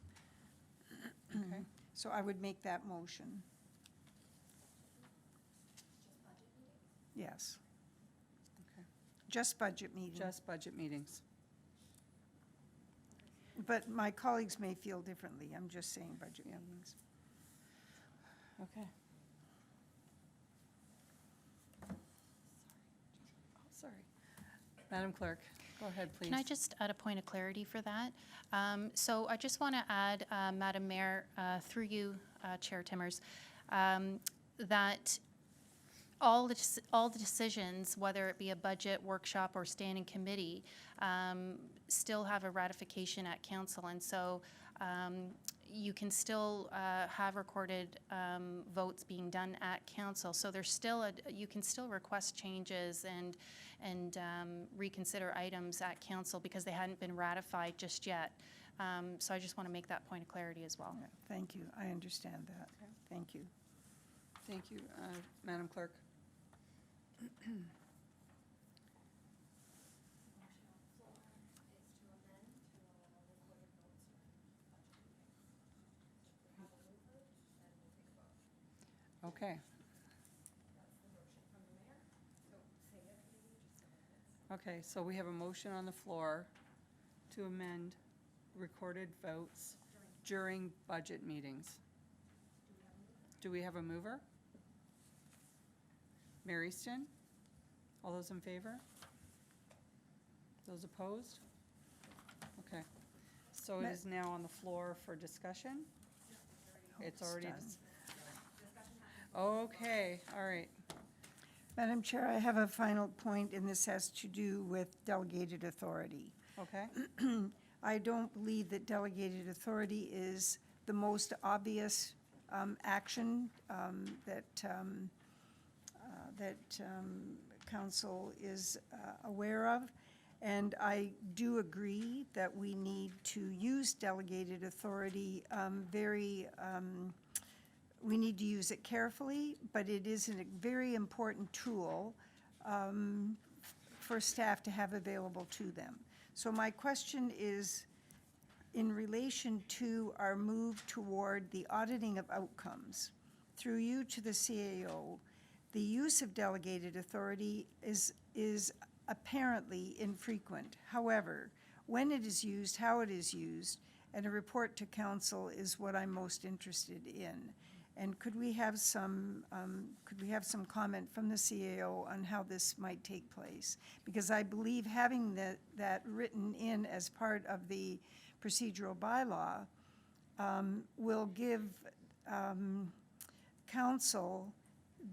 Okay, so I would make that motion. Yes. Okay. Just budget meetings. Just budget meetings. But my colleagues may feel differently. I'm just saying budget meetings. Okay. Sorry. Madam Clerk, go ahead, please. Can I just add a point of clarity for that? So I just want to add, Madam Mayor, through you, Chair Timmers, that all the decisions, whether it be a budget, workshop, or standing committee, still have a ratification at council. And so you can still have recorded votes being done at council. So there's still you can still request changes and reconsider items at council because they hadn't been ratified just yet. So I just want to make that point of clarity as well. Thank you, I understand that. Thank you. Thank you, Madam Clerk. Okay. Okay, so we have a motion on the floor to amend recorded votes during budget meetings. Do we have a mover? Mary Easton? All those in favor? Those opposed? Okay, so it is now on the floor for discussion? It's already. Okay, all right. Madam Chair, I have a final point, and this has to do with delegated authority. Okay, I don't believe that delegated authority is the most obvious action that council is aware of. And I do agree that we need to use delegated authority we need to use it carefully, but it is a very important tool for staff to have available to them. So my question is, in relation to our move toward the auditing of outcomes, through you to the CAO, the use of delegated authority is apparently infrequent. However, when it is used, how it is used, and a report to council is what I'm most interested in. And could we have some comment from the CAO on how this might take place? Because I believe having that written in as part of the procedural bylaw will give council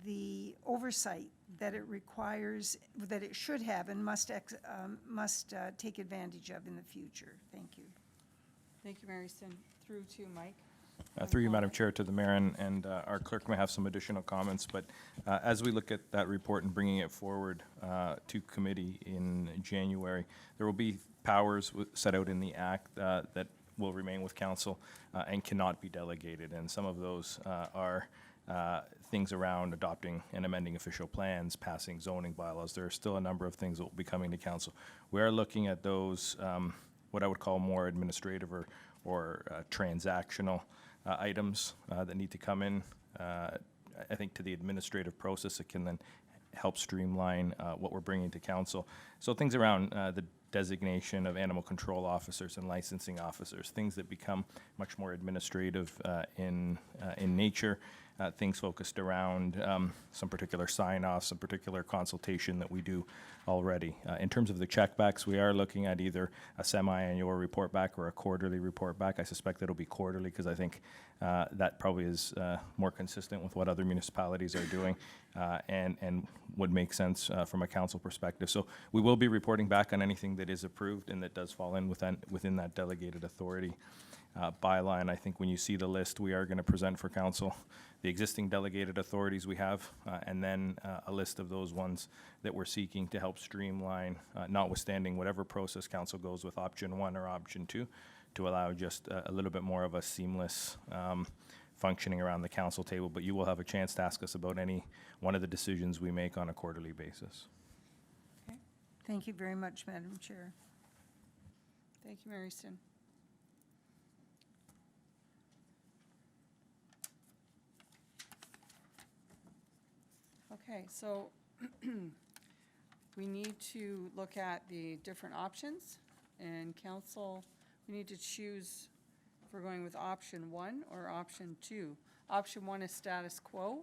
the oversight that it requires, that it should have and must take advantage of in the future. Thank you. thank you, Mary Easton. Through to Mike. Through you, Madam Chair, to the mayor, and our clerk may have some additional comments, but as we look at that report and bringing it forward to committee in January, there will be powers set out in the act that will remain with council and cannot be delegated, and some of those are things around adopting and amending official plans, passing zoning bylaws. There are still a number of things that will be coming to council. We are looking at those, what I would call more administrative or transactional items that need to come in. I think to the administrative process, it can then help streamline what we're bringing to council. So things around the designation of animal control officers and licensing officers, things that become much more administrative in nature, things focused around some particular sign-offs, some particular consultation that we do already. In terms of the checkbacks, we are looking at either a semi-annual report back or a quarterly report back. I suspect it'll be quarterly because I think that probably is more consistent with what other municipalities are doing and would make sense from a council perspective. So we will be reporting back on anything that is approved and that does fall in within that delegated authority bylaw. And I think when you see the list, we are going to present for council the existing delegated authorities we have, and then a list of those ones that we're seeking to help streamline, notwithstanding whatever process council goes with option 1 or option 2, to allow just a little bit more of a seamless functioning around the council table. But you will have a chance to ask us about any one of the decisions we make on a quarterly basis. Okay. Thank you very much, Madam Chair. Thank you, Mary Easton. Okay, so we need to look at the different options, and council, we need to choose if we're going with option 1 or option 2. Option 1 is status quo,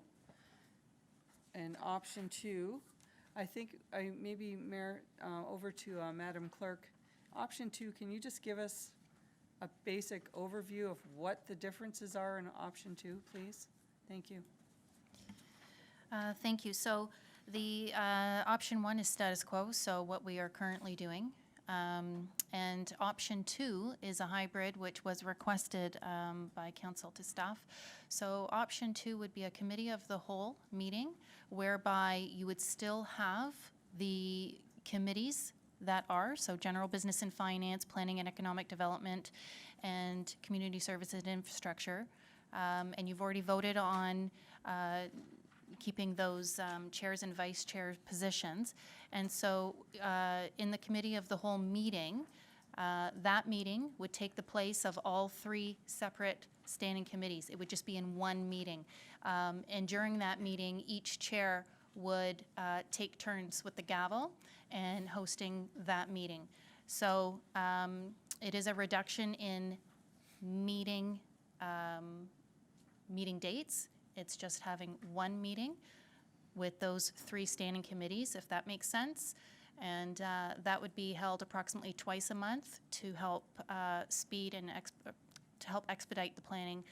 and option 2, I think, maybe Mayor, over to Madam Clerk. Option 2, can you just give us a basic overview of what the differences are in option 2, please? Thank you. Thank you. So the option 1 is status quo, so what we are currently doing. And option 2 is a hybrid, which was requested by council to staff. So option 2 would be a committee of the whole meeting, whereby you would still have the committees that are, so general business and finance, planning and economic development, and community services and infrastructure. And you've already voted on keeping those chairs and vice chair positions. And so in the committee of the whole meeting, that meeting would take the place of all 3 separate standing committees. It would just be in one meeting. And during that meeting, each chair would take turns with the gavel and hosting that meeting. So it is a reduction in meeting dates. It's just having one meeting with those 3 standing committees, if that makes sense. And that would be held approximately twice a month to help speed and to help expedite the planning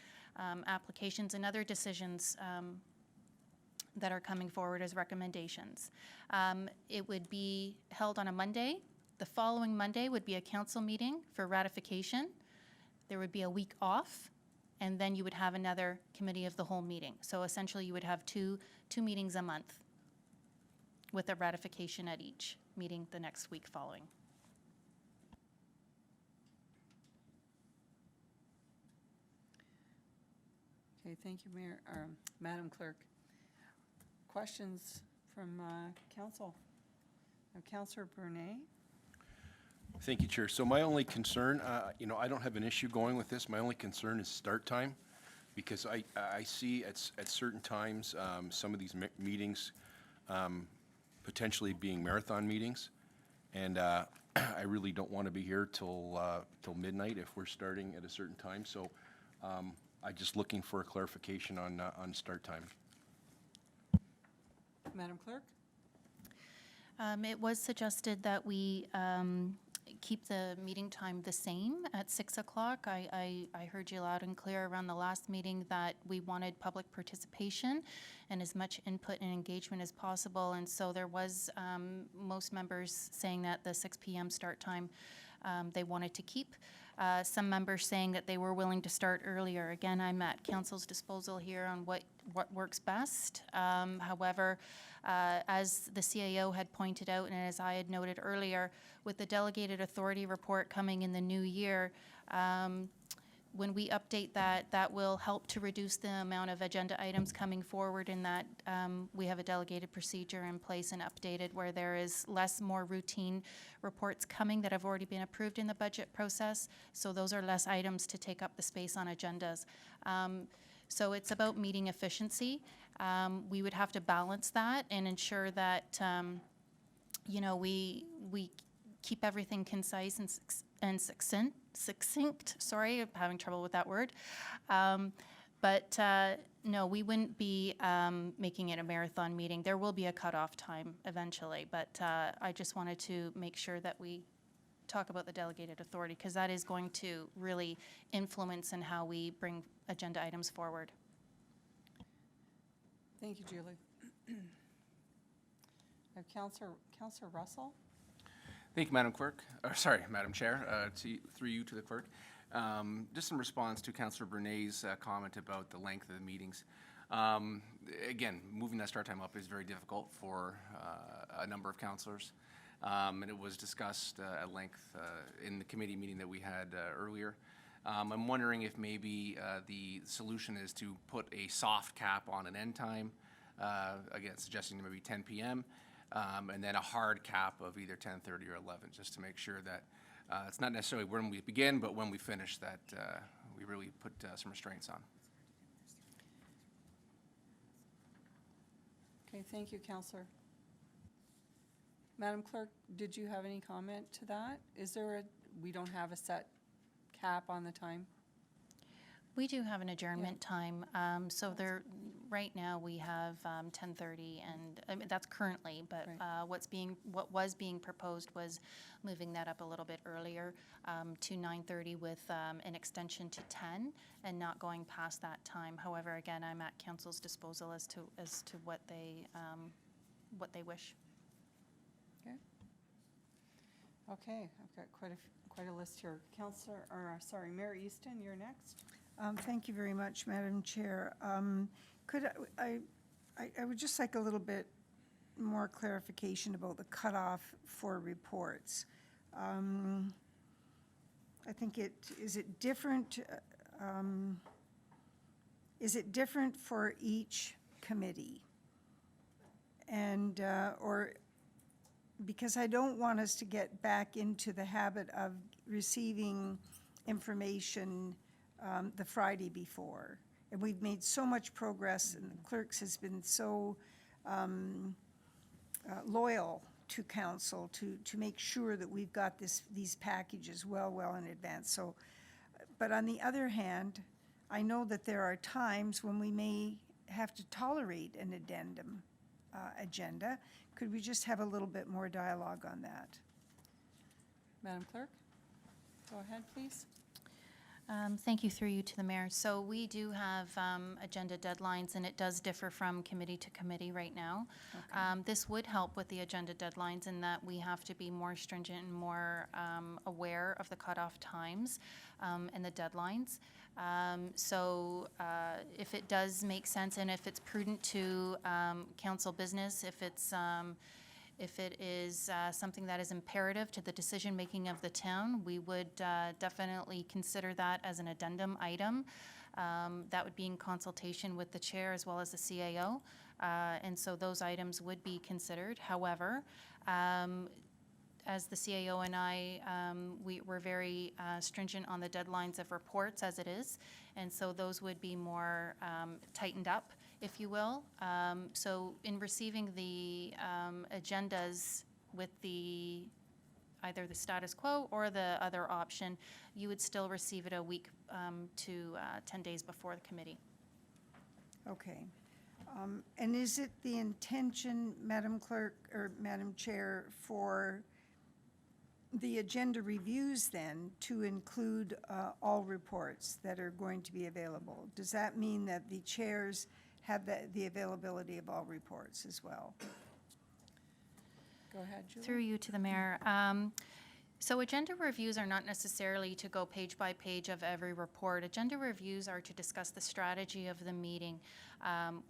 applications and other decisions that are coming forward as recommendations. It would be held on a Monday. The following Monday would be a council meeting for ratification. There would be a week off, and then you would have another committee of the whole meeting. So essentially, you would have two meetings a month with a ratification at each meeting the next week following. Okay, thank you, Madam Clerk. Questions from council? Councillor Brunet? Thank you, Chair. So my only concern, I don't have an issue going with this. My only concern is start time, because I see at certain times some of these meetings potentially being marathon meetings, and I really don't want to be here till midnight if we're starting at a certain time. So I'm just looking for a clarification on start time. Madam Clerk? It was suggested that we keep the meeting time the same at 6 o'clock. I heard you loud and clear around the last meeting that we wanted public participation and as much input and engagement as possible. And so there was most members saying that the 6 p.m. start time they wanted to keep. Some members saying that they were willing to start earlier. Again, I'm at council's disposal here on what works best. However, as the CAO had pointed out, and as I had noted earlier, with the delegated authority report coming in the new year, when we update that, that will help to reduce the amount of agenda items coming forward, in that we have a delegated procedure in place and updated where there is more routine reports coming that have already been approved in the budget process. So those are less items to take up the space on agendas. So it's about meeting efficiency. We would have to balance that and ensure that we keep everything concise and succinct. Sorry, I'm having trouble with that word. But no, we wouldn't be making it a marathon meeting. There will be a cutoff time eventually, but I just wanted to make sure that we talk about the delegated authority, because that is going to really influence in how we bring agenda items forward. Thank you, Julie. Councillor Russell? Thank you, Madam Clerk. Madam Chair. Through you to the clerk. Just in response to Councillor Brunet's comment about the length of the meetings. Again, moving that start time up is very difficult for a number of councillors. And it was discussed at length in the committee meeting that we had earlier. I'm wondering if maybe the solution is to put a soft cap on an end time, again, suggesting maybe 10 p.m., and then a hard cap of either 10:30 or 11, just to make sure that it's not necessarily when we begin, but when we finish, that we really put some restraints on. Okay, thank you, Councillor. Madam Clerk, did you have any comment to that? We don't have a set cap on the time? We do have an adjournment time. So there, right now, we have 10:30, and I mean, that's currently, but what was being proposed was moving that up a little bit earlier to 9:30 with an extension to 10, and not going past that time. However, again, I'm at council's disposal as to what they wish. Okay. Okay, I've got quite a list here. Counselor, or, sorry, Mayor Easton, you're next. Thank you very much, Madam Chair. Could I would just like a little bit more clarification about the cutoff for reports. I think is it different for each committee? And, or, because I don't want us to get back into the habit of receiving information the Friday before. And we've made so much progress, and the clerks has been so loyal to council to make sure that we've got these packages well in advance. So, but on the other hand, I know that there are times when we may have to tolerate an addendum agenda. Could we just have a little bit more dialogue on that? Madam Clerk, go ahead, please. Thank you, through you to the mayor. So we do have agenda deadlines, and it does differ from committee to committee right now. This would help with the agenda deadlines in that we have to be more stringent and more aware of the cutoff times and the deadlines. So if it does make sense and if it's prudent to council business, if it is something that is imperative to the decision-making of the town, we would definitely consider that as an addendum item. That would be in consultation with the chair as well as the CAO. And so those items would be considered. However, as the CAO and I, we're very stringent on the deadlines of reports as it is. And so those would be more tightened up, if you will. So in receiving the agendas with either the status quo or the other option, you would still receive it a week to 10 days before the committee. Okay. And is it the intention, Madam Clerk, or Madam Chair, for the agenda reviews then to include all reports that are going to be available? Does that mean that the chairs have the availability of all reports as well? Go ahead, Julie. Through you to the mayor. So agenda reviews are not necessarily to go page by page of every report. Agenda reviews are to discuss the strategy of the meeting,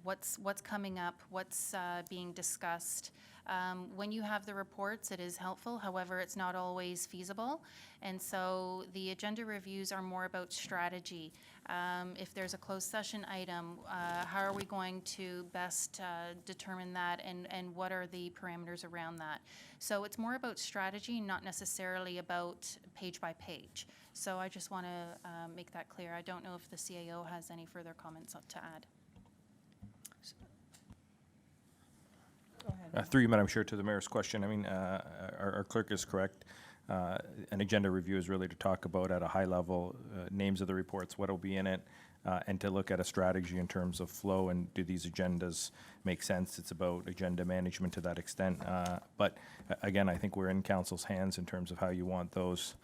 what's coming up, what's being discussed. When you have the reports, it is helpful. However, it's not always feasible. And so the agenda reviews are more about strategy. If there's a closed session item, how are we going to best determine that, and what are the parameters around that? So it's more about strategy, not necessarily about page by page. So I just want to make that clear. I don't know if the CAO has any further comments to add. Go ahead. Through you, Madam Chair, to the mayor's question, I mean, our clerk is correct. An agenda review is really to talk about at a high level names of the reports, what will be in it, and to look at a strategy in terms of flow and do these agendas make sense. It's about agenda management to that extent. But again, I think we're in council's hands in terms of how you want those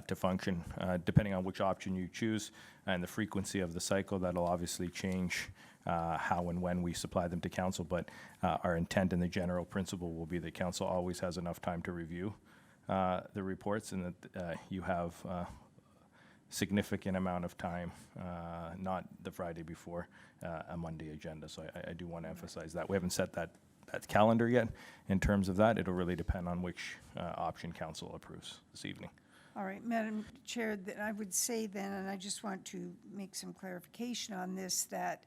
to function. Depending on which option you choose and the frequency of the cycle, that'll obviously change how and when we supply them to council. But our intent and the general principle will be that council always has enough time to review the reports, and that you have significant amount of time, not the Friday before a Monday agenda. So I do want to emphasize that. We haven't set that calendar yet. In terms of that, it'll really depend on which option council approves this evening. All right, Madam Chair, I would say then, and I just want to make some clarification on this, that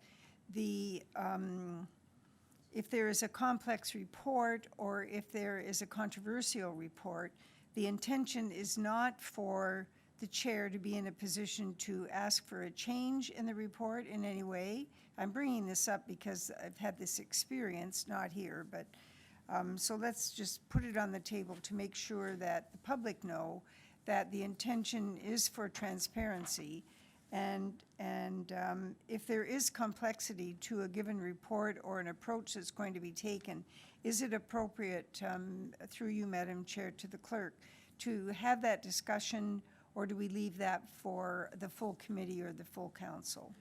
if there is a complex report or if there is a controversial report, the intention is not for the chair to be in a position to ask for a change in the report in any way. I'm bringing this up because I've had this experience, not here, but so let's just put it on the table to make sure that the public know that the intention is for transparency. And if there is complexity to a given report or an approach that's going to be taken, is it appropriate, through you, Madam Chair, to the clerk, to have that discussion, or do we leave that for the full committee or the full council?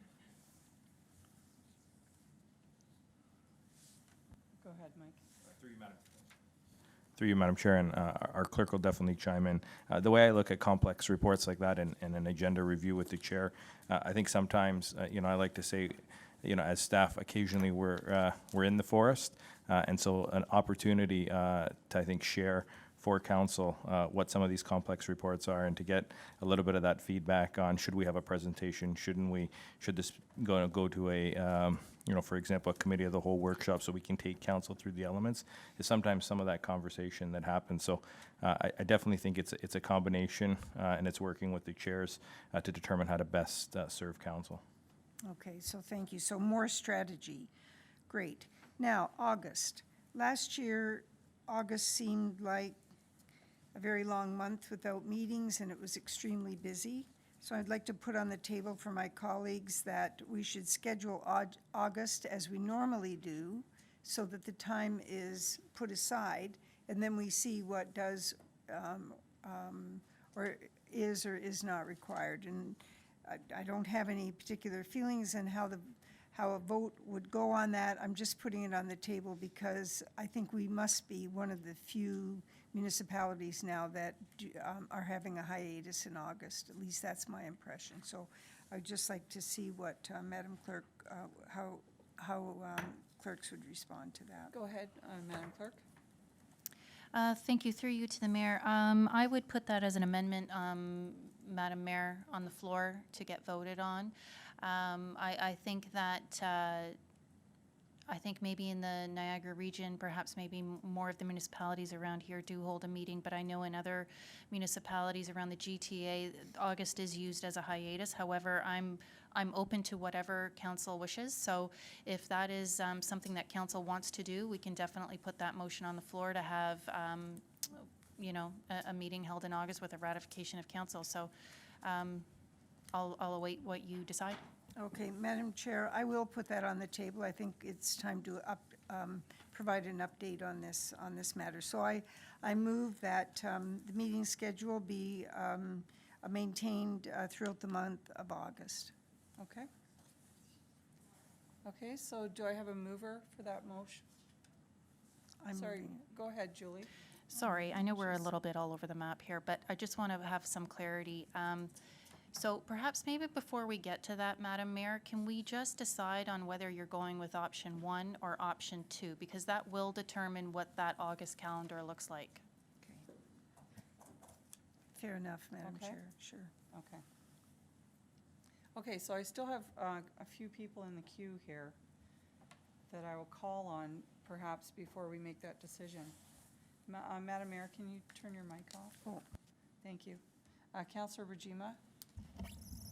Go ahead, Mike. Through you, Madam Chair, and our clerk will definitely chime in. The way I look at complex reports like that and an agenda review with the chair, I think sometimes, I like to say, as staff, occasionally we're in the forest, and so an opportunity to, I think, share for council what some of these complex reports are and to get a little bit of that feedback on should we have a presentation, shouldn't we, should this go to a, for example, a committee of the whole workshop so we can take council through the elements, is sometimes some of that conversation that happens. So I definitely think it's a combination and it's working with the chairs to determine how to best serve council. Okay, so thank you. So more strategy. Great. Now, August. Last year, August seemed like a very long month without meetings, and it was extremely busy. So I'd like to put on the table for my colleagues that we should schedule August as we normally do, so that the time is put aside, and then we see what does or is not required. And I don't have any particular feelings on how a vote would go on that. I'm just putting it on the table because I think we must be one of the few municipalities now that are having a hiatus in August. At least that's my impression. So I'd just like to see what Madam Clerk, how clerks would respond to that. Go ahead, Madam Clerk. Thank you. Through you to the mayor. I would put that as an amendment, Madam Mayor, on the floor to get voted on. I think that I think maybe in the Niagara region, perhaps maybe more of the municipalities around here do hold a meeting, but I know in other municipalities around the GTA, August is used as a hiatus. However, I'm open to whatever council wishes. So if that is something that council wants to do, we can definitely put that motion on the floor to have, a meeting held in August with a ratification of council. So I'll await what you decide. Okay, Madam Chair, I will put that on the table. I think it's time to provide an update on this matter. So I move that the meeting schedule be maintained throughout the month of August. Okay. Okay, so do I have a mover for that motion? I'm Sorry, moving it. go ahead, Julie. Sorry, I know we're a little bit all over the map here, but I just want to have some clarity. So perhaps maybe before we get to that, Madam Mayor, can we just decide on whether you're going with option 1 or option 2? Because that will determine what that August calendar looks like. Okay. Fair enough, Madam Okay. Chair, sure. Okay. Okay, so I still have a few people in the queue here that I will call on perhaps before we make that decision. Madam Mayor, can you turn your mic off? Oh. Thank you. Councillor Regima?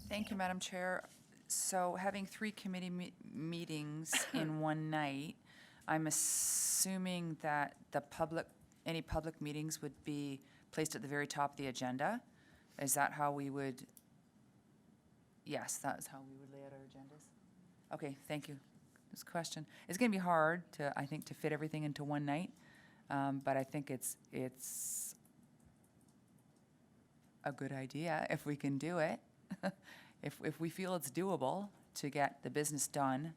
Thank you, Madam Chair. So having 3 committee meetings in one night, I'm assuming that any public meetings would be placed at the very top of the agenda? Is that how we would? Yes, that is how we would lay out our agendas. Okay, thank you. This question. It's going to be hard I think, to fit everything into one night, but I think it's a good idea if we can do it. If we feel it's doable to get the business done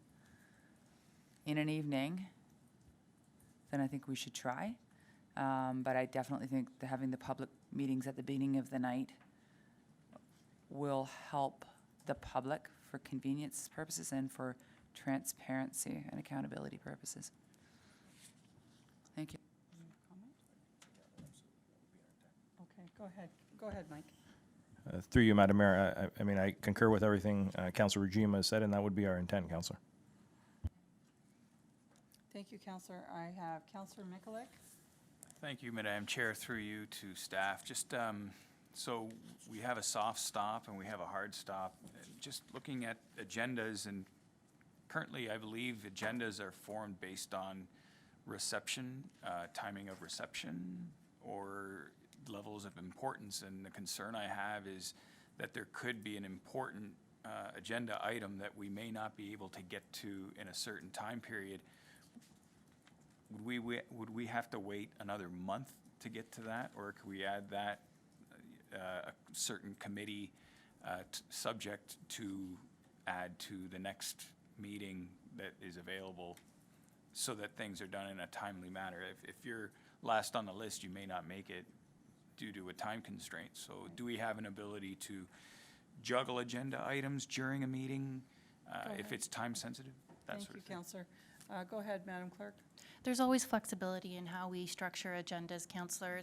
in an evening, then I think we should try. But I definitely think that having the public meetings at the beginning of the night will help the public for convenience purposes and for transparency and accountability purposes. Thank you. Okay, go ahead. Go ahead, Mike. Through you, Madam Mayor, I mean, I concur with everything Councillor Regima has said, and that would be our intent, Councillor. Thank you, Councillor. I have Councillor Mikulik. Thank you, Madam Chair, through you to staff. Just so we have a soft stop and we have a hard stop. Just looking at agendas, and currently I believe agendas are formed based on reception, timing of reception, or levels of importance. And the concern I have is that there could be an important agenda item that we may not be able to get to in a certain time period. Would we have to wait another month to get to that, or could we add that a certain committee subject to add to the next meeting that is available, so that things are done in a timely manner? If you're last on the list, you may not make it due to a time constraint. So do we have an ability to juggle agenda items during a meeting if ahead. it's time sensitive? That Thank sort you, of thing. Counselor. Go ahead, Madam Clerk. There's always flexibility in how we structure agendas, Counselor.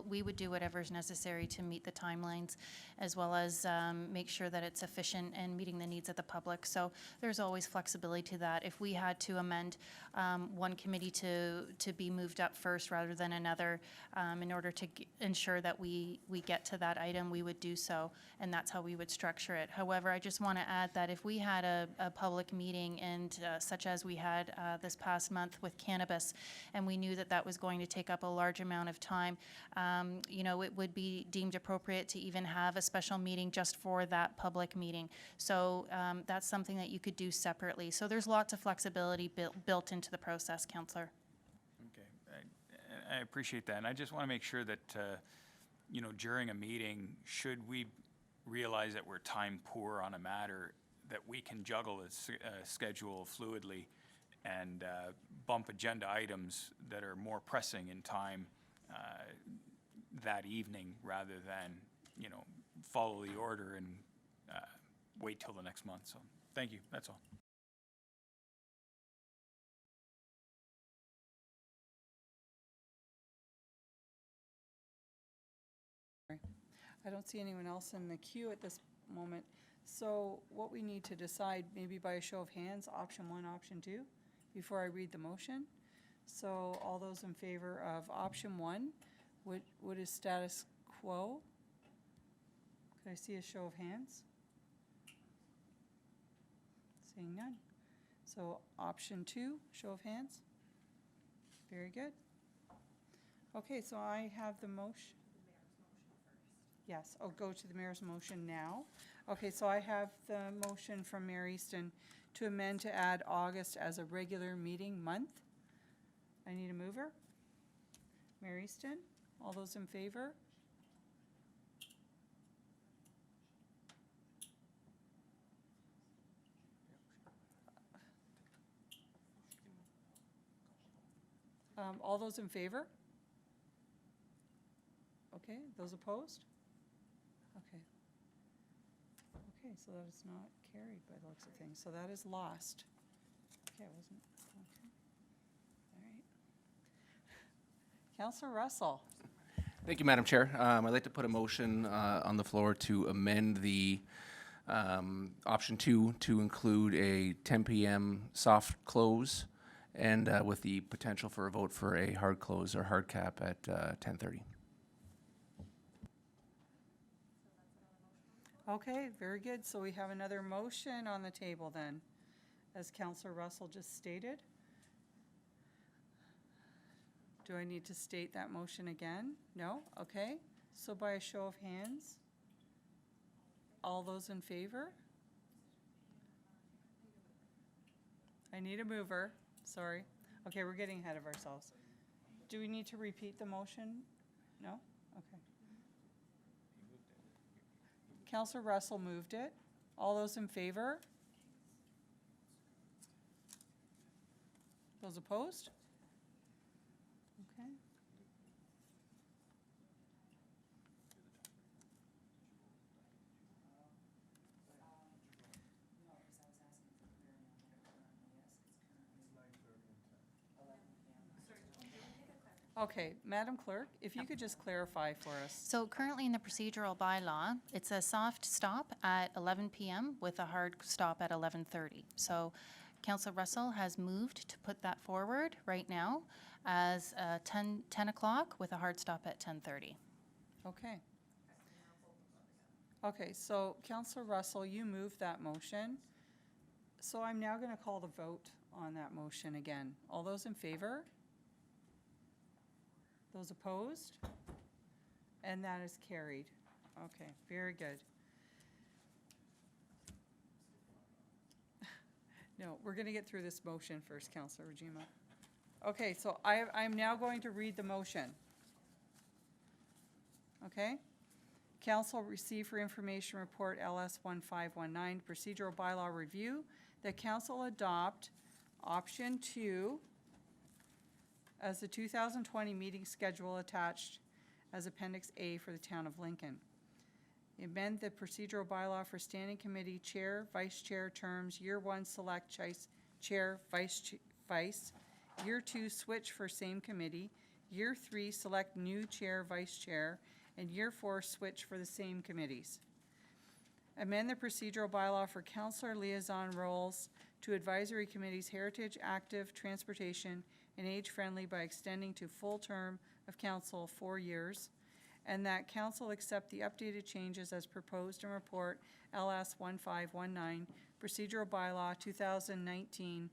We would do whatever's necessary to meet the timelines, as well as make sure that it's efficient and meeting the needs of the public. So there's always flexibility to that. If we had to amend one committee to be moved up first rather than another, in order to ensure that we get to that item, we would do so, and that's how we would structure it. However, I just want to add that if we had a public meeting, and such as we had this past month with cannabis, and we knew that that was going to take up a large amount of time, it would be deemed appropriate to even have a special meeting just for that public meeting. So that's something that you could do separately. So there's lots of flexibility built into the process, Councillor. Okay, I appreciate that, and I just want to make sure that, during a meeting, should we realize that we're time poor on a matter, that we can juggle a schedule fluidly and bump agenda items that are more pressing in time that evening, rather than, follow the order and wait till the next month. So, thank you, that's all. I don't see anyone else in the queue at this moment. So what we need to decide, maybe by a show of hands, option 1, option 2, before I read the motion. So all those in favor of option 1, what is status quo? Could I see a show of hands? Seeing none. So option 2, show of hands? Very good. Okay, so I have the motion. Yes, I'll go to the mayor's motion now. Okay, so I have the motion from Mayor Easton to amend to add August as a regular meeting month. I need a mover. Mayor Easton, all those in favor? All those in favor? Okay, those opposed? Okay. Okay, so that is not carried by the looks of things. So that is lost. Okay, I wasn't, okay. All right. Councillor Russell. Thank you, Madam Chair. I'd like to put a motion on the floor to amend the option 2 to include a 10 p.m. soft close, and with the potential for a vote for a hard close or hard cap at 10:30. Okay, very good. So we have another motion on the table then, as Councillor Russell just stated. Do I need to state that motion again? No? Okay. So by a show of hands, all those in favor? I need a mover. Sorry. Okay, we're getting ahead of ourselves. Do we need to repeat the motion? No? Okay. Councillor Russell moved it. All those in favor? Those opposed? Okay. Okay, Madam Clerk, if you could just clarify for us. So currently in the procedural bylaw, it's a soft stop at 11 p.m. with a hard stop at 11:30. So Councillor Russell has moved to put that forward right now as 10 o'clock with a hard stop at 10:30. Okay. Okay, so Councillor Russell, you moved that motion. So I'm now going to call the vote on that motion again. All those in favor? Those opposed? And that is carried. Okay, very good. No, we're going to get through this motion first, Councillor Rajima. Okay, so I'm now going to read the motion. Okay? Council received for information report LS 1519, procedural bylaw review, that council adopt option 2 as the 2020 meeting schedule attached as Appendix A for the town of Lincoln. Amend the procedural bylaw for standing committee chair, vice chair terms. Year 1, select chair, vice. Year 2, switch for same committee. Year 3, select new chair, vice chair. And year 4, switch for the same committees. Amend the procedural bylaw for councillor liaison roles to advisory committees Heritage, Active, Transportation, and Age-Friendly by extending to full term of council 4 years, and that council accept the updated changes as proposed in report LS 1519, procedural bylaw 2019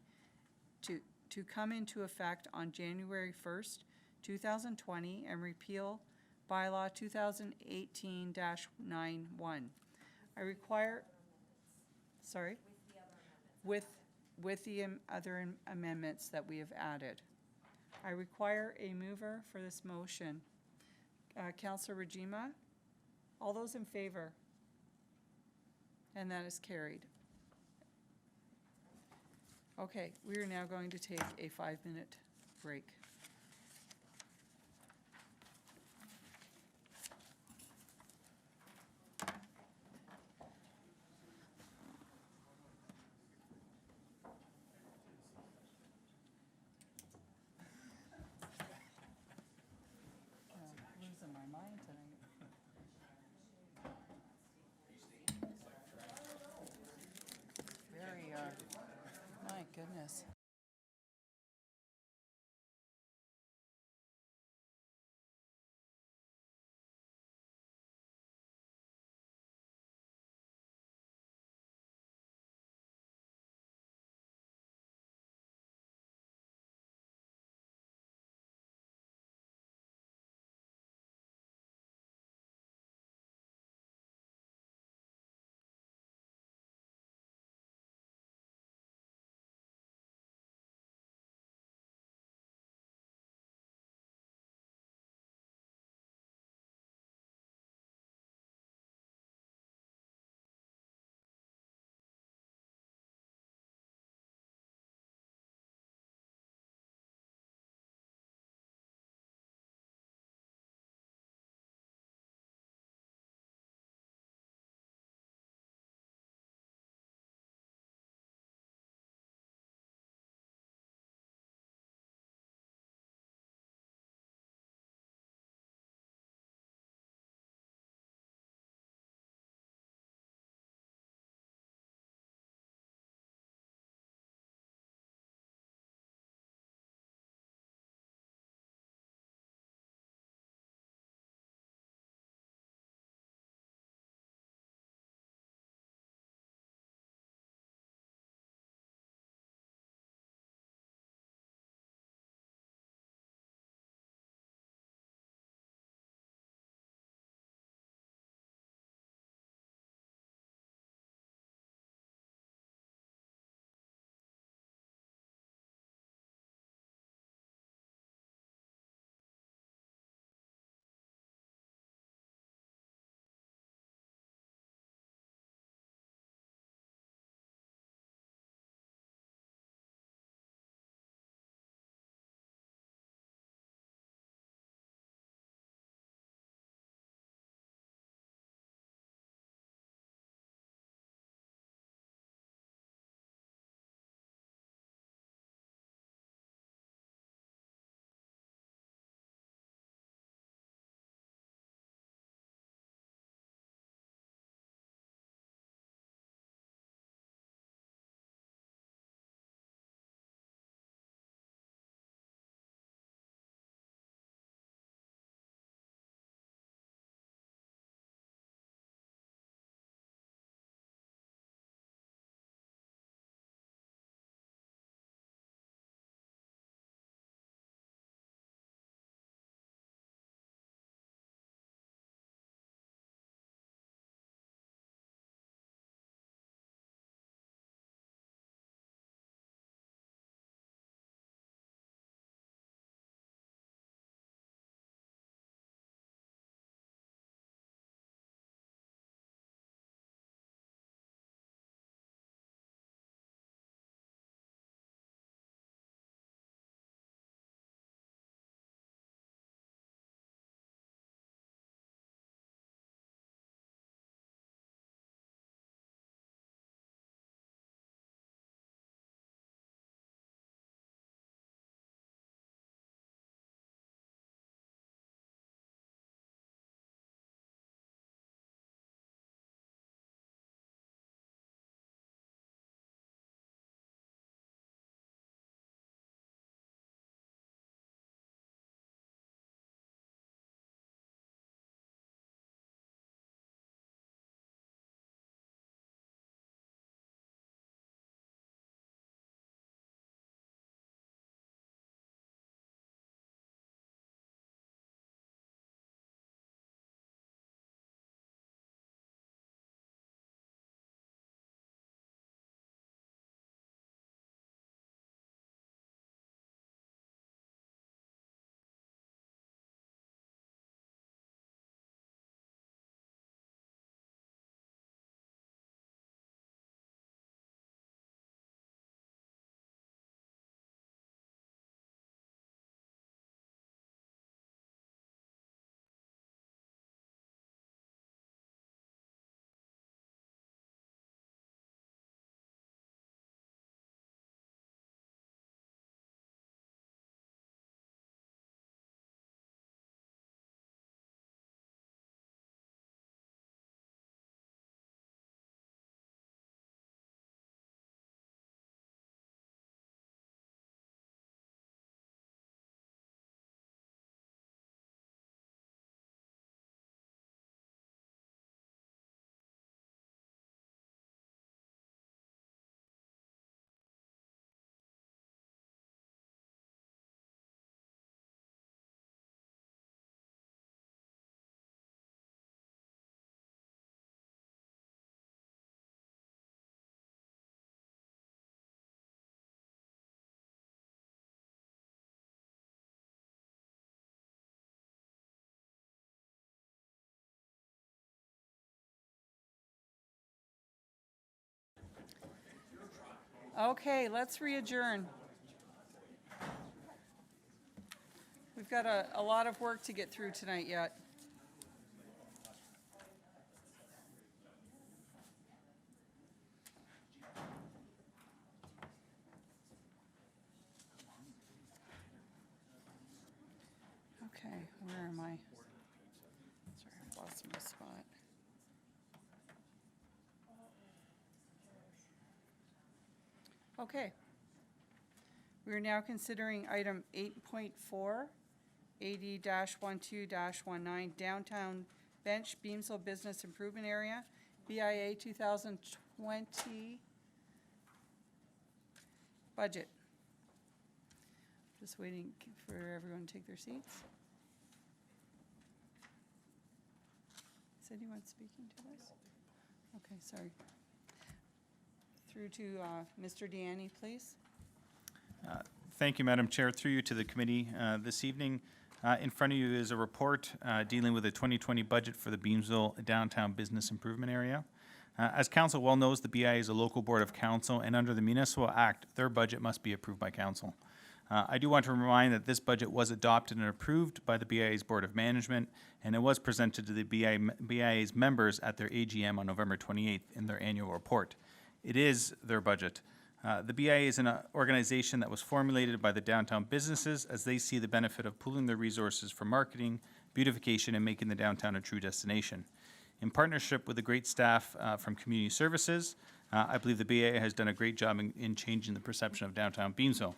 to come into effect on January 1st, 2020, and repeal bylaw 2018-91. I require, sorry? With the other amendments that we have added. I require a mover for this motion. Councillor Rajima, all those in favor? And that is carried. Okay, we are now going to take a 5-minute break. Losing my mind tonight. Very, my goodness. Okay, let's re-adjourn. We've got a lot of work to get through tonight yet. Okay, where am I? Sorry, I've lost my spot. Okay. We are now considering item 8.4, AD-12-19, Downtown Bench Beamsville Business Improvement Area, BIA 2020 budget. Just waiting for everyone to take their seats. Is anyone speaking to this? Okay, sorry. Through to Mr. Deanne, please. Thank you, Madam Chair. Through you to the committee this evening. In front of you is a report dealing with the 2020 budget for the Beamsville Downtown Business Improvement Area. As council well knows, the BIA is a local board of council, and under the Municipal Act, their budget must be approved by council. I do want to remind that this budget was adopted and approved by the BIA's Board of Management, and it was presented to the BIA's members at their AGM on November 28th in their annual report. It is their budget. The BIA is an organization that was formulated by the downtown businesses as they see the benefit of pooling their resources for marketing, beautification, and making the downtown a true destination. In partnership with the great staff from Community Services, I believe the BIA has done a great job in changing the perception of downtown Beamsville.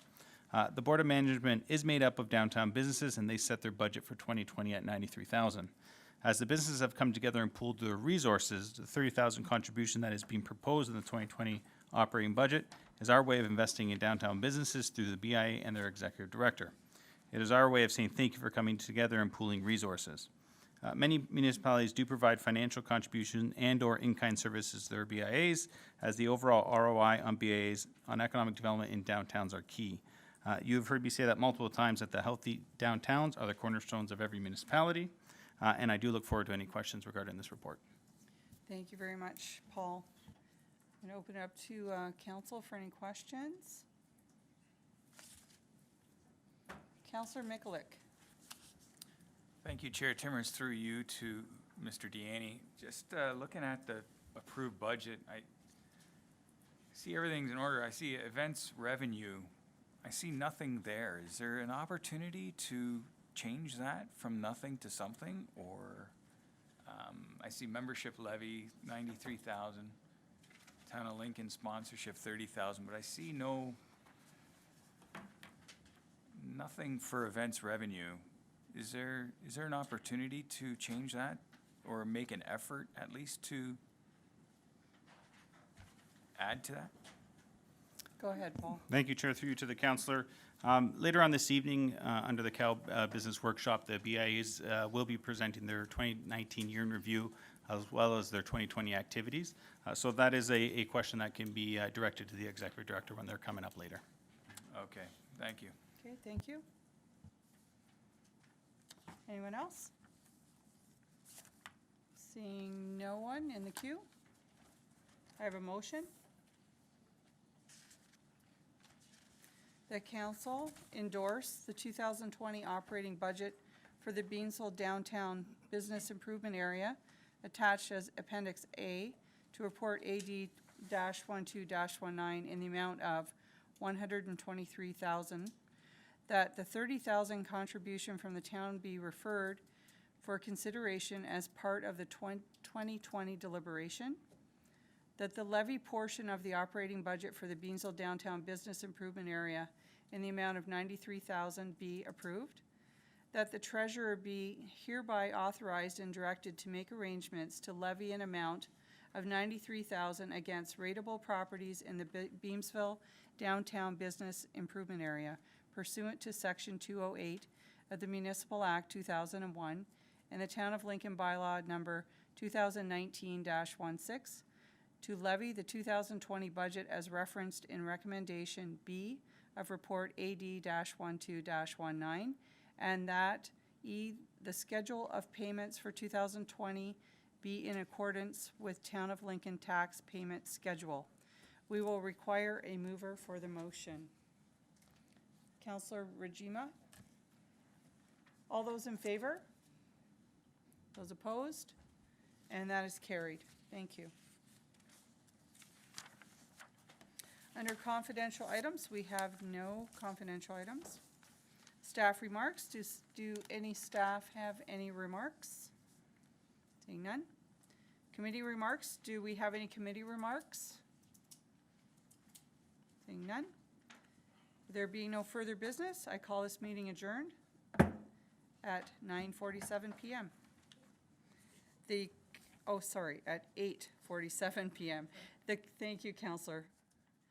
The Board of Management is made up of downtown businesses, and they set their budget for 2020 at $93,000. As the businesses have come together and pooled their resources, the $30,000 contribution that is being proposed in the 2020 operating budget is our way of investing in downtown businesses through the BIA and their executive director. It is our way of saying thank you for coming together and pooling resources. Many municipalities do provide financial contribution and/or in-kind services to their BIAs, as the overall ROI on BIAs on economic development in downtowns are key. You've heard me say that multiple times, that the healthy downtowns are the cornerstones of every municipality, and I do look forward to any questions regarding this report. Thank you very much, Paul. I'm going to open it up to council for any questions. Councillor Mikulik. Thank you, Chair Timmers. Through you to Mr. Deanne. Just looking at the approved budget, I see everything's in order. I see events revenue. I see nothing there. Is there an opportunity to change that from nothing to something? Or I see membership levy, $93,000. Town of Lincoln sponsorship, $30,000, but I see nothing for events revenue. Is there an opportunity to change that, or make an effort at least to add to that? Go ahead, Paul. Thank you, Chair. Through you to the councillor. Later on this evening, under the Cal Business Workshop, the BIAs will be presenting their 2019 year in review, as well as their 2020 activities. So that is a question that can be directed to the executive director when they're coming up later. Okay, thank you. Okay, thank you. Anyone else? Seeing no one in the queue, I have a motion. The council endorse the 2020 operating budget for the Beamsville Downtown Business Improvement Area, attached as Appendix A to Report AD-12-19 in the amount of $123,000, that the $30,000 contribution from the town be referred for consideration as part of the 2020 deliberation, that the levy portion of the operating budget for the Beamsville Downtown Business Improvement Area in the amount of $93,000 be approved, that the treasurer be hereby authorized and directed to make arrangements to levy an amount of $93,000 against rateable properties in the Beamsville Downtown Business Improvement Area pursuant to Section 208 of the Municipal Act 2001 and the Town of Lincoln Bylaw Number 2019-16, to levy the 2020 budget as referenced in Recommendation B of Report AD-12-19, and that E, the schedule of payments for 2020 be in accordance with Town of Lincoln tax payment schedule. We will require a mover for the motion. Councillor Rajima? All those in favor? Those opposed? And that is carried. Thank you. Under confidential items, we have no confidential items. Staff remarks, do any staff have any remarks? Seeing none. Committee remarks, do we have any committee remarks? Seeing none. There being no further business, I call this meeting adjourned at 9:47 PM. At 8:47 PM. Thank you, Councillor.